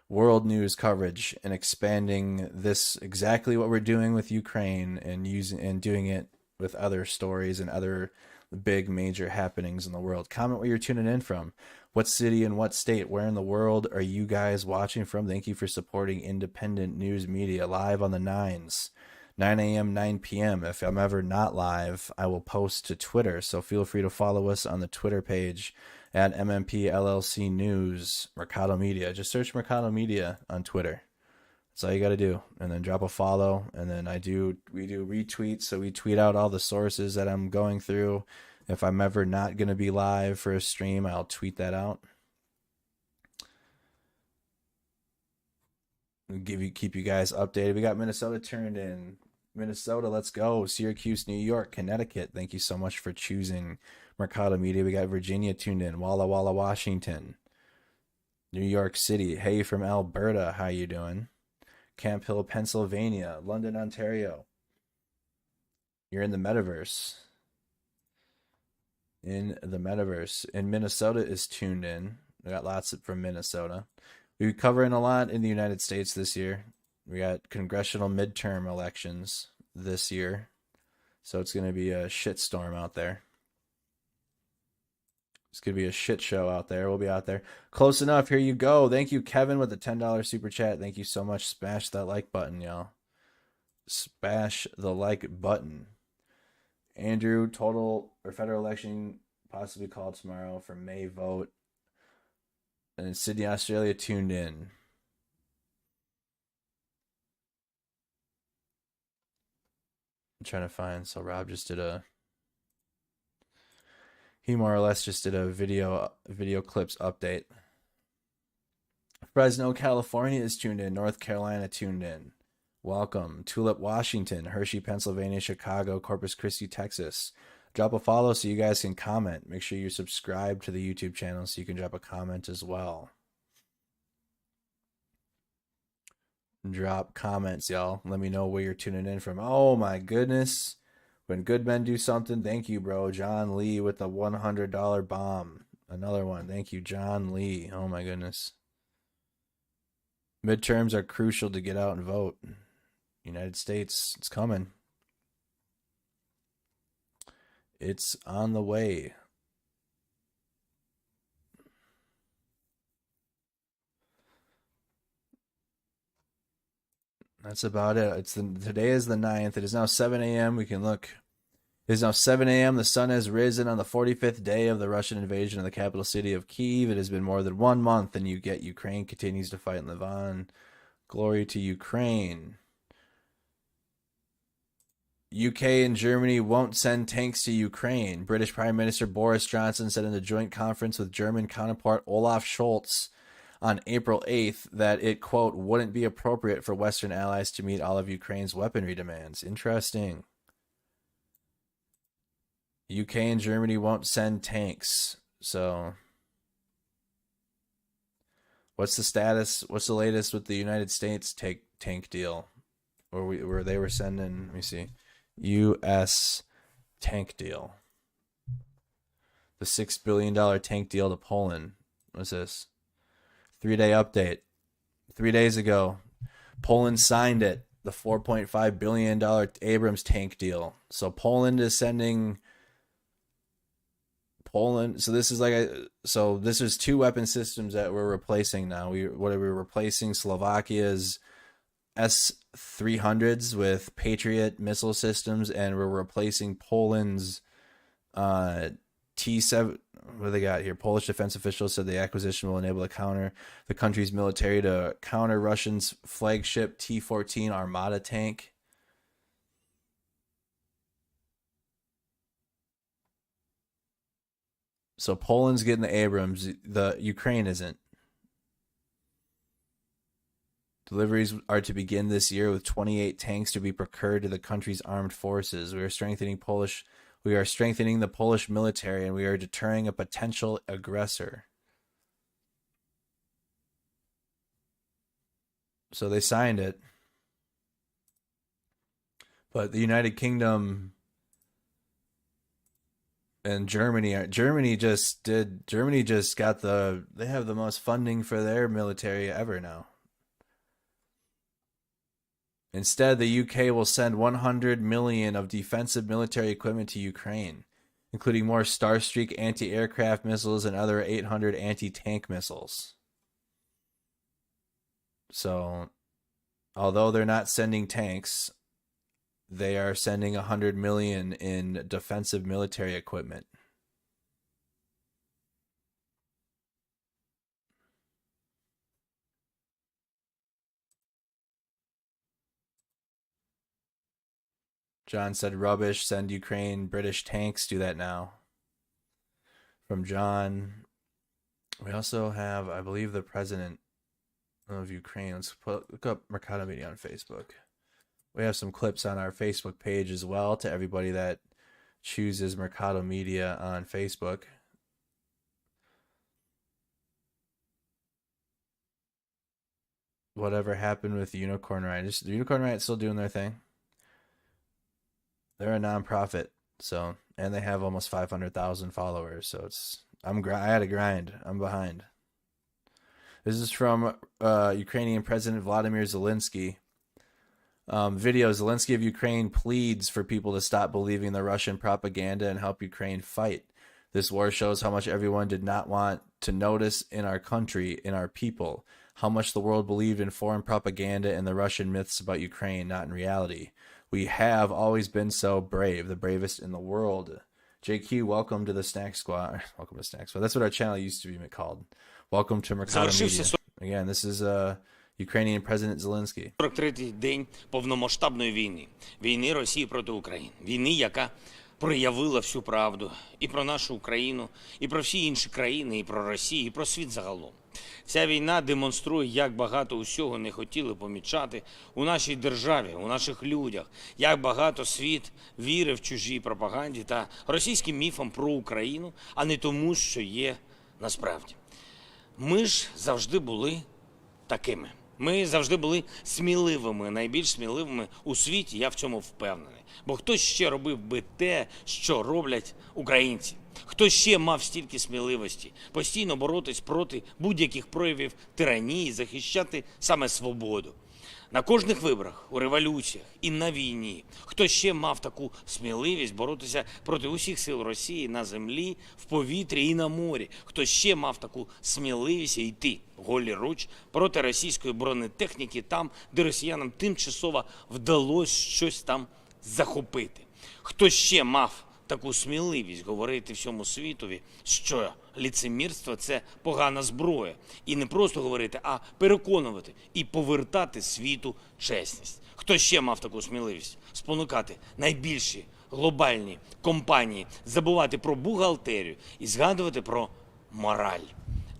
world news coverage and expanding this, exactly what we're doing with Ukraine, and doing it with other stories and other big major happenings in the world. Comment where you're tuning in from. What city and what state, where in the world are you guys watching from? Thank you for supporting independent news media live on the 9s. 9 a.m., 9 p.m. If I'm ever not live, I will post to Twitter. So feel free to follow us on the Twitter page at MMP LLC News, Mercado Media. Just search Mercado Media on Twitter. That's all you got to do. And then drop a follow. And then we do retweets. So we tweet out all the sources that I'm going through. If I'm ever not going to be live for a stream, I'll tweet that out. Keep you guys updated. We got Minnesota turned in. Minnesota, let's go. Syracuse, New York, Connecticut. Thank you so much for choosing Mercado Media. We got Virginia tuned in. Walla Walla, Washington. New York City. Hey from Alberta. How you doing? Camp Hill, Pennsylvania. London, Ontario. You're in the metaverse. In the metaverse. And Minnesota is tuned in. We got lots from Minnesota. We're covering a lot in the United States this year. We got congressional midterm elections this year. So it's going to be a shitstorm out there. It's going to be a shit show out there. We'll be out there. Close enough. Here you go. Thank you, Kevin, with the $10 super chat. Thank you so much. Smash that like button, y'all. Smash the like button. Andrew, total or federal election possibly called tomorrow for May vote. And Sydney, Australia tuned in. I'm trying to find. So Rob just did he more or less just did a video clips update. Fresno, California is tuned in. North Carolina tuned in. Welcome. Tulip, Washington. Hershey, Pennsylvania. Chicago. Corpus Christi, Texas. Drop a follow so you guys can comment. Make sure you subscribe to the YouTube channel so you can drop a comment as well. Drop comments, y'all. Let me know where you're tuning in from. Oh my goodness. When good men do something, thank you, bro. John Lee with the $100 bomb. Another one. Thank you, John Lee. Oh my goodness. Midterms are crucial to get out and vote. United States, it's coming. It's on the way. That's about it. Today is the 9th. It is now 7 a.m. We can look. It is now 7 a.m. The sun has risen on the 45th day of the Russian invasion of the capital city of Kyiv. It has been more than 1 month, and you get Ukraine continues to fight in Lviv. Glory to Ukraine. UK and Germany won't send tanks to Ukraine. British Prime Minister Boris Johnson said in a joint conference with German counterpart Olaf Scholz on April 8th that it, quote, wouldn't be appropriate for Western allies to meet all of Ukraine's weaponry demands. Interesting. UK and Germany won't send tanks. So, what's the status? What's the latest with the United States tank deal? Where they were sending, let me see, U.S. tank deal. The $6 billion tank deal to Poland. What's this? 3-day update. 3 days ago, Poland signed it. The $4.5 billion Abrams tank deal. So Poland is sending... So this is this is 2 weapon systems that we're replacing now. We're replacing Slovakia's S-300s with Patriot missile systems, and we're replacing Poland's T-7. What do they got here? Polish defense officials said the acquisition will enable the country's military to counter Russia's flagship T-14 Armata tank. So Poland's getting the Abrams, the Ukraine isn't. Deliveries are to begin this year with 28 tanks to be procured to the country's armed forces. We are strengthening the Polish military, and we are deterring a potential aggressor. So they signed it. But the United Kingdom and Germany have the most funding for their military ever now. Instead, the UK will send 100 million of defensive military equipment to Ukraine, including more Starsky anti-aircraft missiles and other 800 anti-tank missiles. So, although they're not sending tanks, they are sending 100 million in defensive military equipment. John said rubbish, send Ukraine British tanks, do that now. From John. We also have, I believe, the president of Ukraine. Let's look up Mercado Media on Facebook. We have some clips on our Facebook page as well to everybody that chooses Mercado Media on Facebook. Whatever happened with the Unicorn Riot? The Unicorn Riot still doing their thing. They're a nonprofit, and they have almost 500,000 followers. So I had to grind. I'm behind. This is from Ukrainian President Volodymyr Zelenskyy. Video: Zelenskyy of Ukraine pleads for people to stop believing the Russian propaganda and help Ukraine fight. This war shows how much everyone did not want to notice in our country, in our people, how much the world believed in foreign propaganda and the Russian myths about Ukraine, not in reality. We have always been so brave, the bravest in the world. JQ, welcome to the Snack Squad. Welcome to Snack Squad. That's what our channel used to be called. Welcome to Mercado Media. Again, this is Ukrainian President Zelenskyy. 43-й день повномасштабної війни. Війни Росії проти України. Війни, яка проявила всю правду і про нашу Україну, і про всі інші країни, і про Росію, і про світ загалом. Ця війна демонструє, як багато усього не хотіли помічати у нашій державі, у наших людях, як багато світ вірив чужій пропаганді та російським міфам про Україну, а не тому, що є насправді. Ми ж завжди були такими. Ми завжди були сміливими, найбільш сміливими у світі, я в цьому впевнений. Бо хтось ще робив би те, що роблять українці. Хто ще мав стільки сміливості постійно боротись проти будь-яких проявів тиранії, захищати саме свободу? На кожних виборах, у революціях і на війні. Хто ще мав таку сміливість боротися проти усіх сил Росії на землі, в повітрі і на морі? Хто ще мав таку сміливість йти голіруч проти російської бронетехніки там, де росіянам тимчасово вдалося щось там захопити? Хто ще мав таку сміливість говорити всьому світові, що ліцемірство – це погана зброя? І не просто говорити, а переконувати і повертати світу чесність. Хто ще мав таку сміливість спонукати найбільші глобальні компанії забувати про бухгалтерію і згадувати про мораль?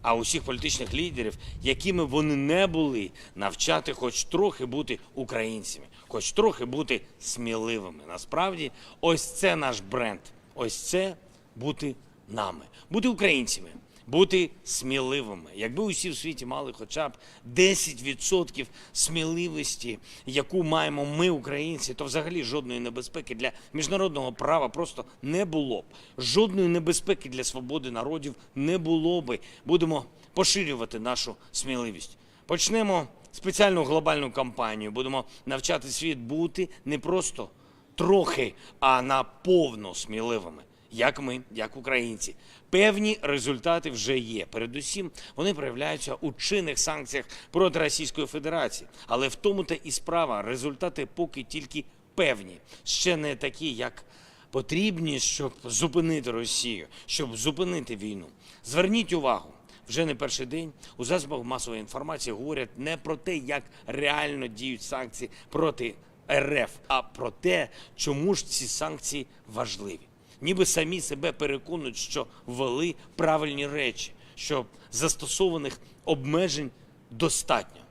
А усіх політичних лідерів, якими вони не були, навчати хоч трохи бути українцями, хоч трохи бути сміливими. Насправді, ось це наш бренд, ось це бути нами, бути українцями, бути сміливими. Якби усі в світі мали хоча б 10% сміливості, яку маємо ми, українці, то взагалі жодної небезпеки для міжнародного права просто не було б. Жодної небезпеки для свободи народів не було би. Будемо поширювати нашу сміливість. Почнемо спеціальну глобальну кампанію. Будемо навчати світ бути не просто трохи, а наповно сміливими. Як ми, як українці. Певні результати вже є. Передусім, вони проявляються у чинних санкціях проти Російської Федерації. Але в тому-то і справа. Результати поки тільки певні. Ще не такі, як потрібні, щоб зупинити Росію, щоб зупинити війну. Зверніть увагу. Вже не перший день у засобах масової інформації говорять не про те, як реально діють санкції проти РФ, а про те, чому ж ці санкції важливі. Ніби самі себе переконують, що ввели правильні речі, що застосованих обмежень достатньо.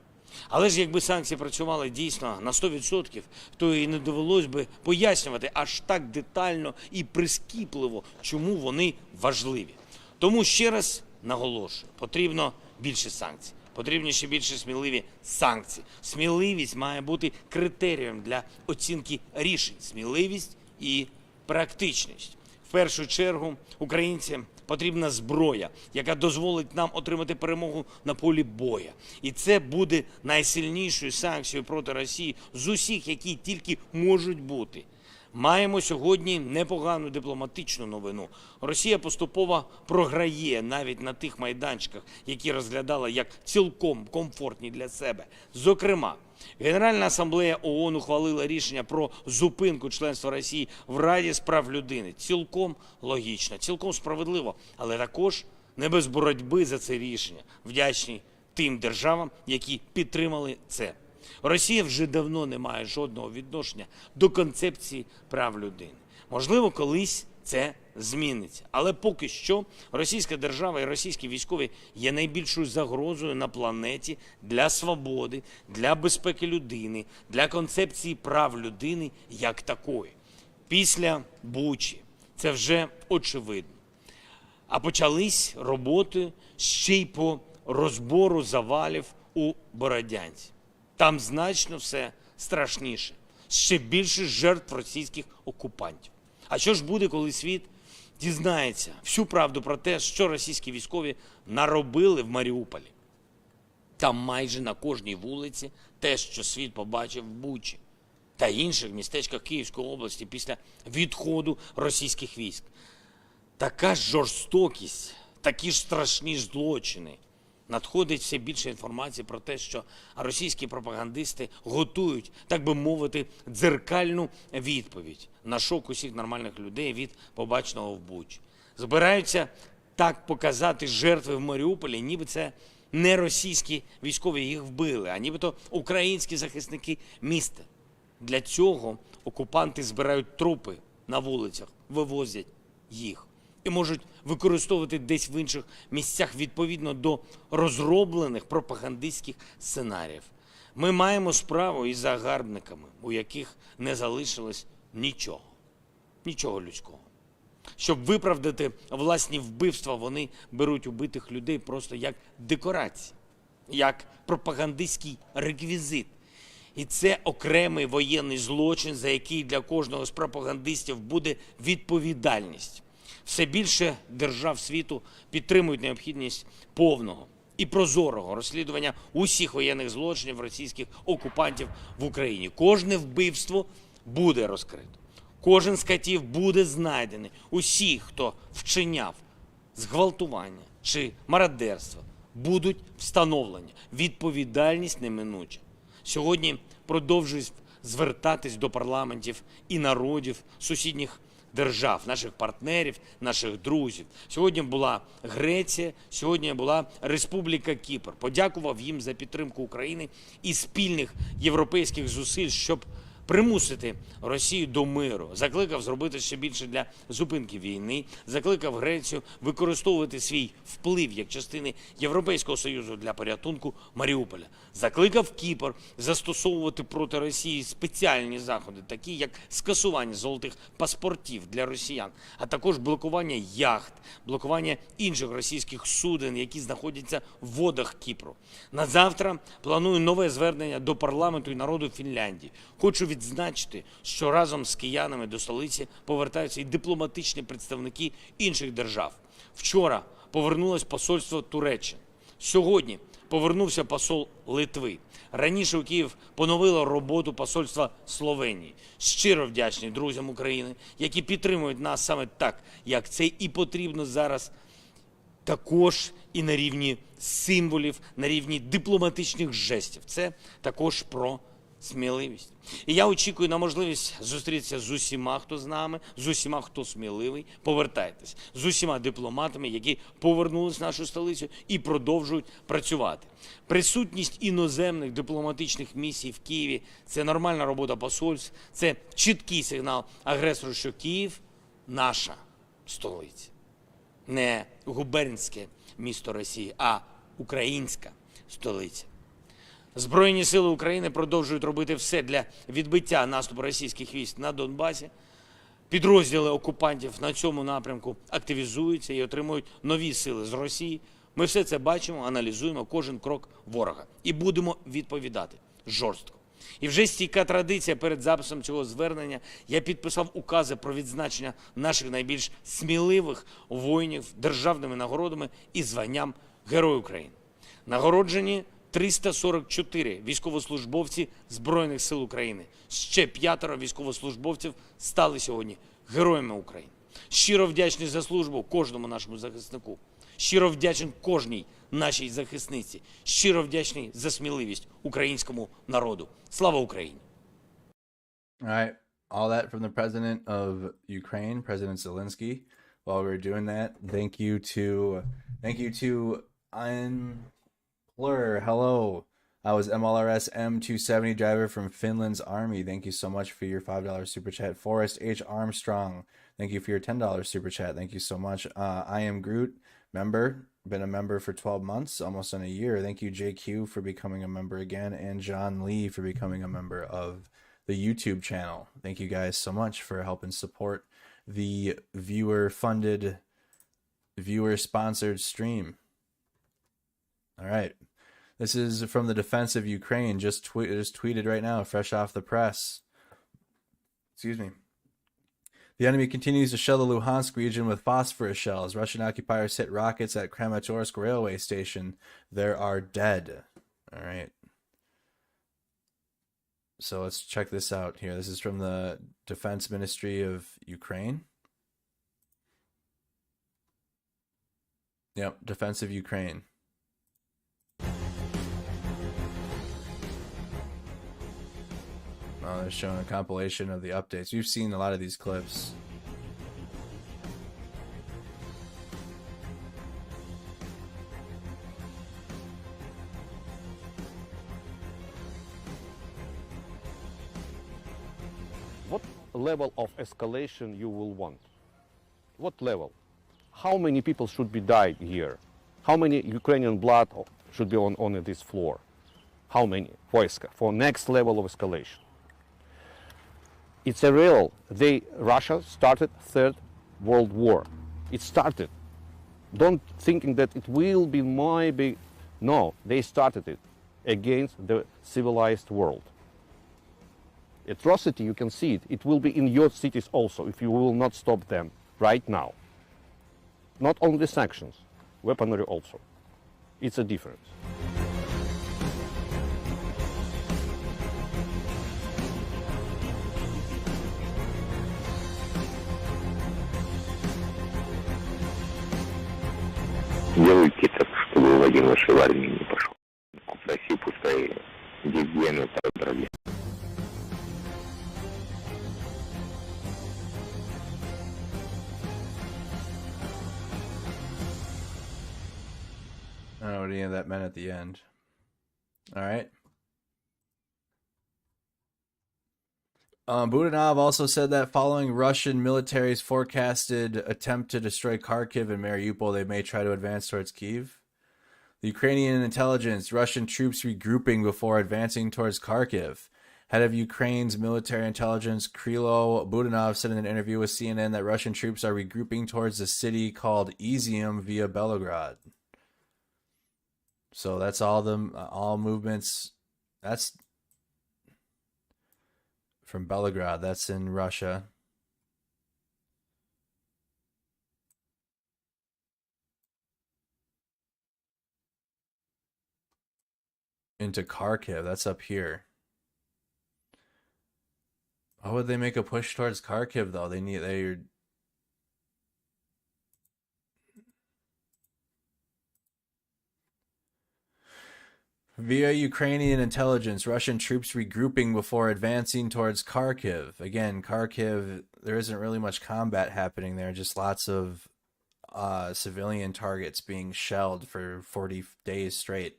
Але ж якби санкції працювали дійсно на 100%, то і не довелось би пояснювати аж так детально і прискіпливо, чому вони важливі. Тому ще раз наголошую, потрібно більше санкцій. Потрібні ще більше сміливі санкції. Сміливість має бути критерієм для оцінки рішень. Сміливість і практичність. В першу чергу українцям потрібна зброя, яка дозволить нам отримати перемогу на полі бою. І це буде найсильнішою санкцією проти Росії з усіх, які тільки можуть бути. Маємо сьогодні непогану дипломатичну новину. Росія поступово програє навіть на тих майданчиках, які розглядала як цілком комфортні для себе. Зокрема, Генеральна асамблея ООН ухвалила рішення про зупинку членства Росії в Раді з прав людини. Цілком логічно, цілком справедливо, але також не без боротьби за це рішення. Вдячні тим державам, які підтримали це. Росія вже давно не має жодного відношення до концепції прав людини. Можливо, колись це зміниться. Але поки що російська держава і російські військові є найбільшою загрозою на планеті для свободи, для безпеки людини, для концепції прав людини як такої. Після Бучі це вже очевидно. А почались роботи ще й по розбору завалів у Бородянці. Там значно все страшніше. Ще більше жертв російських окупантів. А що ж буде, коли світ дізнається всю правду про те, що російські військові наробили в Маріуполі? Там майже на кожній вулиці те, що світ побачив в Бучі та інших містечках Київської області після відходу російських військ. Така ж жорстокість, такі ж страшні злочини. Надходить все більше інформації про те, що російські пропагандисти готують, так би мовити, дзеркальну відповідь на шок усіх нормальних людей від побаченого в Бучі. Збираються так показати жертви в Маріуполі, ніби це не російські військові їх вбили, а нібито українські захисники міста. Для цього окупанти збирають трупи на вулицях, вивозять їх. І можуть використовувати десь в інших місцях відповідно до розроблених пропагандистських сценаріїв. Ми маємо справу із загарбниками, у яких не залишилось нічого. Нічого людського. Щоб виправдати власні вбивства, вони беруть убитих людей просто як декорації, як пропагандистський реквізит. І це окремий воєнний злочин, за який для кожного з пропагандистів буде відповідальність. Все більше держав світу підтримують необхідність повного і прозорого розслідування усіх воєнних злочинів російських окупантів в Україні. Кожне вбивство буде розкрито. Кожен з катів буде знайдений. Усі, хто вчиняв зґвалтування чи мародерство, будуть встановлені. Відповідальність неминуча. Сьогодні продовжують звертатись до парламентів і народів сусідніх держав, наших партнерів, наших друзів. Сьогодні була Греція, сьогодні була Республіка Кіпр. Подякував їм за підтримку України і спільних європейських зусиль, щоб примусити Росію до миру. Закликав зробити ще більше для зупинки війни, закликав Грецію використовувати свій вплив як частини Європейського Союзу для порятунку Маріуполя. Закликав Кіпр застосовувати проти Росії спеціальні заходи, такі як скасування золотих паспортів для росіян, а також блокування яхт, блокування інших російських суден, які знаходяться в водах Кіпру. На завтра планую нове звернення до парламенту і народу Фінляндії. Хочу відзначити, що разом з киянами до столиці повертаються і дипломатичні представники інших держав. Вчора повернулось посольство Туреччини. Сьогодні повернувся посол Литви. Раніше у Київ поновило роботу посольства Словенії. Щиро вдячний друзям України, які підтримують нас саме так, як це і потрібно зараз, також і на рівні символів, на рівні дипломатичних жестів. Це також про сміливість. І я очікую на можливість зустрітися з усіма, хто з нами, з усіма, хто сміливий. Повертайтесь. З усіма дипломатами, які повернулись в нашу столицю і продовжують працювати. Присутність іноземних дипломатичних місій в Києві – це нормальна робота посольств, це чіткий сигнал агресору, що Київ – наша столиця. Не губернське місто Росії, а українська столиця. Збройні сили України продовжують робити все для відбиття наступу російських військ на Донбасі. Підрозділи окупантів на цьому напрямку активізуються і отримують нові сили з Росії. Ми все це бачимо, аналізуємо кожен крок ворога і будемо відповідати жорстко. І вже стійка традиція перед записом цього звернення. Я підписав укази про відзначення наших найбільш сміливих воїнів державними нагородами і званням Герой України. Нагороджені 344 військовослужбовці Збройних сил України. Ще 5 військовослужбовців стали сьогодні героями України. Щиро вдячний за службу кожному нашому захиснику. Щиро вдячний кожній нашій захисниці. Щиро вдячний за сміливість українському народу. Слава Україні! All right, all that from the president of Ukraine, President Zelenskyy. While we were doing that, thank you to Blur, hello. I was MLRS M270 driver from Finland's Army. Thank you so much for your $5 super chat. Forrest H. Armstrong, thank you for your $10 super chat. Thank you so much. I am Groot, member. Been a member for 12 months, almost in a year. Thank you, JQ, for becoming a member again, and John Lee for becoming a member of the YouTube channel. Thank you guys so much for helping support the viewer-funded, viewer-sponsored stream. All right. This is from the defense of Ukraine, just tweeted right now, fresh off the press. Excuse me. The enemy continues to shell the Luhansk region with phosphorus shells. Russian occupiers hit rockets at Kramatorsk railway station. There are dead. All right. So let's check this out here. This is from the Defense Ministry of Ukraine. Yep, Defense of Ukraine. Oh, they're showing a compilation of the updates. We've seen a lot of these clips. What level of escalation you will want? What level? How many people should be died here? How many Ukrainian blood should be on this floor? How many? For next level of escalation. It's a real. Russia started Third World War. It started. Don't thinking that it will be maybe. No, they started it against the civilized world. Atrocity, you can see it. It will be in your cities also if you will not stop them right now. Not only sanctions, weaponry also. It's a difference. Делайте так, чтобы Владимир вашей в армии не пошел. В России пускай гигиену подробнее. I don't know what any of that meant at the end. All right. Budanov also said that following Russian military's forecasted attempt to destroy Kharkiv and Mariupol, they may try to advance towards Kyiv. The Ukrainian intelligence, Russian troops regrouping before advancing towards Kharkiv. Head of Ukraine's military intelligence, Krilo Budanov, said in an interview with CNN that Russian troops are regrouping towards a city called Izium via Belgrade. So that's all movements. That's from Belgrade. That's in Russia. Into Kharkiv. That's up here. Why would they make a push towards Kharkiv though? They're via Ukrainian intelligence, Russian troops regrouping before advancing towards Kharkiv. Again, Kharkiv, there isn't really much combat happening there, just lots of civilian targets being shelled for 40 days straight.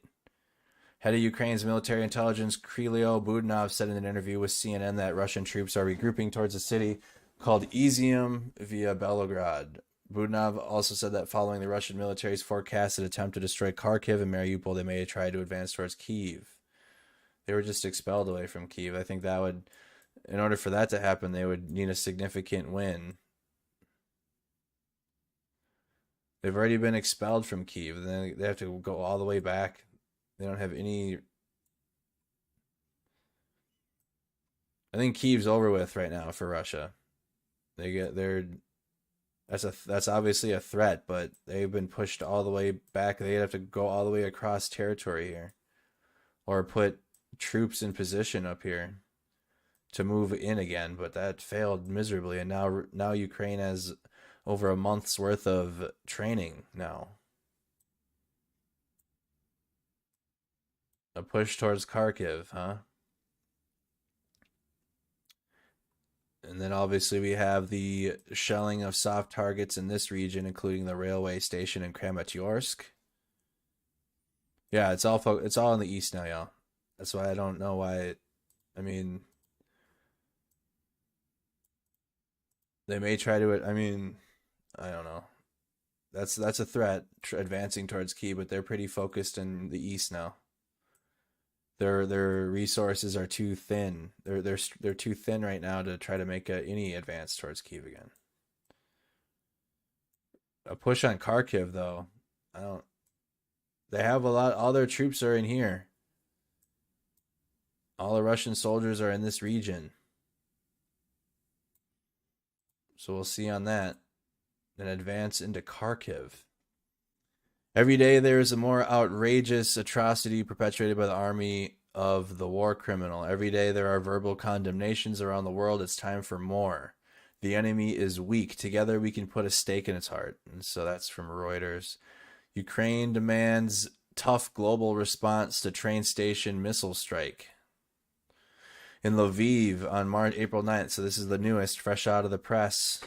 Head of Ukraine's military intelligence, Krilo Budanov, said in an interview with CNN that Russian troops are regrouping towards a city called Izium via Belgrade. Budanov also said that following the Russian military's forecasted attempt to destroy Kharkiv and Mariupol, they may try to advance towards Kyiv. They were just expelled away from Kyiv. I think that would, in order for that to happen, they would need a significant win. They've already been expelled from Kyiv. Then they have to go all the way back. They don't have any. I think Kyiv's over with right now for Russia. That's obviously a threat, but they've been pushed all the way back. They'd have to go all the way across territory here, or put troops in position up here to move in again. But that failed miserably, and now Ukraine has over a month's worth of training now. A push towards Kharkiv, huh? And then obviously we have the shelling of soft targets in this region, including the railway station in Kramatorsk. Yeah, it's all in the east now, y'all. That's why I don't know why. I mean, they may try to. I mean, I don't know. That's a threat advancing towards Kyiv, but they're pretty focused in the east now. Their resources are too thin. They're too thin right now to try to make any advance towards Kyiv again. A push on Kharkiv though, they have a lot. All their troops are in here. All the Russian soldiers are in this region. So we'll see on that. Then advance into Kharkiv. Every day there is a more outrageous atrocity perpetrated by the army of the war criminal. Every day there are verbal condemnations around the world. It's time for more. The enemy is weak. Together we can put a stake in its heart. And so that's from Reuters. Ukraine demands tough global response to train station missile strike. In Lviv on April 9th. So this is the newest, fresh off the press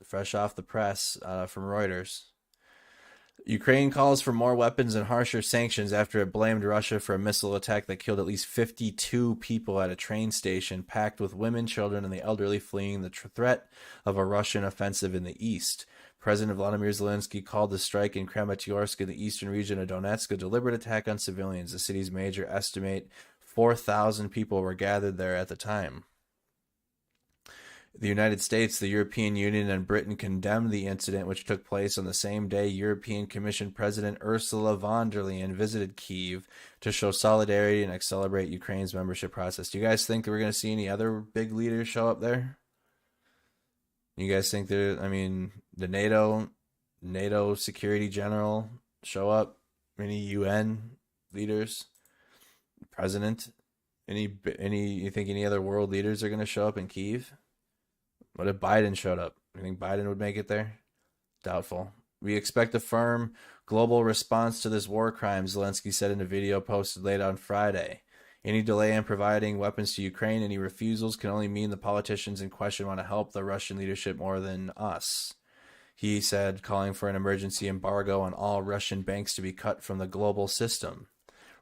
from Reuters. Ukraine calls for more weapons and harsher sanctions after it blamed Russia for a missile attack that killed at least 52 people at a train station packed with women, children, and the elderly fleeing the threat of a Russian offensive in the east. President Volodymyr Zelenskyy called the strike in Kramatorsk in the eastern region of Donetsk a deliberate attack on civilians. The city's mayor estimate 4,000 people were gathered there at the time. The United States, the European Union, and Britain condemned the incident, which took place on the same day European Commission President Ursula von der Leyen visited Kyiv to show solidarity and accelerate Ukraine's membership process. Do you guys think that we're going to see any other big leaders show up there? You guys think the NATO NATO Security General show up? Any UN leaders? President? You think any other world leaders are going to show up in Kyiv? What if Biden showed up? You think Biden would make it there? Doubtful. We expect a firm global response to this war crime, Zelenskyy said in a video posted late on Friday. Any delay in providing weapons to Ukraine, any refusals can only mean the politicians in question want to help the Russian leadership more than us. He said, calling for an emergency embargo on all Russian banks to be cut from the global system.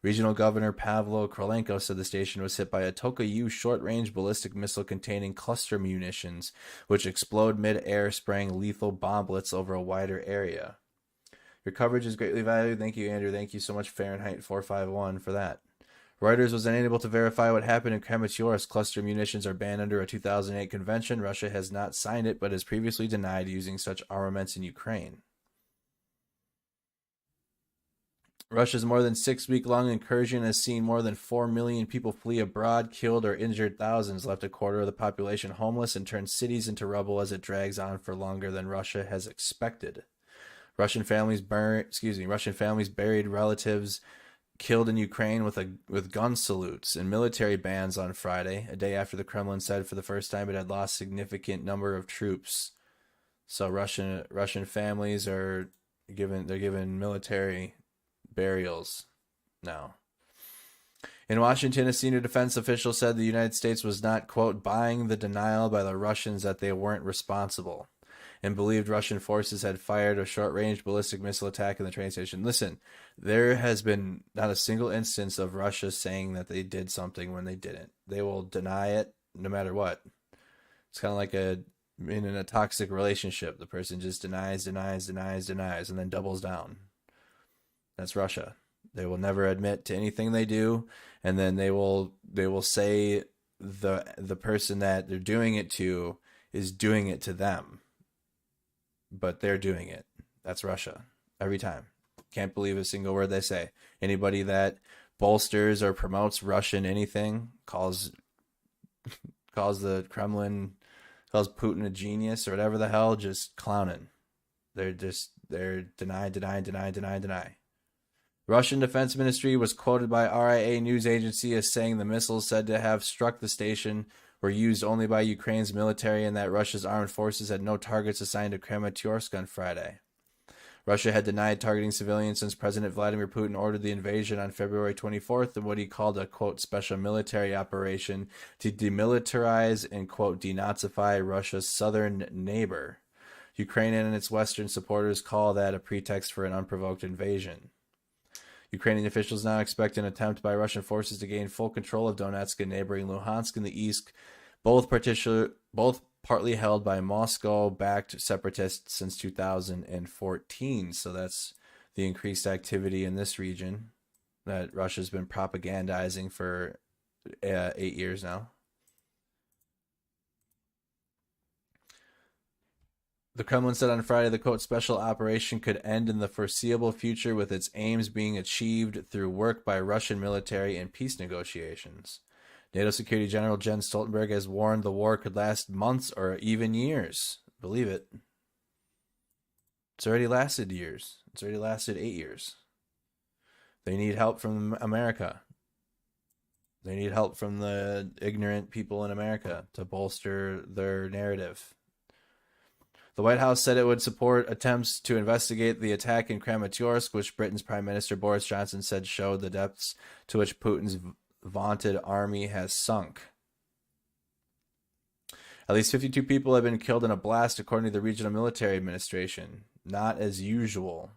Regional Governor Pavlo Krolenko said the station was hit by a Tochka-U short-range ballistic missile containing cluster munitions, which explode mid-air, spraying lethal bomblets over a wider area. Your coverage is greatly valued. Thank you, Andrew. Thank you so much, Fahrenheit 451, for that. Reuters was unable to verify what happened in Kramatorsk. Cluster munitions are banned under a 2008 convention. Russia has not signed it, but has previously denied using such armaments in Ukraine. Russia's more than 6-week-long incursion has seen more than 4 million people flee abroad, killed or injured thousands, left a quarter of the population homeless, and turned cities into rubble as it drags on for longer than Russia has expected. Russian families buried relatives killed in Ukraine with gun salutes and military bans on Friday, a day after the Kremlin said for the first time it had lost significant number of troops. So Russian families are given military burials now. In Washington, a senior defense official said the United States was not, quote, buying the denial by the Russians that they weren't responsible, and believed Russian forces had fired a short-range ballistic missile attack in the train station. Listen, there has been not a single instance of Russia saying that they did something when they didn't. They will deny it no matter what. It's kind of like in a toxic relationship. The person just denies, and then doubles down. That's Russia. They will never admit to anything they do, and then they will say the person that they're doing it to is doing it to them. But they're doing it. That's Russia. Every time. Can't believe a single word they say. Anybody that bolsters or promotes Russian anything calls the Kremlin, calls Putin a genius or whatever the hell, just clowning. They're deny. Russian Defense Ministry was quoted by RIA news agency as saying the missiles said to have struck the station were used only by Ukraine's military and that Russia's armed forces had no targets assigned to Kramatorsk on Friday. Russia had denied targeting civilians since President Vladimir Putin ordered the invasion on February 24th in what he called a, quote, special military operation to demilitarize and, quote, denazify Russia's southern neighbor. Ukraine and its Western supporters call that a pretext for an unprovoked invasion. Ukrainian officials now expect an attempt by Russian forces to gain full control of Donetsk and neighboring Luhansk in the east, both partly held by Moscow-backed separatists since 2014. So that's the increased activity in this region that Russia's been propagandizing for 8 years now. The Kremlin said on Friday the, quote, special operation could end in the foreseeable future with its aims being achieved through work by Russian military and peace negotiations. NATO Security General Jens Stoltenberg has warned the war could last months or even years. Believe it. It's already lasted years. It's already lasted 8 years. They need help from America. They need help from the ignorant people in America to bolster their narrative. The White House said it would support attempts to investigate the attack in Kramatorsk, which Britain's Prime Minister Boris Johnson said showed the depths to which Putin's vaunted army has sunk. At least 52 people have been killed in a blast, according to the Regional Military Administration. Not as usual.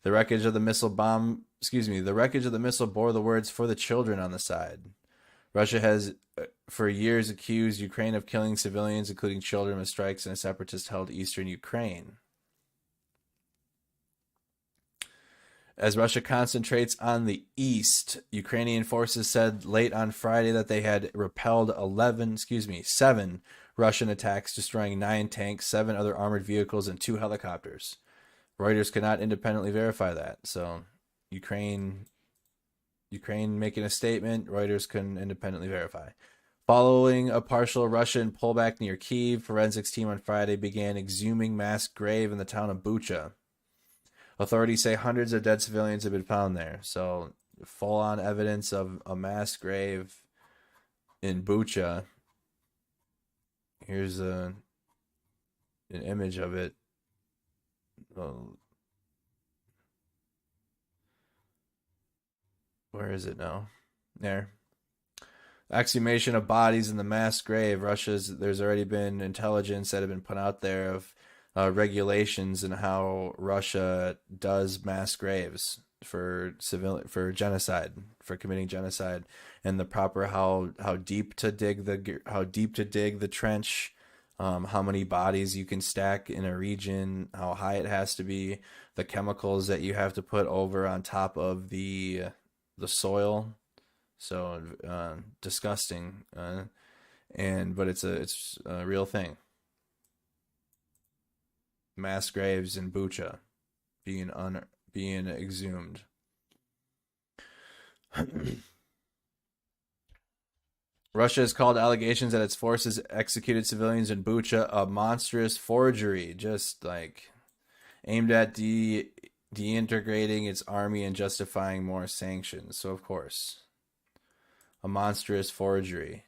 The wreckage of the missile bore the words "for the children" on the side. Russia has for years accused Ukraine of killing civilians, including children, with strikes in a separatist-held eastern Ukraine. As Russia concentrates on the east, Ukrainian forces said late on Friday that they had repelled 7 Russian attacks, destroying 9 tanks, 7 other armored vehicles, and 2 helicopters. Reuters cannot independently verify that. So Ukraine making a statement, Reuters couldn't independently verify. Following a partial Russian pullback near Kyiv, forensics team on Friday began exhuming mass grave in the town of Bucha. Authorities say hundreds of dead civilians have been found there. So, full-on evidence of a mass grave in Bucha. Here's an image of it. Where is it now? There. Exhumation of bodies in the mass grave. There's already been intelligence that have been put out there of regulations and how Russia does mass graves for genocide, for committing genocide, and the proper how deep to dig the trench, how many bodies you can stack in a region, how high it has to be, the chemicals that you have to put over on top of the soil. So disgusting, but it's a real thing. Mass graves in Bucha being exhumed. Russia has called allegations that its forces executed civilians in Bucha a monstrous forgery, just like aimed at deintegrating its army and justifying more sanctions. So of course, a monstrous forgery.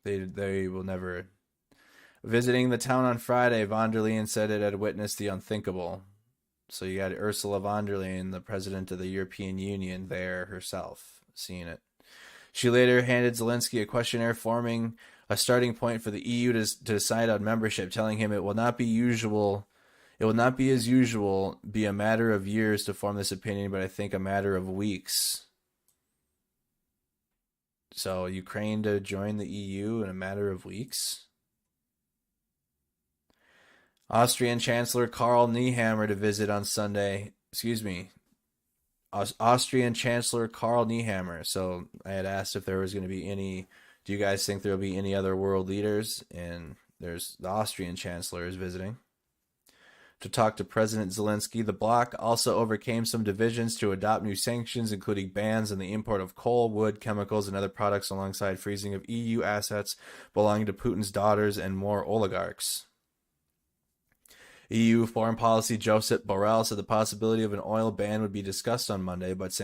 They will never. Visiting the town on Friday, von der Leyen said it had witnessed the unthinkable. So you got Ursula von der Leyen, the president of the European Union, there herself, seeing it. She later handed Zelenskyy a questionnaire forming a starting point for the EU to decide on membership, telling him it will not be as usual be a matter of years to form this opinion, but I think a matter of weeks. So Ukraine to join the EU in a matter of weeks? Austrian Chancellor Karl Nehammer to visit on Sunday. Austrian Chancellor Karl Nehammer. So I had asked if there was going to be any. Do you guys think there will be any other world leaders? And there's the Austrian Chancellor is visiting to talk to President Zelenskyy. The bloc also overcame some divisions to adopt new sanctions, including bans on the import of coal, wood, chemicals, and other products, alongside freezing of EU assets belonging to Putin's daughters and more oligarchs. EU Foreign Policy Josep Borrell said the possibility of an oil ban would be discussed on Monday, but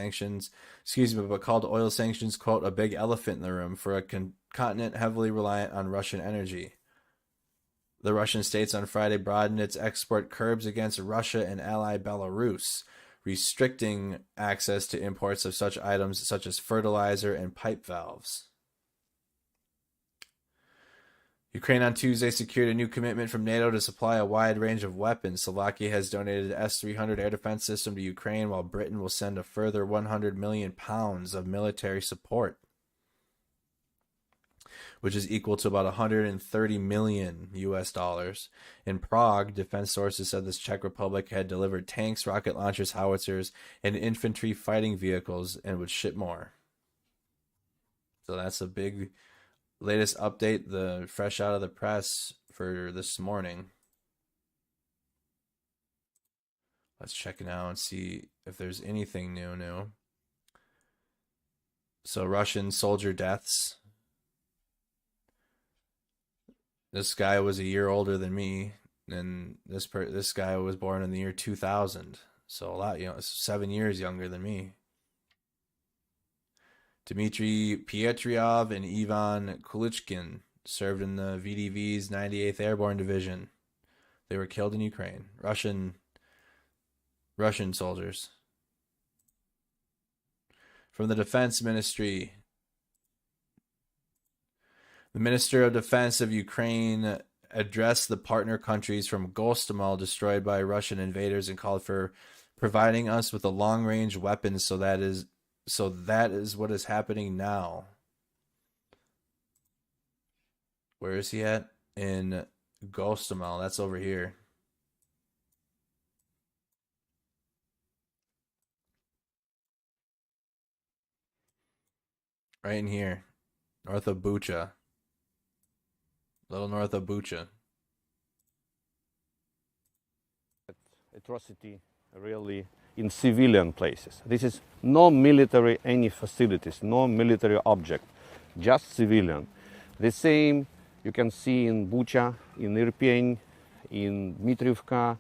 called oil sanctions, quote, a big elephant in the room for a continent heavily reliant on Russian energy. The Russian states on Friday broadened its export curbs against Russia and ally Belarus, restricting access to imports of such items such as fertilizer and pipe valves. Ukraine on Tuesday secured a new commitment from NATO to supply a wide range of weapons. Slovakia has donated an S-300 air defense system to Ukraine, while Britain will send a further £100 million of military support, which is equal to about $130 million. In Prague, defense sources said the Czech Republic had delivered tanks, rocket launchers, howitzers, and infantry fighting vehicles and would ship more. So that's a big latest update, the fresh out of the press for this morning. Let's check it out and see if there's anything new. So Russian soldier deaths. This guy was a year older than me, and this guy was born in the year 2000. So a lot, 7 years younger than me. Dmitry Pietrov and Ivan Kulichkin served in the VDV's 98th Airborne Division. They were killed in Ukraine. Russian soldiers. From the Defense Ministry, the Minister of Defense of Ukraine addressed the partner countries from Gostomel destroyed by Russian invaders and called for providing us with a long-range weapons. So that is what is happening now. Where is he at? In Gostomel. That's over here. Right in here. North of Bucha. Little north of Bucha. Atrocity really in civilian places. This is no military any facilities, no military object, just civilian. The same you can see in Bucha, in Irpin, in Dmitrievka,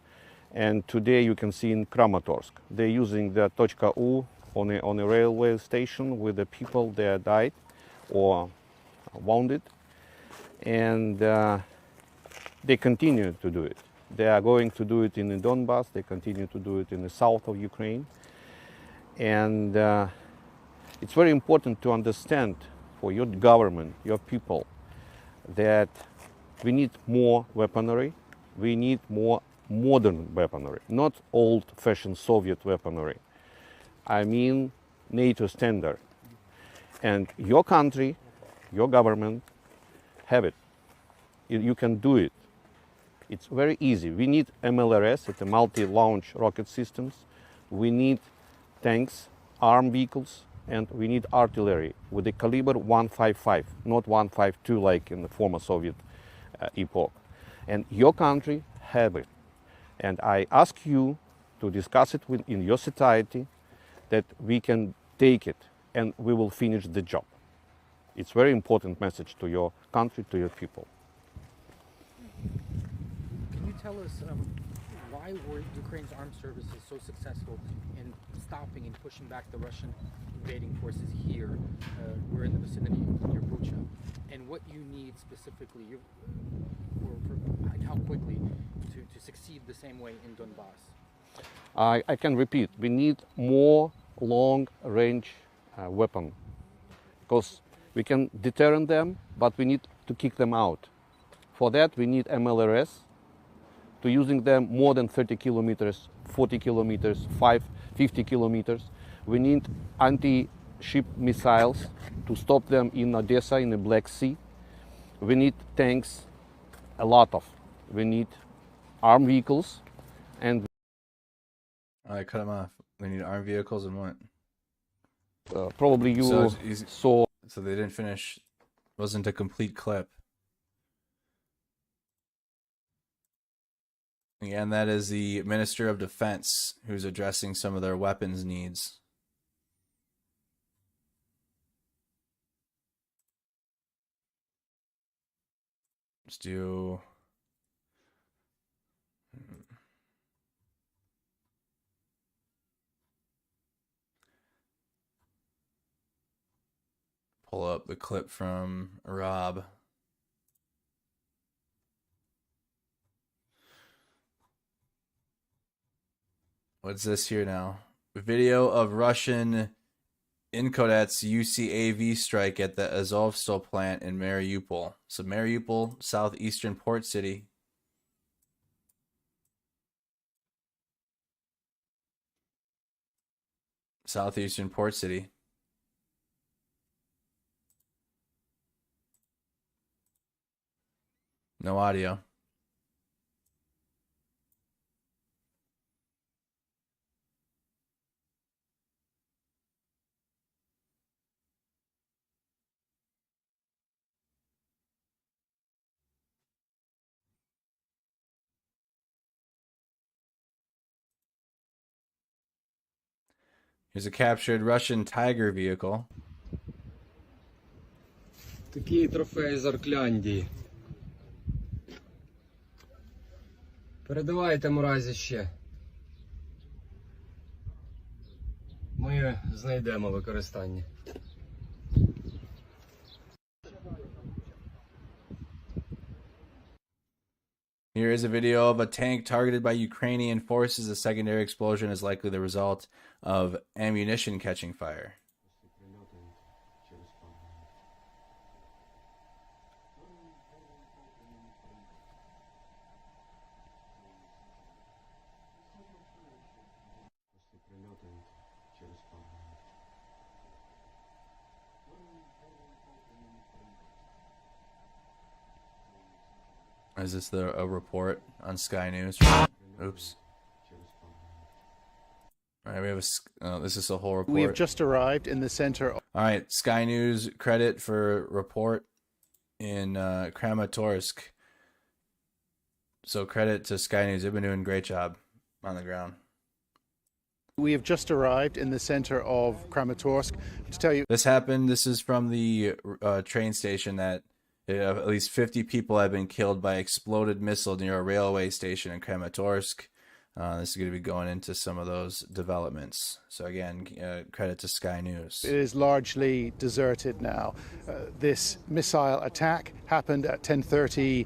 and today you can see in Kramatorsk. They're using the Tochka-U on a railway station with the people that died or wounded, and they continue to do it. They are going to do it in the Donbas, they continue to do it in the south of Ukraine. And it's very important to understand for your government, your people, that we need more weaponry, we need more modern weaponry, not old-fashioned Soviet weaponry. I mean NATO standard. And your country, your government, have it. You can do it. It's very easy. We need MLRS, it's a multi-launch rocket systems. We need tanks, armed vehicles, and we need artillery with the caliber 155, not 152 like in the former Soviet epoch. And your country have it. And I ask you to discuss it in your society that we can take it and we will finish the job. It's a very important message to your country, to your people. Can you tell us why were Ukraine's armed services so successful in stopping and pushing back the Russian invading forces here? We're in the vicinity near Bucha. And what you need specifically, how quickly to succeed the same way in Donbas? I can repeat, we need more long-range weapon, because we can deter them, but we need to kick them out. For that, we need MLRS, to using them more than 30 kilometers, 40 kilometers, 50 kilometers. We need anti-ship missiles to stop them in Odessa, in the Black Sea. We need tanks, a lot of. We need armed vehicles, and I cut him off. We need armed vehicles and what? Probably you saw. So they didn't finish. Wasn't a complete clip. And that is the Minister of Defense who's addressing some of their weapons needs. Let's do... Pull up the clip from Rob. What's this here now? Video of Russian Inkodets UCAV strike at the Azovstal plant in Mariupol. So Mariupol, southeastern port city. Southeastern port city. No audio. Here's a captured Russian Tiger vehicle. Такі трофеї з Оркляндії. Передавайте мразі ще. Ми знайдемо використання. Here is a video of a tank targeted by Ukrainian forces. A secondary explosion is likely the result of ammunition catching fire. Is this a report on Sky News? Oops. All right, we have this is a whole report. We have just arrived in the center. All right, Sky News credit for report in Kramatorsk. So credit to Sky News. They've been doing a great job on the ground. We have just arrived in the center of Kramatorsk. To tell you, this happened. This is from the train station that at least 50 people have been killed by exploded missile near a railway station in Kramatorsk. This is going to be going into some of those developments. So again, credit to Sky News. It is largely deserted now. This missile attack happened at 10:30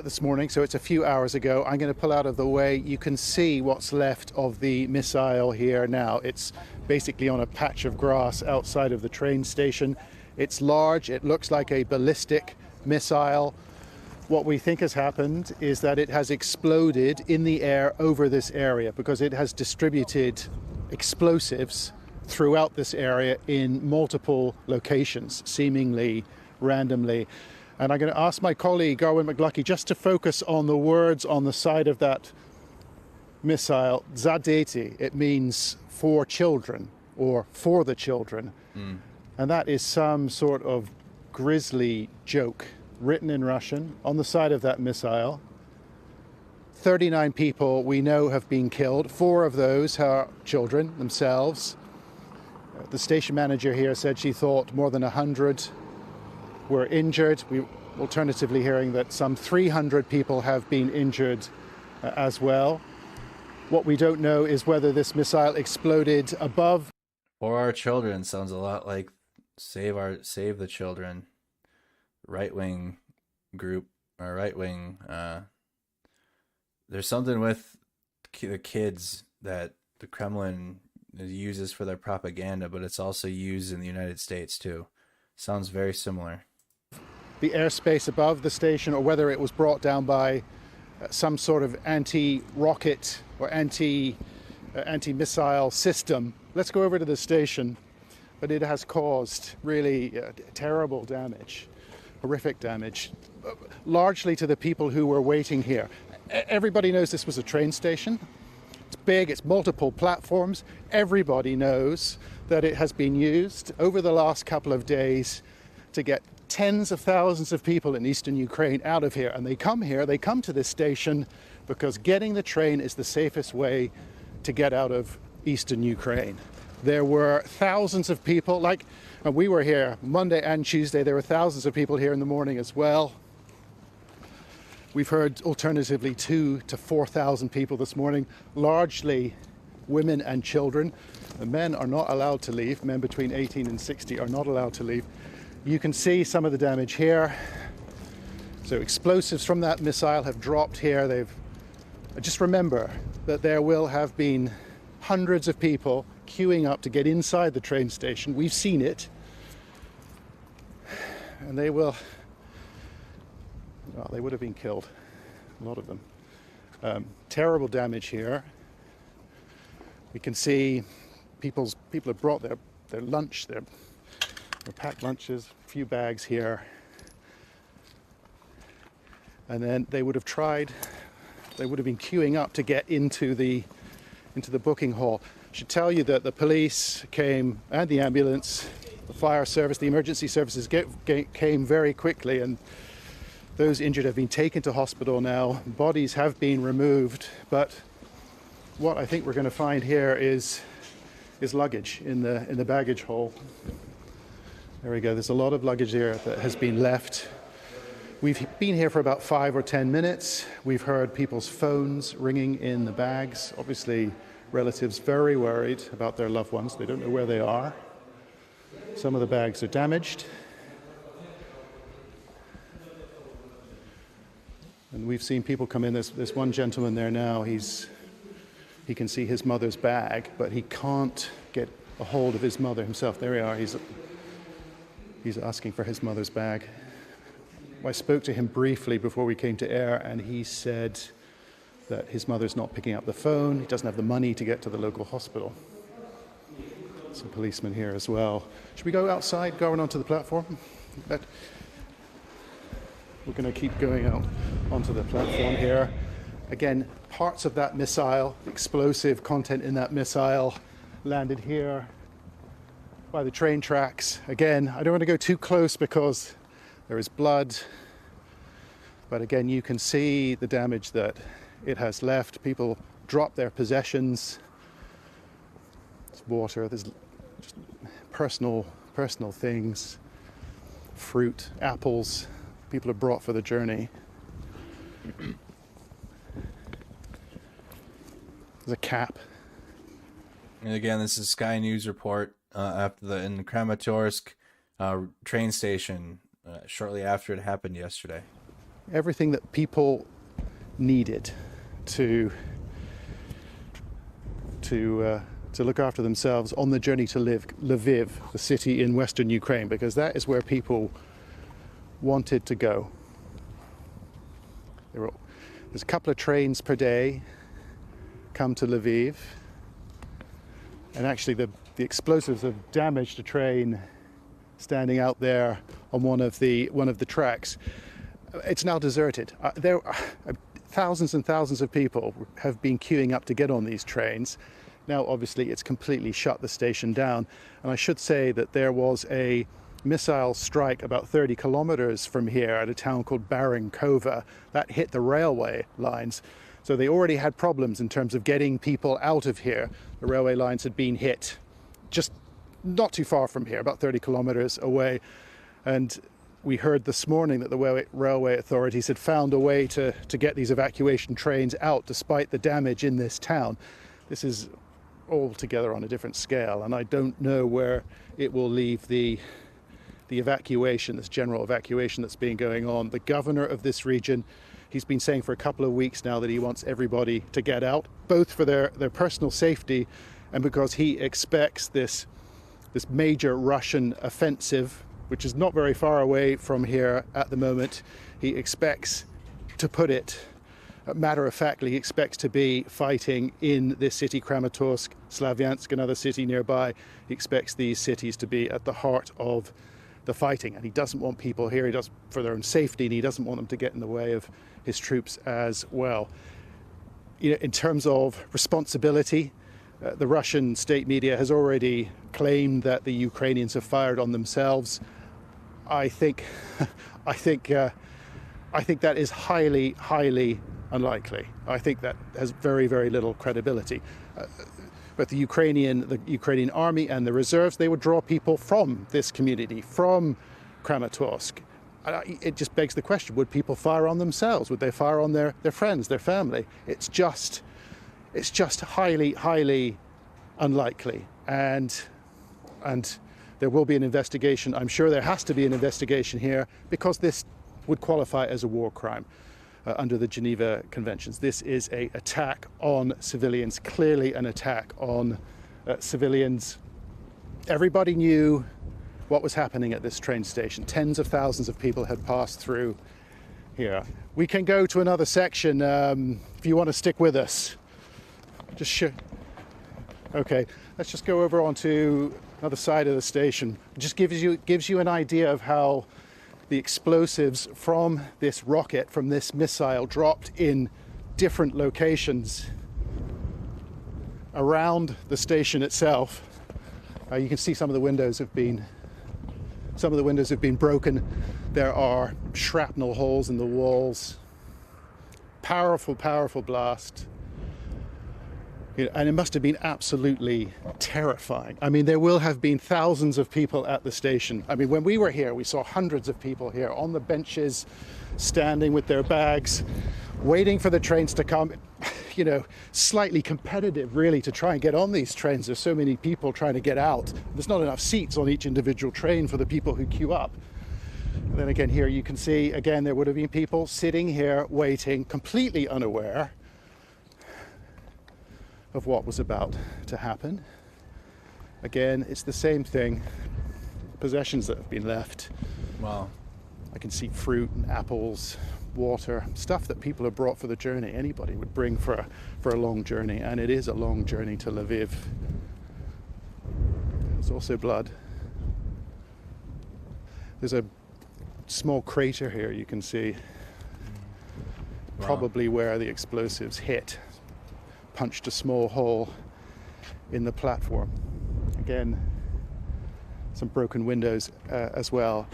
this morning, so it's a few hours ago. I'm going to pull out of the way. You can see what's left of the missile here now. It's basically on a patch of grass outside of the train station. It's large. It looks like a ballistic missile. What we think has happened is that it has exploded in the air over this area because it has distributed explosives throughout this area in multiple locations, seemingly randomly. And I'm going to ask my colleague, Garwin McLucky, just to focus on the words on the side of that missile. Zadeti, it means for children or for the children. And that is some sort of grisly joke written in Russian on the side of that missile. 39 people we know have been killed. 4 of those are children themselves. The station manager here said she thought more than 100 were injured. We alternatively hearing that some 300 people have been injured as well. What we don't know is whether this missile exploded above. For our children sounds a lot like Save the Children. Right-wing group or right-wing there's something with the kids that the Kremlin uses for their propaganda, but it's also used in the United States too. Sounds very similar. The airspace above the station, or whether it was brought down by some sort of anti-rocket or anti-missile system. Let's go over to the station, but it has caused really terrible damage. Horrific damage, largely to the people who were waiting here. Everybody knows this was a train station. It's big, it's multiple platforms. Everybody knows that it has been used over the last couple of days to get tens of thousands of people in eastern Ukraine out of here. And they come here, they come to this station because getting the train is the safest way to get out of eastern Ukraine. There were thousands of people, and we were here Monday and Tuesday. There were thousands of people here in the morning as well. We've heard alternatively 2,000 to 4,000 people this morning, largely women and children. The men are not allowed to leave. Men between 18 and 60 are not allowed to leave. You can see some of the damage here. So explosives from that missile have dropped here. Just remember that there will have been hundreds of people queuing up to get inside the train station. We've seen it. And they would have been killed, a lot of them. Terrible damage here. We can see people have brought their lunch, their packed lunches, a few bags here. And then they would have been queuing up to get into the booking hall. I should tell you that the police came and the ambulance, the fire service, the emergency services came very quickly, and those injured have been taken to hospital now. Bodies have been removed, but what I think we're going to find here is luggage in the baggage hall. There we go. There's a lot of luggage here that has been left. We've been here for about 5 or 10 minutes. We've heard people's phones ringing in the bags. Obviously, relatives very worried about their loved ones. They don't know where they are. Some of the bags are damaged. And we've seen people come in. There's one gentleman there now. He can see his mother's bag, but he can't get a hold of his mother himself. There we are. He's asking for his mother's bag. I spoke to him briefly before we came to air, and he said that his mother's not picking up the phone. He doesn't have the money to get to the local hospital. Some policemen here as well. Should we go outside, going onto the platform? We're going to keep going out onto the platform here. Again, parts of that missile, explosive content in that missile, landed here by the train tracks. Again, I don't want to go too close because there is blood. But again, you can see the damage that it has left. People drop their possessions. There's water, there's just personal things, fruit, apples, people have brought for the journey. There's a cap. And again, this is Sky News report in the Kramatorsk train station shortly after it happened yesterday. Everything that people needed to look after themselves on the journey to Lviv, the city in western Ukraine, because that is where people wanted to go. There's a couple of trains per day come to Lviv, and actually the explosives have damaged a train standing out there on one of the tracks. It's now deserted. There are thousands and thousands of people have been queuing up to get on these trains. Now, obviously, it's completely shut the station down. And I should say that there was a missile strike about 30 kilometers from here at a town called Barankova that hit the railway lines. So they already had problems in terms of getting people out of here. The railway lines had been hit just not too far from here, about 30 kilometers away. And we heard this morning that the railway authorities had found a way to get these evacuation trains out despite the damage in this town. This is altogether on a different scale, and I don't know where it will leave the evacuation, this general evacuation that's been going on. The governor of this region, he's been saying for a couple of weeks now that he wants everybody to get out, both for their personal safety and because he expects this major Russian offensive, which is not very far away from here at the moment. He expects, to put it matter-of-factly, he expects to be fighting in this city, Kramatorsk, Slavyansk, another city nearby. He expects these cities to be at the heart of the fighting, and he doesn't want people here. He does for their own safety, and he doesn't want them to get in the way of his troops as well. You know, in terms of responsibility, the Russian state media has already claimed that the Ukrainians have fired on themselves. I think that is highly, highly unlikely. I think that has very, very little credibility. But the Ukrainian army and the reserves, they would draw people from this community, from Kramatorsk. It just begs the question, would people fire on themselves? Would they fire on their friends, their family? It's just highly, highly unlikely. And there will be an investigation. I'm sure there has to be an investigation here because this would qualify as a war crime under the Geneva Conventions. This is an attack on civilians, clearly an attack on civilians. Everybody knew what was happening at this train station. Tens of thousands of people had passed through here. We can go to another section if you want to stick with us. Okay, let's just go over onto another side of the station. It just gives you an idea of how the explosives from this rocket, from this missile, dropped in different locations around the station itself. You can see some of the windows have been broken. There are shrapnel holes in the walls. Powerful, powerful blast. And it must have been absolutely terrifying. I mean, there will have been thousands of people at the station. I mean, when we were here, we saw hundreds of people here on the benches, standing with their bags, waiting for the trains to come. You know, slightly competitive, really, to try and get on these trains. There's so many people trying to get out. There's not enough seats on each individual train for the people who queue up. And then again, here you can see, again, there would have been people sitting here waiting, completely unaware of what was about to happen. Again, it's the same thing. Possessions that have been left. Wow. I can see fruit and apples, water, stuff that people have brought for the journey. Anybody would bring for a long journey, and it is a long journey to Lviv. There's also blood. There's a small crater here you can see. Wow. Probably where the explosives hit. Punched a small hole in the platform. Again, some broken windows as well.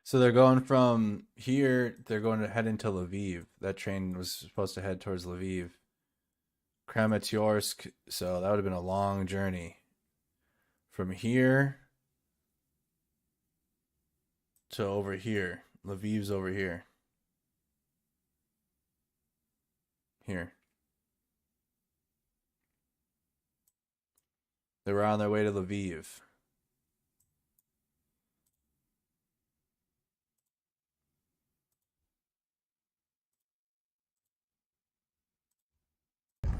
So they're going from here, they're going to head into Lviv. That train was supposed to head towards Lviv. Kramatorsk, so that would have been a long journey. From here to over here. Lviv's over here. Here. They were on their way to Lviv.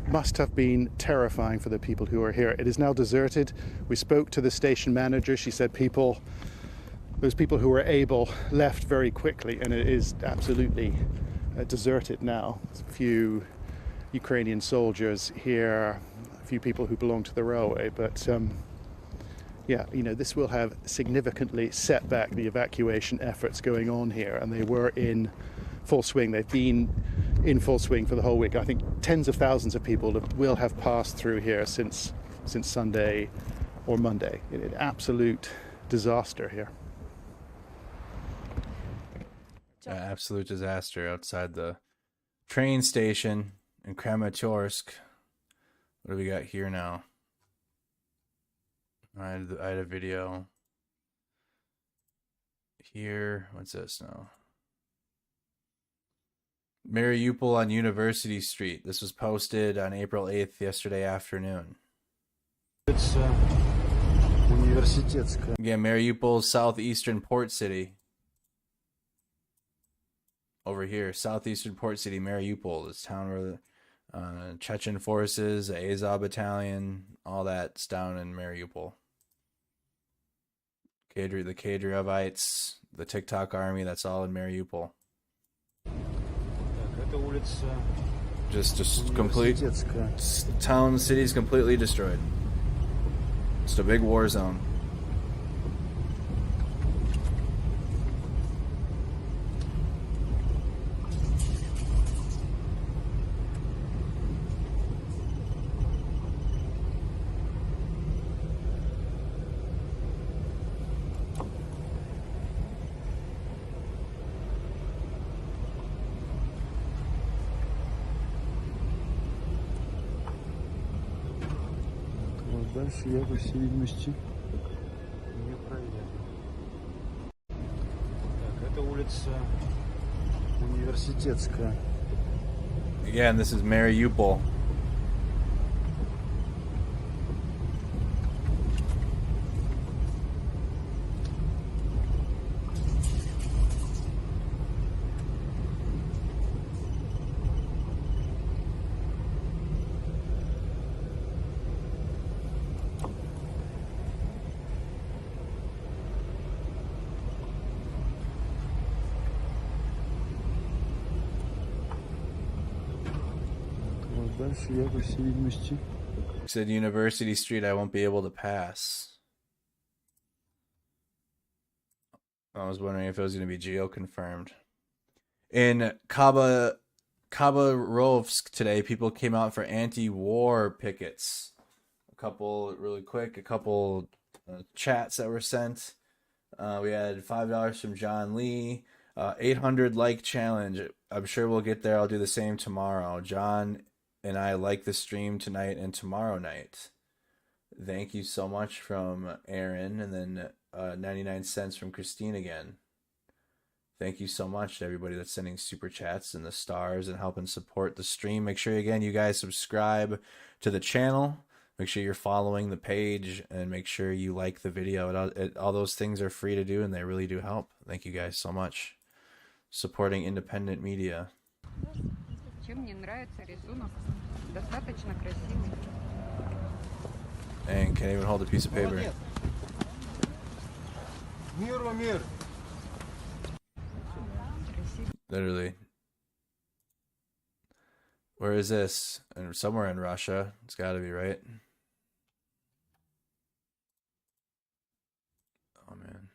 Must have been terrifying for the people who are here. It is now deserted. We spoke to the station manager. She said those people who were able left very quickly, and it is absolutely deserted now. There's a few Ukrainian soldiers here, a few people who belong to the railway, but yeah, you know, this will have significantly set back the evacuation efforts going on here, and they were in full swing. They've been in full swing for the whole week. I think tens of thousands of people will have passed through here since Sunday or Monday. An absolute disaster here. Absolute disaster outside the train station in Kramatorsk. What do we got here now? I had a video here. What's this now? Mariupol on University Street. This was posted on April 8th, yesterday afternoon. It's Университетская. Yeah, Mariupol's southeastern port city. Over here, southeastern port city, Mariupol, this town where the Chechen forces, the Azov battalion, all that's down in Mariupol. The Kadyriovites, the TikTok army, that's all in Mariupol. Just complete town, city's completely destroyed. Just a big war zone. Дальше я, по всей видимости, не проеду. Так, это улица Университетская. Again, this is Mariupol. Дальше я, по всей видимости. Said University Street, I won't be able to pass. I was wondering if it was going to be geo-confirmed. In Khabarovsk today, people came out for anti-war pickets. A couple chats that were sent. We had $5 from John Lee. 800 like challenge. I'm sure we'll get there. I'll do the same tomorrow. John and I like the stream tonight and tomorrow night. Thank you so much from Aaron, and then 99 cents from Christine again. Thank you so much to everybody that's sending super chats and the stars and helping support the stream. Make sure, again, you guys subscribe to the channel. Make sure you're following the page, and make sure you like the video. All those things are free to do, and they really do help. Thank you guys so much. Supporting independent media. And can't even hold a piece of paper. Literally. Where is this? And somewhere in Russia. It's got to be, right? Oh, man.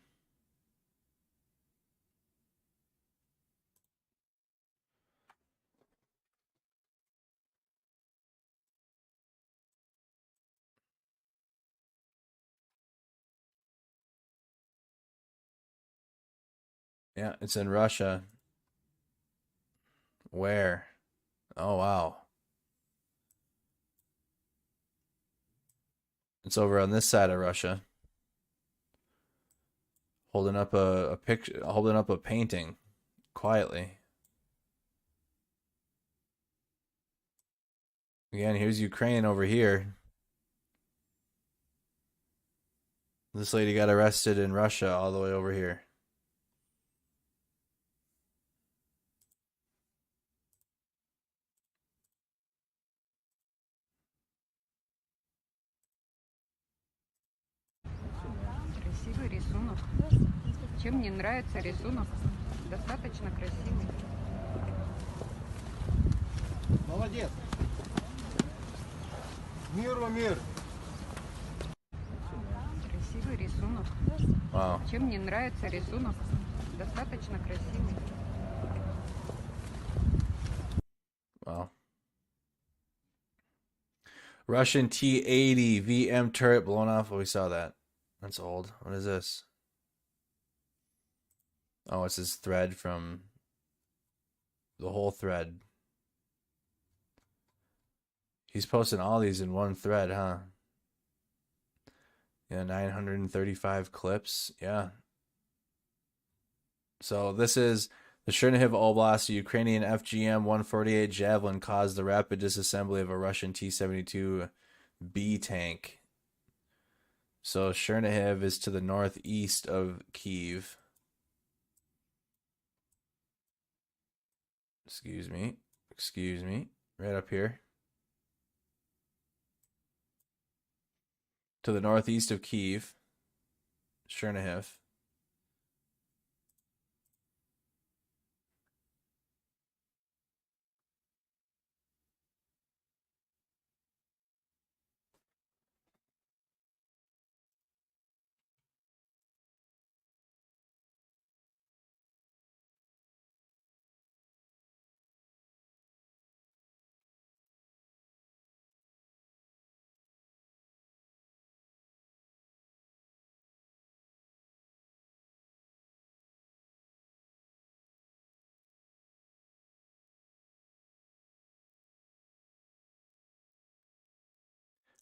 Yeah, it's in Russia. Where? Oh, wow. It's over on this side of Russia. Holding up a picture, holding up a painting quietly. Again, here's Ukraine over here. This lady got arrested in Russia all the way over here. Красивый рисунок. Чем мне нравится рисунок? Достаточно красивый. Молодец. Миру мир. Красивый рисунок. Wow. Чем мне нравится рисунок? Достаточно красивый. Wow. Russian T-80 VM turret blown off. Oh, we saw that. That's old. What is this? Oh, it's this thread from the whole thread. He's posting all these in one thread, huh? Yeah, 935 clips. Yeah. So this is the Chernihiv Oblast, a Ukrainian FGM-148 Javelin caused the rapid disassembly of a Russian T-72B tank. So Chernihiv is to the northeast of Kyiv. Excuse me. Right up here. To the northeast of Kyiv. Chernihiv.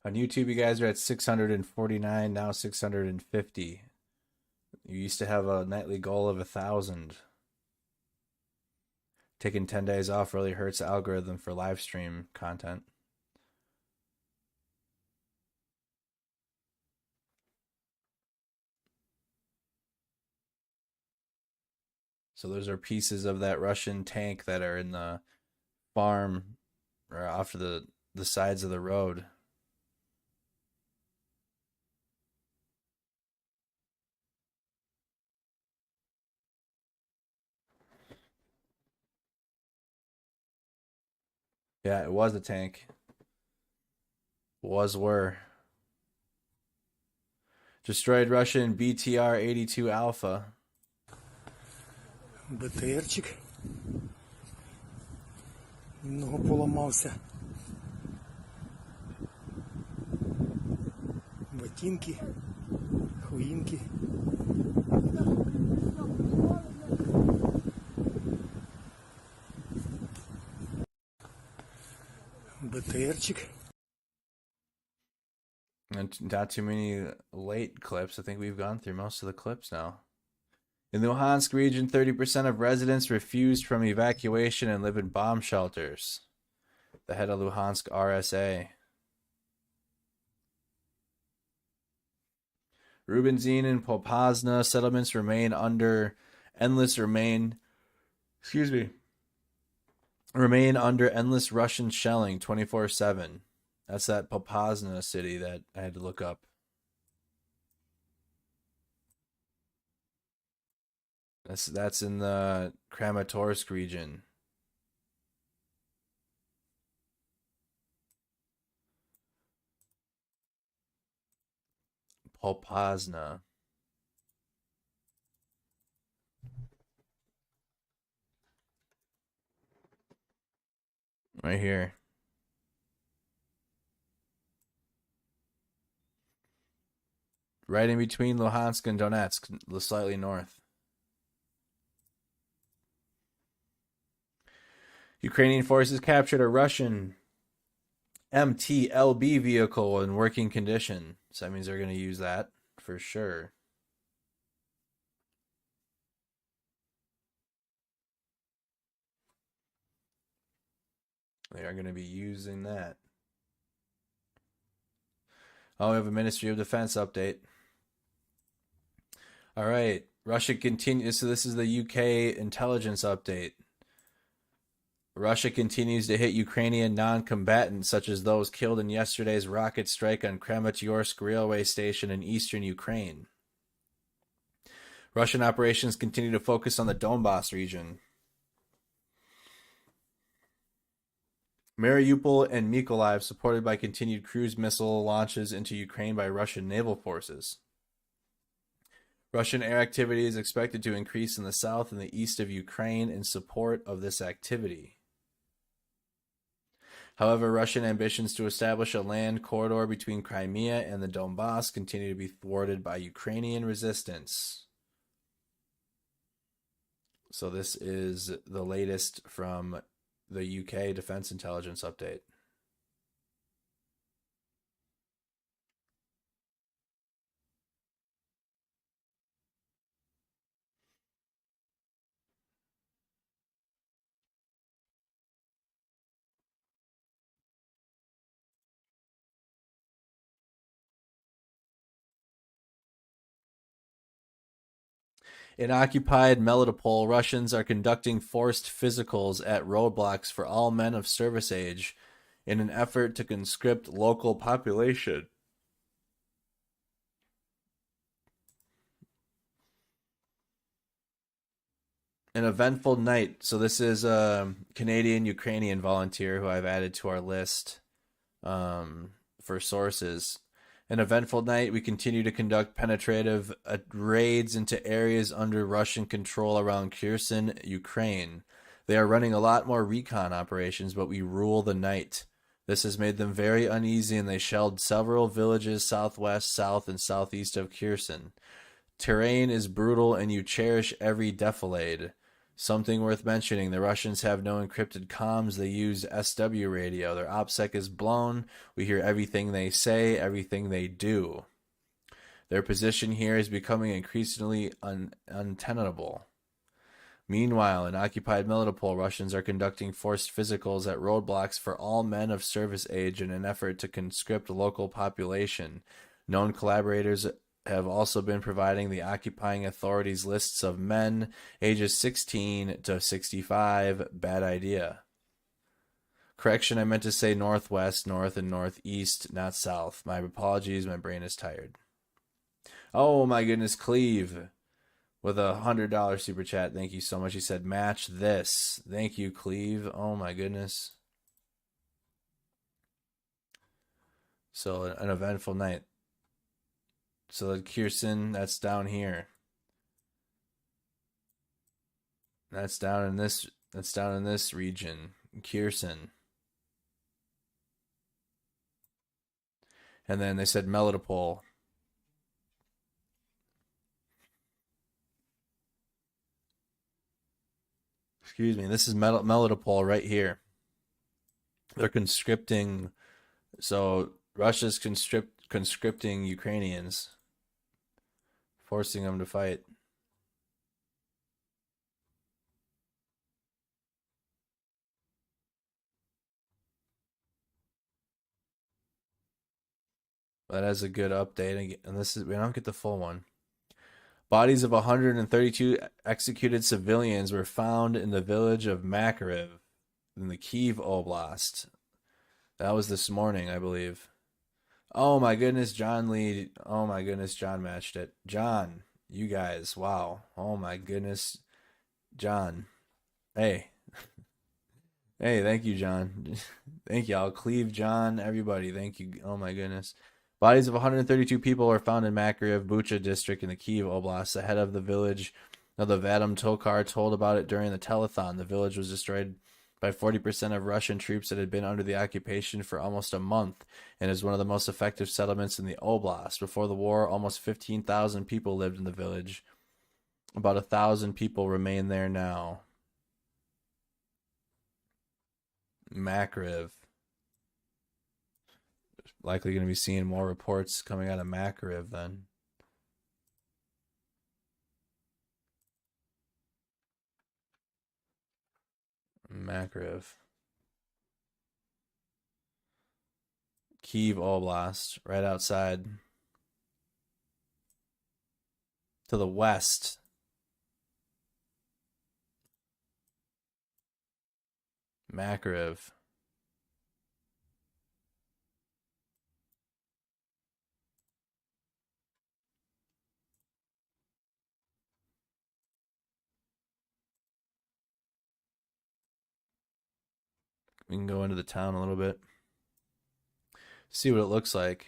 On YouTube, you guys are at 649, now 650. You used to have a nightly goal of 1,000. Taking 10 days off really hurts the algorithm for live stream content. So those are pieces of that Russian tank that are in the farm or off to the sides of the road. Yeah, it was a tank. Were. Destroyed Russian BTR-82 Alpha. БТРчик. Немного поломался. Ботинки, хуинки. БТРчик. And not too many late clips. I think we've gone through most of the clips now. In the Luhansk region, 30% of residents refused from evacuation and live in bomb shelters. The head of Luhansk RSA. Rubinzin and Popasna settlements remain under endless Russian shelling 24/7. That's that Popasna city that I had to look up. That's in the Kramatorsk region. Popasna. Right here. Right in between Luhansk and Donetsk, slightly north. Ukrainian forces captured a Russian MTLB vehicle in working condition. So that means they're going to use that for sure. They are going to be using that. Oh, we have a Ministry of Defense update. All right. Russia continues. So this is the UK intelligence update. Russia continues to hit Ukrainian non-combatants, such as those killed in yesterday's rocket strike on Kramatorsk railway station in eastern Ukraine. Russian operations continue to focus on the Donbas region. Mariupol and Mykolaiv supported by continued cruise missile launches into Ukraine by Russian naval forces. Russian air activity is expected to increase in the south and the east of Ukraine in support of this activity. However, Russian ambitions to establish a land corridor between Crimea and the Donbas continue to be thwarted by Ukrainian resistance. So this is the latest from the UK Defense Intelligence Update. In occupied Melitopol, Russians are conducting forced physicals at roadblocks for all men of service age in an effort to conscript local population. An eventful night. So this is a Canadian Ukrainian volunteer who I've added to our list for sources. An eventful night, we continue to conduct penetrative raids into areas under Russian control around Kherson, Ukraine. They are running a lot more recon operations, but we rule the night. This has made them very uneasy, and they shelled several villages southwest, south, and southeast of Kherson. Terrain is brutal, and you cherish every defilade. Something worth mentioning, the Russians have no encrypted comms. They use SW radio. Their OPSEC is blown. We hear everything they say, everything they do. Their position here is becoming increasingly untenable. Meanwhile, in occupied Melitopol, Russians are conducting forced physicals at roadblocks for all men of service age in an effort to conscript local population. Known collaborators have also been providing the occupying authorities lists of men ages 16 to 65. Bad idea. Correction, I meant to say northwest, north, and northeast, not south. My apologies, my brain is tired. Oh my goodness, Cleve with $100 super chat. Thank you so much. He said, match this. Thank you, Cleve. Oh my goodness. So an eventful night. So Kherson, that's down here. That's down in this region, Kherson. And then they said Melitopol. Excuse me, this is Melitopol right here. They're conscripting, so Russia's conscripting Ukrainians, forcing them to fight. That is a good update, and this is, we don't get the full one. Bodies of 132 executed civilians were found in the village of Makariv in the Kyiv Oblast. That was this morning, I believe. Oh my goodness, John Lee. Oh my goodness, John matched it. John, you guys, wow. Oh my goodness, John. Hey. Hey, thank you, John. Thank y'all. Cleve, John, everybody. Thank you. Oh my goodness. Bodies of 132 people were found in Makariv, Bucha district in the Kyiv Oblast. The head of the village of the Vadim Tokar told about it during the telethon. The village was destroyed by 40% of Russian troops that had been under the occupation for almost a month and is one of the most effective settlements in the Oblast. Before the war, almost 15,000 people lived in the village. About 1,000 people remain there now. Makariv. Likely going to be seeing more reports coming out of Makariv then. Makariv. Kyiv Oblast, right outside. To the west. Makarev. We can go into the town a little bit. See what it looks like.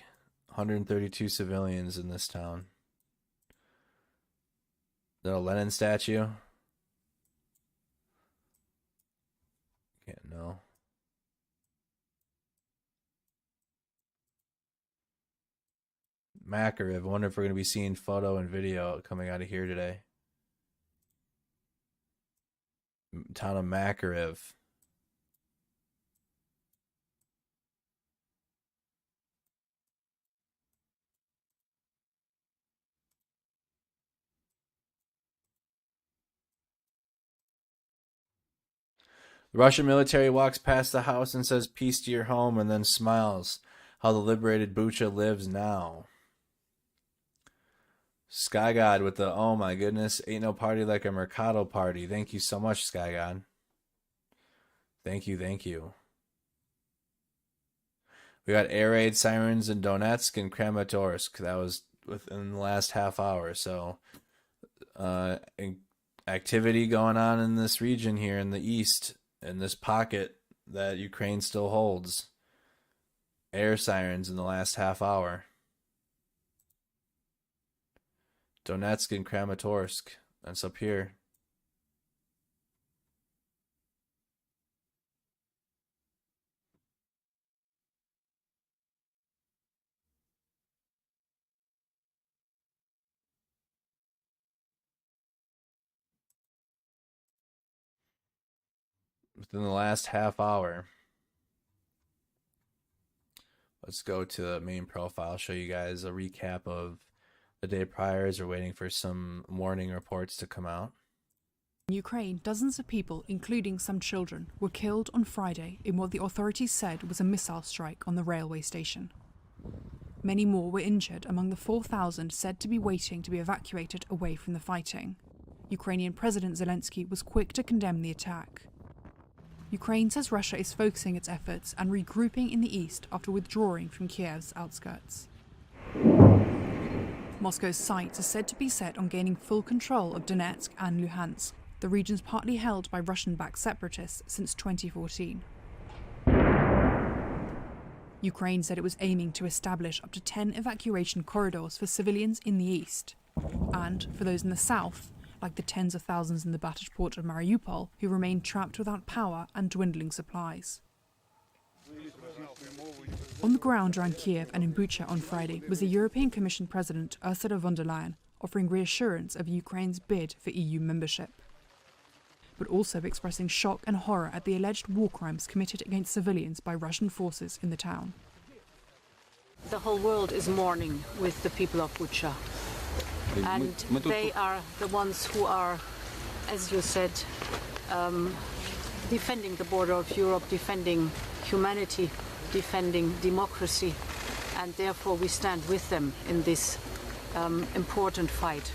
132 civilians in this town. Is that a Lenin statue? Can't know. Makarev. I wonder if we're going to be seeing photo and video coming out of here today. Town of Makarev. The Russian military walks past the house and says, "Peace to your home," and then smiles. How the liberated Bucha lives now. Sky God with the, oh my goodness, ain't no party like a Mercado party. Thank you so much, Sky God. Thank you, thank you. We got air raid sirens in Donetsk and Kramatorsk. That was within the last half hour. So, activity going on in this region here in the east, in this pocket that Ukraine still holds. Air sirens in the last half hour. Donetsk and Kramatorsk. That's up here. Within the last half hour. Let's go to the main profile, show you guys a recap of the day prior as we're waiting for some warning reports to come out. In Ukraine, dozens of people, including some children, were killed on Friday in what the authorities said was a missile strike on the railway station. Many more were injured among the 4,000 said to be waiting to be evacuated away from the fighting. Ukrainian President Zelenskyy was quick to condemn the attack. Ukraine says Russia is focusing its efforts and regrouping in the east after withdrawing from Kyiv's outskirts. Moscow's sights are said to be set on gaining full control of Donetsk and Luhansk, the regions partly held by Russian-backed separatists since 2014. Ukraine said it was aiming to establish up to 10 evacuation corridors for civilians in the east, and for those in the south, like the tens of thousands in the battered port of Mariupol, who remain trapped without power and dwindling supplies. On the ground around Kyiv and in Bucha on Friday was the European Commission President Ursula von der Leyen offering reassurance of Ukraine's bid for EU membership, but also expressing shock and horror at the alleged war crimes committed against civilians by Russian forces in the town. The whole world is mourning with the people of Bucha. And they are the ones who are, as you said, defending the border of Europe, defending humanity, defending democracy, and therefore we stand with them in this important fight.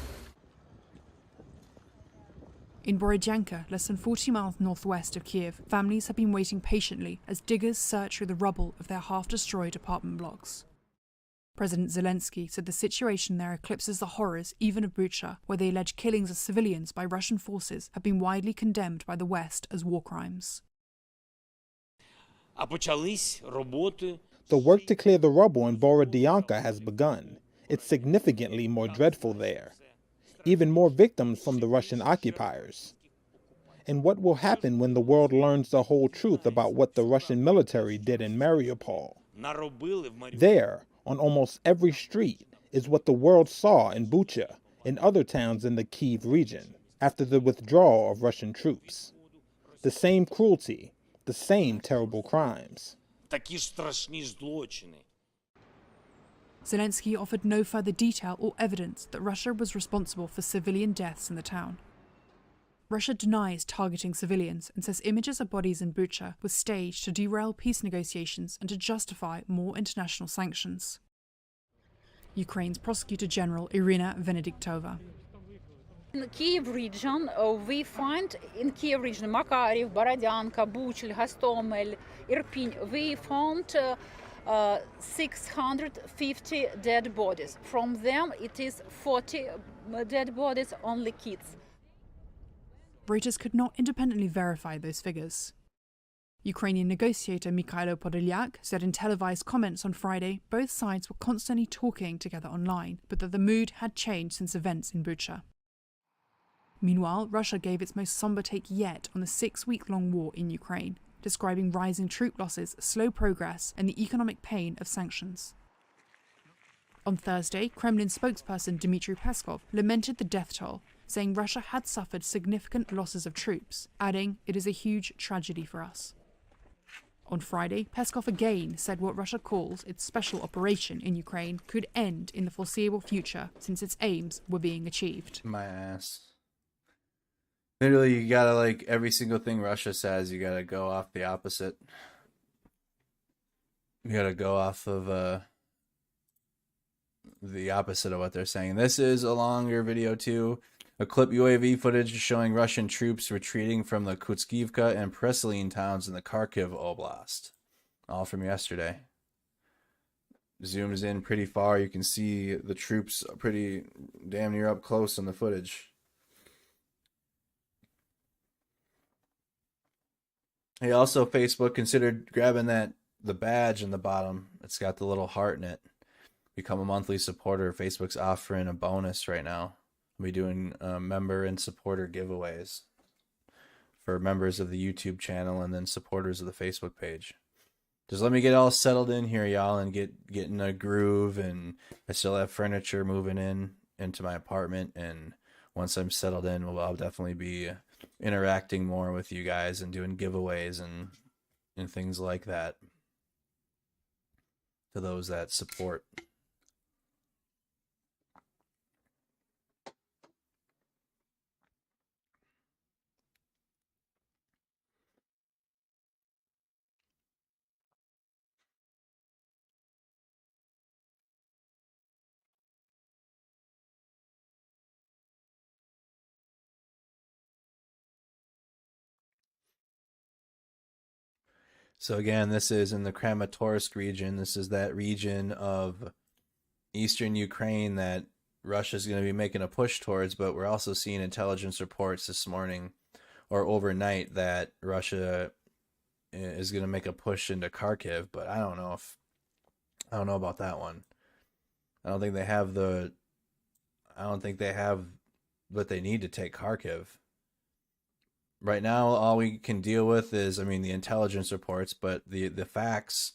In Borodyanka, less than 40 miles northwest of Kyiv, families have been waiting patiently as diggers search through the rubble of their half-destroyed apartment blocks. President Zelenskyy said the situation there eclipses the horrors even of Bucha, where the alleged killings of civilians by Russian forces have been widely condemned by the West as war crimes. The work to clear the rubble in Borodyanka has begun. It's significantly more dreadful there. Even more victims from the Russian occupiers. And what will happen when the world learns the whole truth about what the Russian military did in Mariupol? There, on almost every street, is what the world saw in Bucha and other towns in the Kyiv region after the withdrawal of Russian troops. The same cruelty, the same terrible crimes. Zelenskyy offered no further detail or evidence that Russia was responsible for civilian deaths in the town. Russia denies targeting civilians and says images of bodies in Bucha were staged to derail peace negotiations and to justify more international sanctions. Ukraine's Prosecutor General Irina Venediktova. In the Kyiv region, we find in Kyiv region Makariv, Borodyanka, Buchel, Hostomel, Irpin, we found 650 dead bodies. From them, it is 40 dead bodies, only kids. Reuters could not independently verify those figures. Ukrainian negotiator Mikhailo Podolyak said in televised comments on Friday both sides were constantly talking together online, but that the mood had changed since events in Bucha. Meanwhile, Russia gave its most somber take yet on the 6-week-long war in Ukraine, describing rising troop losses, slow progress, and the economic pain of sanctions. On Thursday, Kremlin spokesperson Dmitry Peskov lamented the death toll, saying Russia had suffered significant losses of troops, adding, "It is a huge tragedy for us." On Friday, Peskov again said what Russia calls its special operation in Ukraine could end in the foreseeable future since its aims were being achieved. My ass. Literally, you gotta, like, every single thing Russia says, you gotta go off the opposite. You gotta go off of the opposite of what they're saying. This is a longer video too. A clip UAV footage showing Russian troops retreating from the Kutskivka and Preselin towns in the Kharkiv Oblast. All from yesterday. Zooms in pretty far. You can see the troops pretty damn near up close in the footage. Hey, also Facebook considered grabbing the badge in the bottom. It's got the little heart in it. Become a monthly supporter. Facebook's offering a bonus right now. We'll be doing member and supporter giveaways for members of the YouTube channel and then supporters of the Facebook page. Just let me get all settled in here, y'all, and get in a groove. And I still have furniture moving into my apartment. And once I'm settled in, I'll definitely be interacting more with you guys and doing giveaways and things like that to those that support. So again, this is in the Kramatorsk region. This is that region of eastern Ukraine that Russia's going to be making a push towards, but we're also seeing intelligence reports this morning or overnight that Russia is going to make a push into Kharkiv, but I don't know about that one. I don't think they have what they need to take Kharkiv. Right now, all we can deal with is, the intelligence reports, but the facts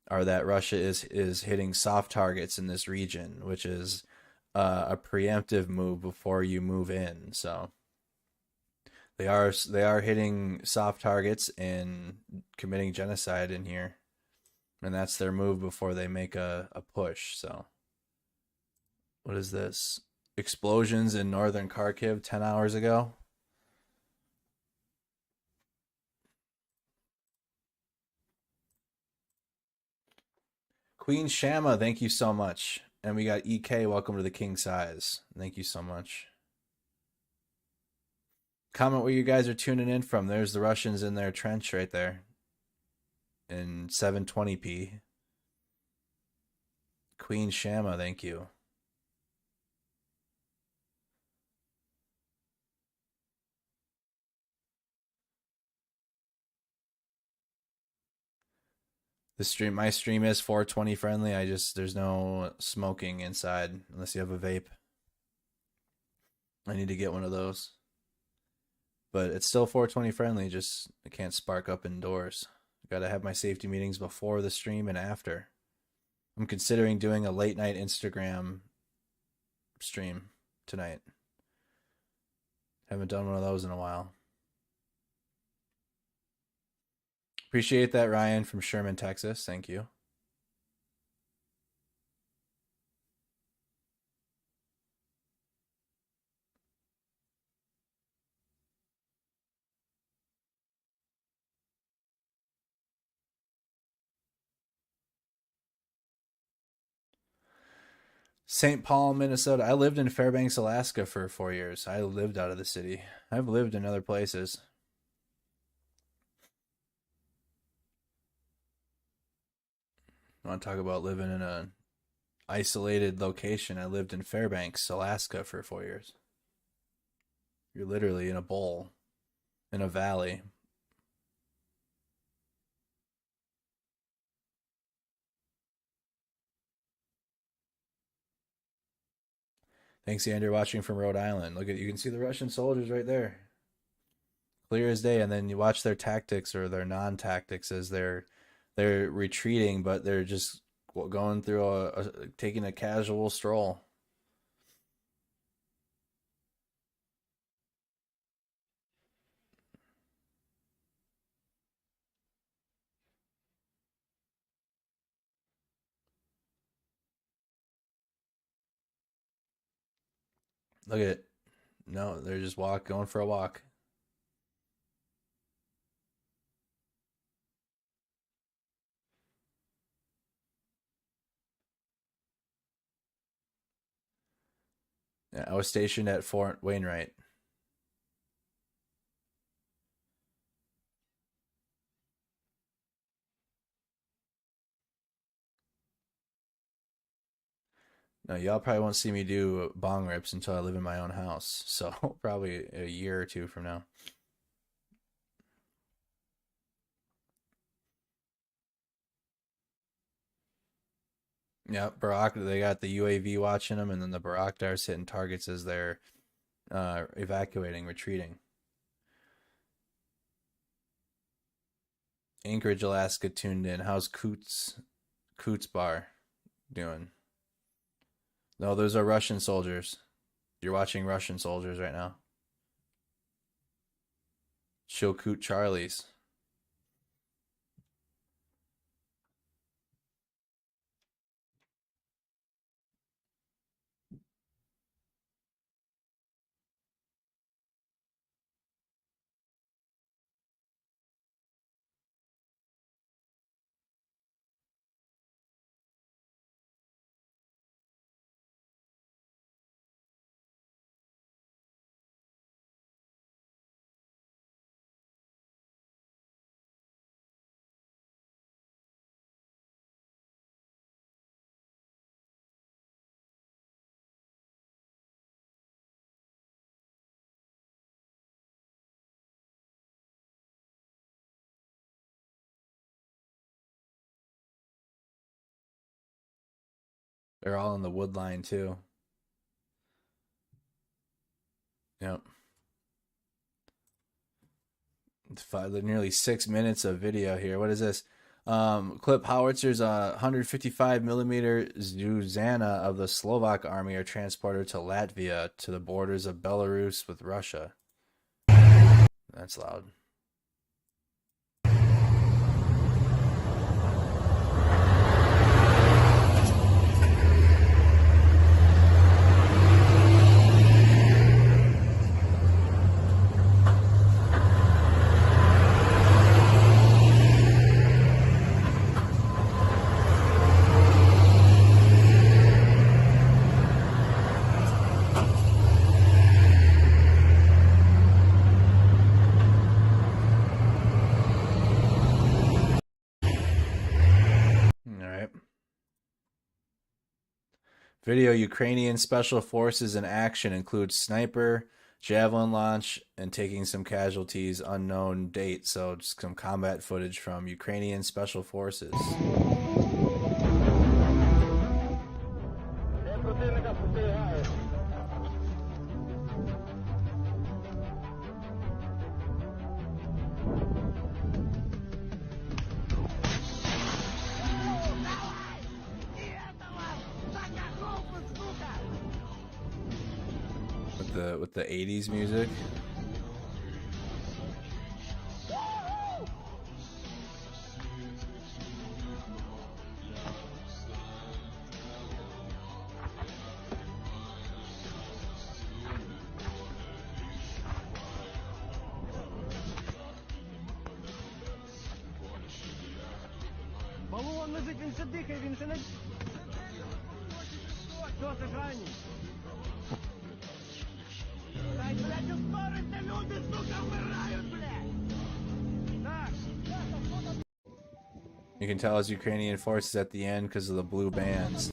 are that Russia is hitting soft targets in this region, which is a preemptive move before you move in. So they are hitting soft targets and committing genocide in here, and that's their move before they make a push. So what is this? Explosions in northern Kharkiv 10 hours ago. Queen Shama, thank you so much. And we got EK, welcome to the King Size. Thank you so much. Comment where you guys are tuning in from. There's the Russians in their trench right there. In 720p. Queen Shama, thank you. My stream is 420 friendly. There's no smoking inside unless you have a vape. I need to get one of those. But it's still 420 friendly, just I can't spark up indoors. Gotta have my safety meetings before the stream and after. I'm considering doing a late night Instagram stream tonight. Haven't done one of those in a while. Appreciate that, Ryan from Sherman, Texas. Thank you. St. Paul, Minnesota. I lived in Fairbanks, Alaska for 4 years. I lived out of the city. I've lived in other places. I want to talk about living in a isolated location. I lived in Fairbanks, Alaska for 4 years. You're literally in a bowl, in a valley. Thanks, Andrew, watching from Rhode Island. Look at, you can see the Russian soldiers right there. Clear as day. And then you watch their tactics or their non-tactics as they're retreating, but they're just going through taking a casual stroll. Look at it. No, they're just going for a walk. Yeah, I was stationed at Fort Wainwright. No, y'all probably won't see me do bong rips until I live in my own house. So probably a year or two from now. Yeah, Barak, they got the UAV watching them, and then the Baraktar's hitting targets as they're evacuating, retreating. Anchorage, Alaska tuned in. How's Coots Bar doing? No, those are Russian soldiers. You're watching Russian soldiers right now. Chilkoot Charlies. They're all in the wood line too. Yep. Nearly 6 minutes of video here. What is this? Clip howitzers, 155 millimeter Zuzana of the Slovak army are transported to Latvia to the borders of Belarus with Russia. That's loud. Video: Ukrainian Special Forces in action includes sniper, javelin launch, and taking some casualties. Unknown date. So just some combat footage from Ukrainian Special Forces. With the 80s music. You can tell it's Ukrainian forces at the end because of the blue bands.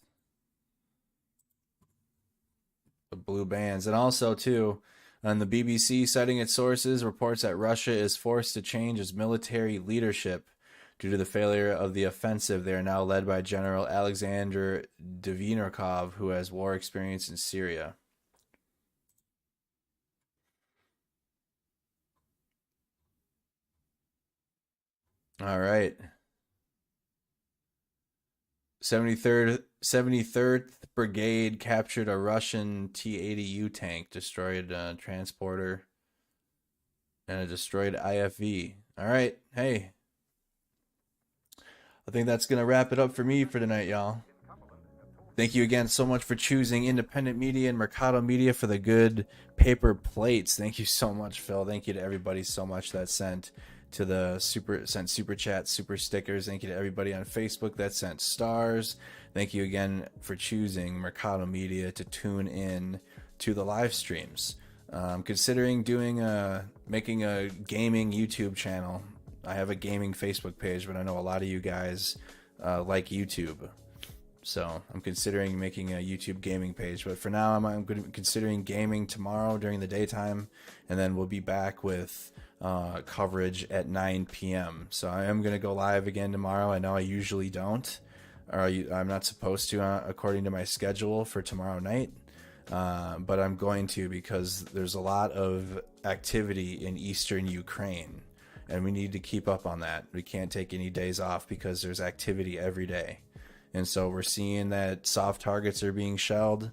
The blue bands. And also, too, on the BBC, citing its sources, reports that Russia is forced to change its military leadership due to the failure of the offensive. They are now led by General Alexander Dvornikov, who has war experience in Syria. All right. 73rd Brigade captured a Russian T-80U tank, destroyed a transporter, and a destroyed IFV. All right, hey. I think that's going to wrap it up for me for tonight, y'all. Thank you again so much for choosing independent media and Mercado Media for the good paper plates. Thank you so much, Phil. Thank you to everybody so much that sent to the super chats, super stickers. Thank you to everybody on Facebook that sent stars. Thank you again for choosing Mercado Media to tune in to the live streams. Considering making a gaming YouTube channel. I have a gaming Facebook page, but I know a lot of you guys like YouTube. So I'm considering making a YouTube gaming page. But for now, I'm considering gaming tomorrow during the daytime. And then we'll be back with coverage at 9 p.m. So I am going to go live again tomorrow. I know I usually don't. Or I'm not supposed to according to my schedule for tomorrow night. But I'm going to because there's a lot of activity in eastern Ukraine. And we need to keep up on that. We can't take any days off because there's activity every day. And so we're seeing that soft targets are being shelled.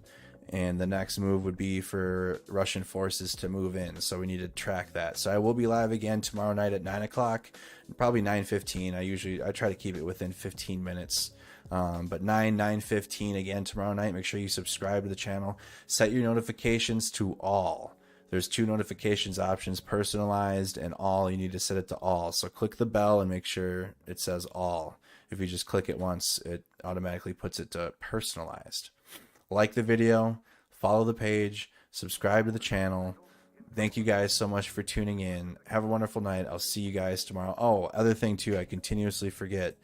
And the next move would be for Russian forces to move in. So we need to track that. So I will be live again tomorrow night at 9 o'clock, probably 9:15. I try to keep it within 15 minutes. But 9:15 again tomorrow night. Make sure you subscribe to the channel. Set your notifications to all. There's 2 notifications options, personalized and all. You need to set it to all. So click the bell and make sure it says all. If you just click it once, it automatically puts it to personalized. Like the video, follow the page, subscribe to the channel. Thank you guys so much for tuning in. Have a wonderful night. I'll see you guys tomorrow. Oh, other thing too, I continuously forget.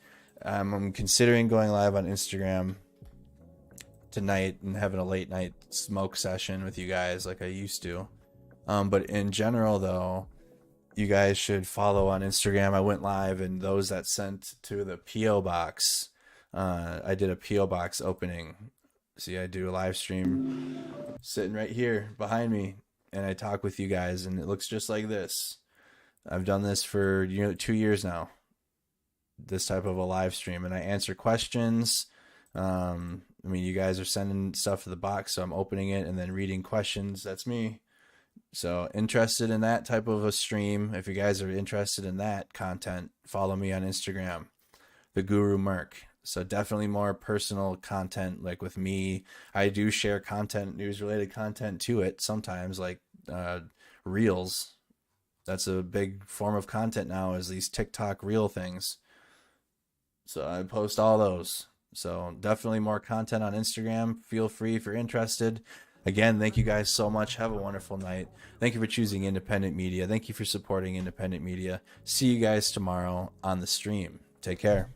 I'm considering going live on Instagram tonight and having a late night smoke session with you guys like I used to. But in general though, you guys should follow on Instagram. I went live, and those that sent to the P.O. box, I did a P.O. box opening. See, I do a live stream sitting right here behind me, and I talk with you guys, and it looks just like this. I've done this for 2 years now, this type of a live stream, and I answer questions. I mean, you guys are sending stuff to the box, so I'm opening it and then reading questions. That's me. So interested in that type of a stream, if you guys are interested in that content, follow me on Instagram, the Guru Merc. So definitely more personal content, like with me. I do share content, news related content to it sometimes, like reels. That's a big form of content now, is these TikTok reel things. So I post all those. So definitely more content on Instagram. Feel free if you're interested. Again, thank you guys so much. Have a wonderful night. Thank you for choosing independent media. Thank you for supporting independent media. See you guys tomorrow on the stream. Take care.